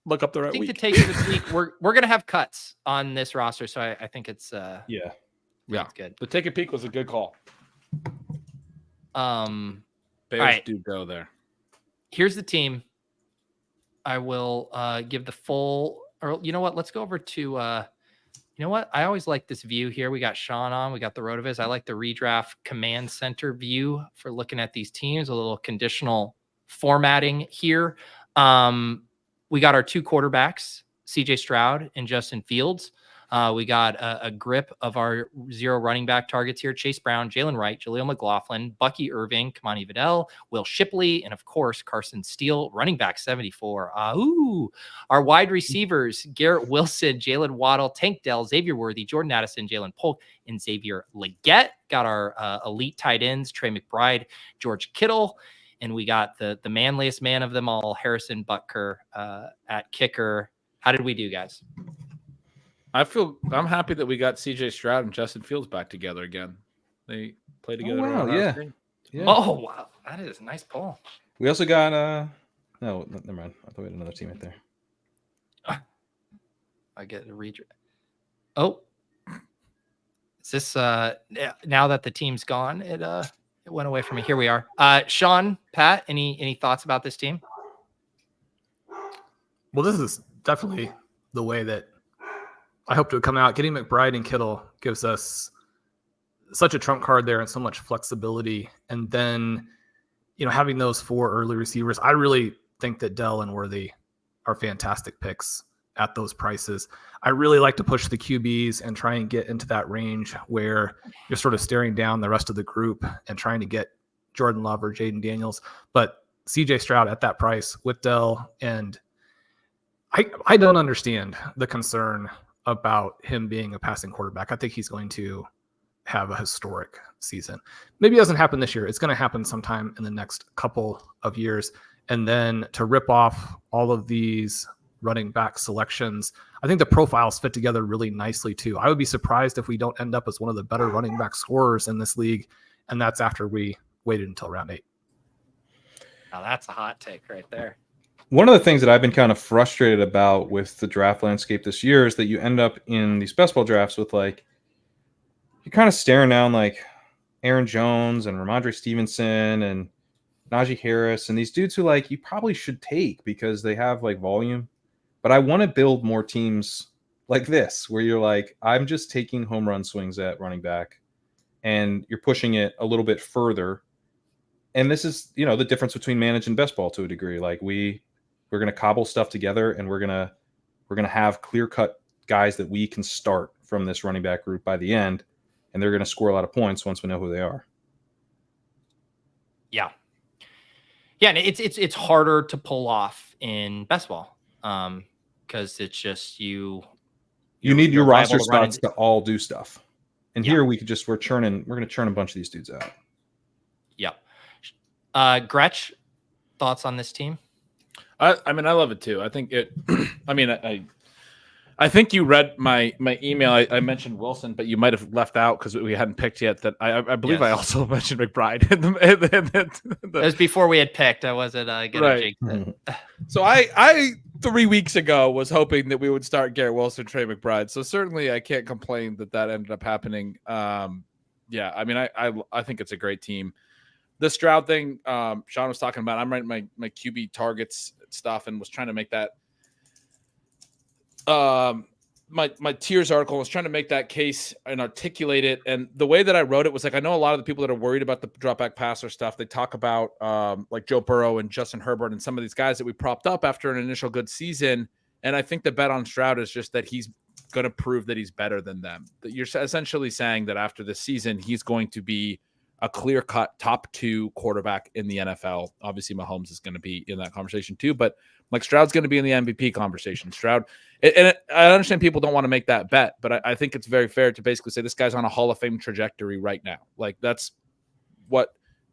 look up the right week. I think to take this week, we're gonna have cuts on this roster, so I think it's it's good. The take a peek was a good call. Bears do go there. Here's the team. I will give the full, or you know what? Let's go over to you know what? I always like this view here. We got Shawn on. We got the Rotoviz. I like the redraft command center view for looking at these teams. A little conditional formatting here. We got our 2 quarterbacks, CJ Stroud and Justin Fields. We got a grip of our 0 running back targets here. Chase Brown, Jaylen Wright, Jaleel McLaughlin, Bucky Irving, Kimani Vidal, Will Shipley, and of course, Carson Steele, running back 74. Our wide receivers, Garrett Wilson, Jalen Waddle, Tank Dell, Xavier Worthy, Jordan Addison, Jalen Polk, and Xavier Leggett. Got our elite tight ends, Trey McBride, George Kittle. And we got the manliest man of them all, Harrison Butker at kicker. How did we do, guys? I'm happy that we got CJ Stroud and Justin Fields back together again. They play together. Oh, wow, yeah. Oh, wow. That is a nice pull. We also got no, never mind. I thought we had another team right there. I get a redraft. Oh. Is this now that the team's gone, it went away from me. Here we are. Shawn, Pat, any thoughts about this team? Well, this is definitely the way that I hope to come out. Getting McBride and Kittle gives us such a trump card there and so much flexibility. And then, having those 4 early receivers, I really think that Dell and Worthy are fantastic picks at those prices. I really like to push the QBs and try and get into that range where you're sort of staring down the rest of the group and trying to get Jordan Love or Jaden Daniels. But CJ Stroud at that price with Dell, and I don't understand the concern about him being a passing quarterback. I think he's going to have a historic season. Maybe it doesn't happen this year. It's going to happen sometime in the next couple of years. And then to rip off all of these running back selections, I think the profiles fit together really nicely too. I would be surprised if we don't end up as one of the better running back scorers in this league. And that's after we waited until round 8. Now that's a hot take right there. One of the things that I've been kind of frustrated about with the draft landscape this year is that you end up in these best ball drafts with you're kind of staring down Aaron Jones and Ramondre Stevenson and Najee Harris and these dudes who you probably should take because they have volume. But I want to build more teams like this where you're I'm just taking home run swings at running back and you're pushing it a little bit further and this is, the difference between managed and best ball to a degree. Like we're going to cobble stuff together, and we're going to have clear-cut guys that we can start from this running back group by the end, and they're going to score a lot of points once we know who they are. Yeah. Yeah, and it's harder to pull off in best ball because it's just you need your roster spots to all do stuff. And here we're going to churn a bunch of these dudes out. Yeah. Gretch, thoughts on this team? I mean, I love it too. I think it. I mean, I think you read my email. I mentioned Wilson, but you might have left out because we hadn't picked yet. That I believe I also mentioned McBride. It was before we had picked. I wasn't gonna jinx it. So I 3 weeks ago was hoping that we would start Garrett Wilson, Trey McBride. So certainly I can't complain that ended up happening. Yeah, I mean, I think it's a great team. The Stroud thing, Shawn was talking about. I'm writing my QB targets stuff and was trying to make that. My tiers article was trying to make that case and articulate it. And the way that I wrote it was like, I know a lot of the people that are worried about the drop back passer stuff. They talk about like Joe Burrow and Justin Herbert and some of these guys that we propped up after an initial good season. And I think the bet on Stroud is just that he's going to prove that he's better than them. That you're essentially saying that after this season, he's going to be a clear-cut top 2 quarterback in the NFL. Obviously, Mahomes is going to be in that conversation too, but like Stroud's going to be in the MVP conversation. Stroud, and I understand people don't want to make that bet, but I think it's very fair to basically say this guy's on a Hall of Fame trajectory right now. Like that's what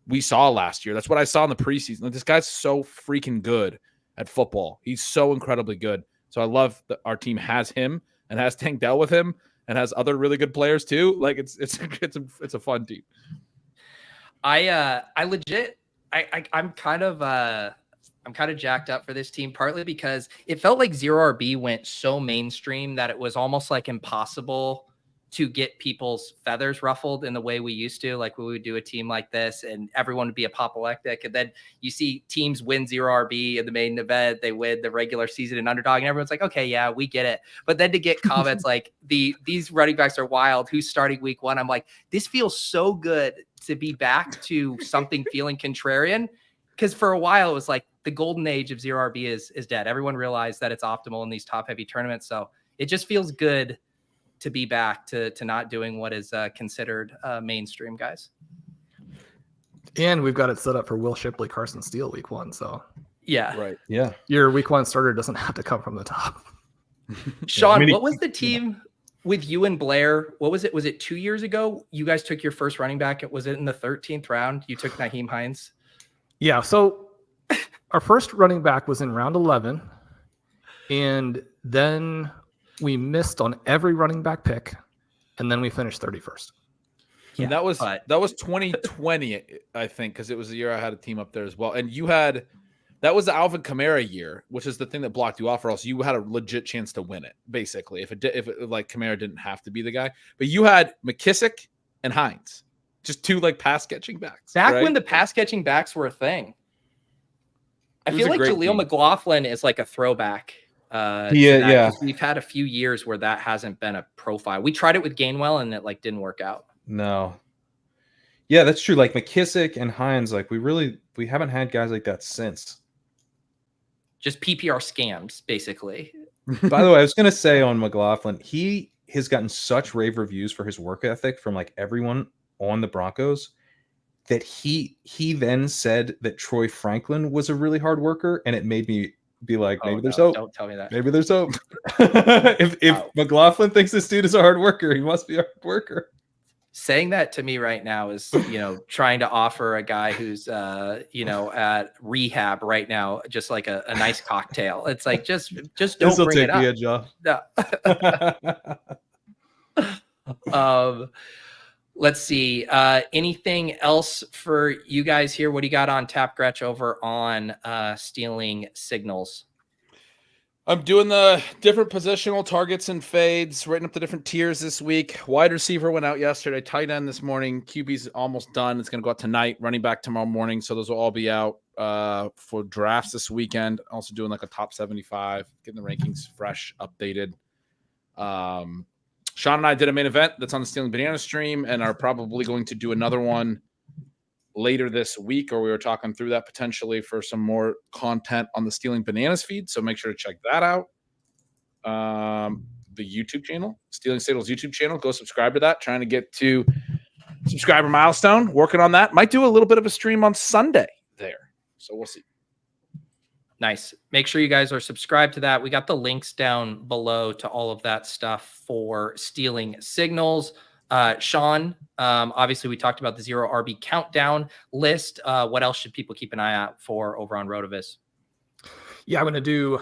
we saw last year. That's what I saw in the preseason. Like, this guy's so freaking good at football. He's so incredibly good. So I love that our team has him and has Tank Dell with him and has other really good players too. Like it's a fun team. I'm kind of jacked up for this team, partly because it felt like Zero RB went so mainstream that it was almost like impossible to get people's feathers ruffled in the way we used to. Like we would do a team like this and everyone would be apoplectic. And then you see teams win Zero RB in the main event. They win the regular season in Underdog and everyone's like, okay, yeah, we get it. But then to get comments like these running backs are wild, who's starting week 1? I'm like, this feels so good to be back to something feeling contrarian. Because for a while it was like the golden age of Zero RB is dead. Everyone realized that it's optimal in these top heavy tournaments. So it just feels good to be back to not doing what is considered mainstream, guys. And we've got it set up for Will Shipley, Carson Steele week 1. So yeah, right. Yeah. Your week 1 starter doesn't have to come from the top. Shawn, what was the team with you and Blair? What was it? Was it 2 years ago? You guys took your first running back. Was it in the 13th round? You took Nyheim Hines. Yeah. So our first running back was in round 11. And then we missed on every running back pick. And then we finished 31st. Yeah, that was 2020, I think, because it was the year I had a team up there as well. And that was the Alvin Kamara year, which is the thing that blocked you off, or else you had a legit chance to win it, basically. If it like Kamara didn't have to be the guy. But you had McKissick and Hines. Just 2 like pass catching backs. Back when the pass catching backs were a thing. I feel like Jaleel McLaughlin is like a throwback. Yeah. We've had a few years where that hasn't been a profile. We tried it with Gainwell and it like didn't work out. No. Yeah, that's true. Like McKissick and Hines, like we haven't had guys like that since. Just PPR scams, basically. By the way, I was gonna say on McLaughlin, he has gotten such rave reviews for his work ethic from like everyone on the Broncos that he then said that Troy Franklin was a really hard worker, and it made me be like, maybe there's hope. Don't tell me that. Maybe there's hope. if McLaughlin thinks this dude is a hard worker, he must be a hard worker. Saying that to me right now is, trying to offer a guy who's, at rehab right now, just like a nice cocktail. It's like, just don't bring it up. No. Let's see. Anything else for you guys here? What do you got on tap, Gretch, over on stealing signals? I'm doing the different positional targets and fades, writing up the different tiers this week. Wide receiver went out yesterday. Tight end this morning. QB's almost done. It's going to go out tonight. Running back tomorrow morning. So those will all be out for drafts this weekend. Also doing like a top 75, getting the rankings fresh, updated. Shawn and I did a main event that's on the Stealing Banana stream and are probably going to do another one later this week, or we were talking through that potentially for some more content on the Stealing Bananas feed. So make sure to check that out. The YouTube channel, Stealing Siegele's YouTube channel. Go subscribe to that. Trying to get to subscriber milestone. Working on that. Might do a little bit of a stream on Sunday there. So we'll see. Nice. Make sure you guys are subscribed to that. We got the links down below to all of that stuff for Stealing Signals. Shawn, obviously we talked about the 0 RB countdown list. What else should people keep an eye out for over on Rotoviz? Yeah, I'm going to do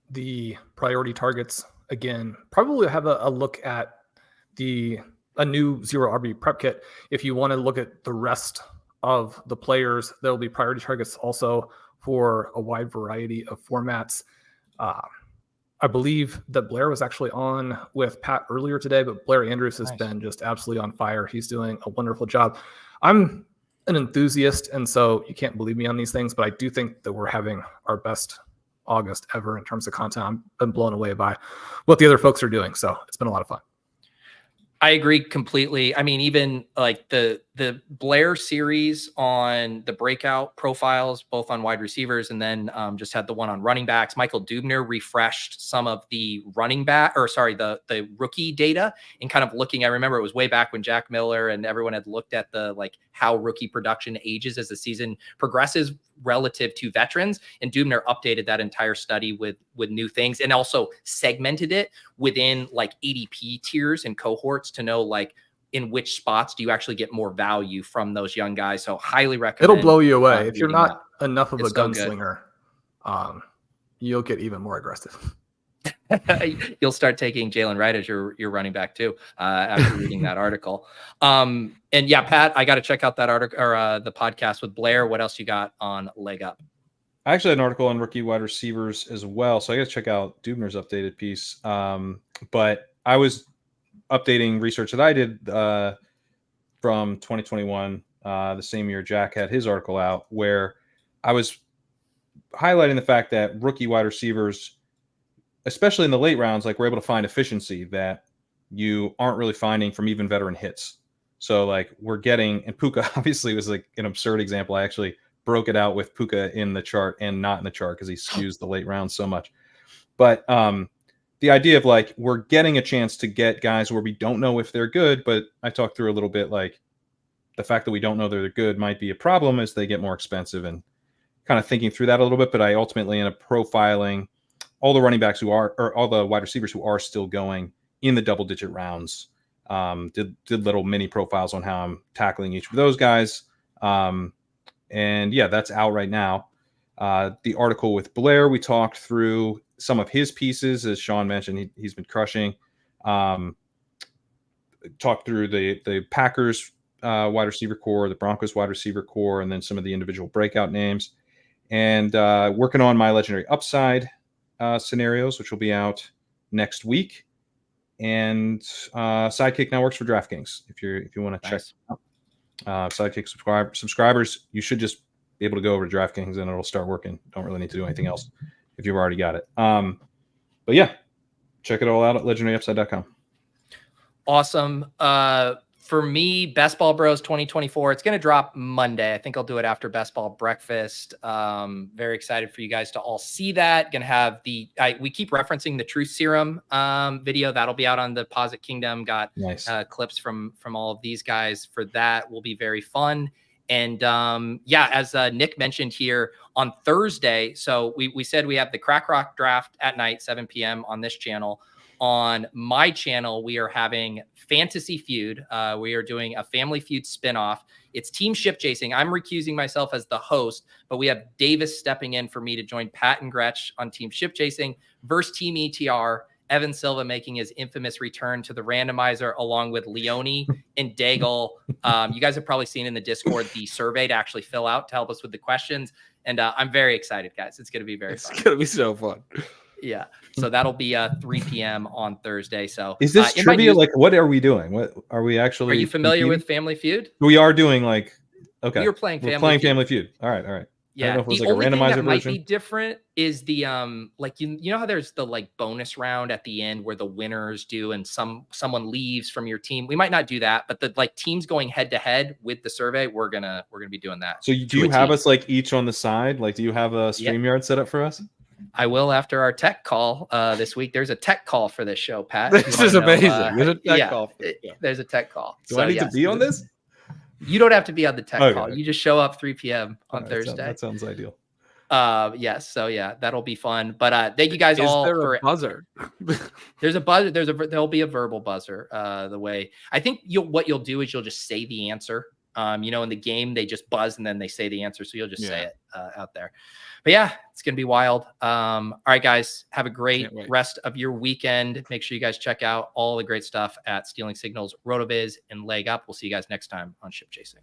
the priority targets again. Probably have a look at a new 0 RB prep kit. If you want to look at the rest of the players, there will be priority targets also for a wide variety of formats. I believe that Blair was actually on with Pat earlier today, but Blair Andrews has been just absolutely on fire. He's doing a wonderful job. I'm an enthusiast, and so you can't believe me on these things, but I do think that we're having our best August ever in terms of content. I've been blown away by what the other folks are doing, so it's been a lot of fun. I agree completely. I mean, even like the Blair series on the breakout profiles, both on wide receivers, and then just had the one on running backs. Michael Dubner refreshed some of the the rookie data and kind of looking. I remember it was way back when Jack Miller and everyone had looked at the how rookie production ages as the season progresses relative to veterans, and Dubner updated that entire study with new things and also segmented it within ADP tiers and cohorts to know in which spots do you actually get more value from those young guys. So highly recommend. It'll blow you away. If you're not enough of a so gunslinger, you'll get even more aggressive. You'll start taking Jaylen Wright as your running back too, after reading that article. And yeah, Pat, I got to check out that article or the podcast with Blair. What else you got on Leg Up? I actually had an article on rookie wide receivers as well, so I got to check out Dubner's updated piece. But I was updating research that I did from 2021, the same year Jack had his article out, where I was highlighting the fact that rookie wide receivers, especially in the late rounds, we're able to find efficiency that you aren't really finding from even veteran hits. So we're getting, and Puka obviously was an absurd example. I actually broke it out with Puka in the chart and not in the chart because he skews the late rounds so much. But the idea of we're getting a chance to get guys where we don't know if they're good, but I talked through a little bit the fact that we don't know they're good might be a problem as they get more expensive, and kind of thinking through that a little bit. But I ultimately ended up profiling all the running backs or all the wide receivers who are still going in the double-digit rounds. Did little mini profiles on how I'm tackling each of those guys. And yeah, that's out right now. The article with Blair, we talked through some of his pieces, as Shawn mentioned. He's been crushing. Talked through the Packers wide receiver core, the Broncos wide receiver core, and then some of the individual breakout names. And working on my legendary upside scenarios, which will be out next week. And Sidekick now works for DraftKings. If you want to check out Sidekick subscribers, you should just be able to go over to DraftKings and it'll start working. Don't really need to do anything else if you've already got it. But yeah, check it all out at legendaryupside.com. Awesome. For me, Best Ball Bros 2024, it's going to drop Monday. I think I'll do it after Best Ball Breakfast. Very excited for you guys to all see that. Going to have we keep referencing the Truth Serum video. That'll be out on the Deposit Kingdom. Got nice clips from all of these guys for that. Will be very fun. And yeah, as Nick mentioned here on Thursday, so we said we have the Crack Rock draft at night, 7 p.m. on this channel. On my channel, we are having Fantasy Feud. We are doing a Family Feud spinoff. It's Team Ship Chasing. I'm recusing myself as the host, but we have Davis stepping in for me to join Pat and Gretch on Team Ship Chasing versus Team ETR. Evan Silva making his infamous return to the randomizer along with Leone and Daigle. You guys have probably seen in the Discord the survey to actually fill out to help us with the questions. And I'm very excited, guys. It's going to be fun. It's going to be so fun. Yeah. So that'll be 3 p.m. on Thursday. So is this trivia? What are we doing? What are we actually? Are you familiar with Family Feud? We are doing okay. We were playing Family Feud. All right. Yeah, know if it was the like a only thing randomizer that might version. be different is the like you know how there's the like bonus round at the end where the winners do and someone leaves from your team. We might not do that, but the like teams going head to head with the survey, we're gonna be doing that. So do you have us like each on the side? Like, do you have a StreamYard set up for us? I will after our tech call this week. There's a tech call for this show, Pat. This is amazing. There's a tech call. There's a tech call. Do I need to be on this? You don't have to be on the tech Okay. call. You just show up 3 p.m. on Thursday. That sounds ideal. Yes. So yeah, that'll be fun. But thank you guys all for a buzzer. There's a buzzer. There'll be a verbal buzzer. The way I think what you'll do is you'll just say the answer. You know, in the game they just buzz and then they say the answer. So you'll just say it out there. But yeah, it's gonna be wild. All right, guys, have a great rest of your weekend. Make sure you guys check out all the great stuff at Stealing Signals, RotoViz, and Leg Up. We'll see you guys next time on Ship Chasing.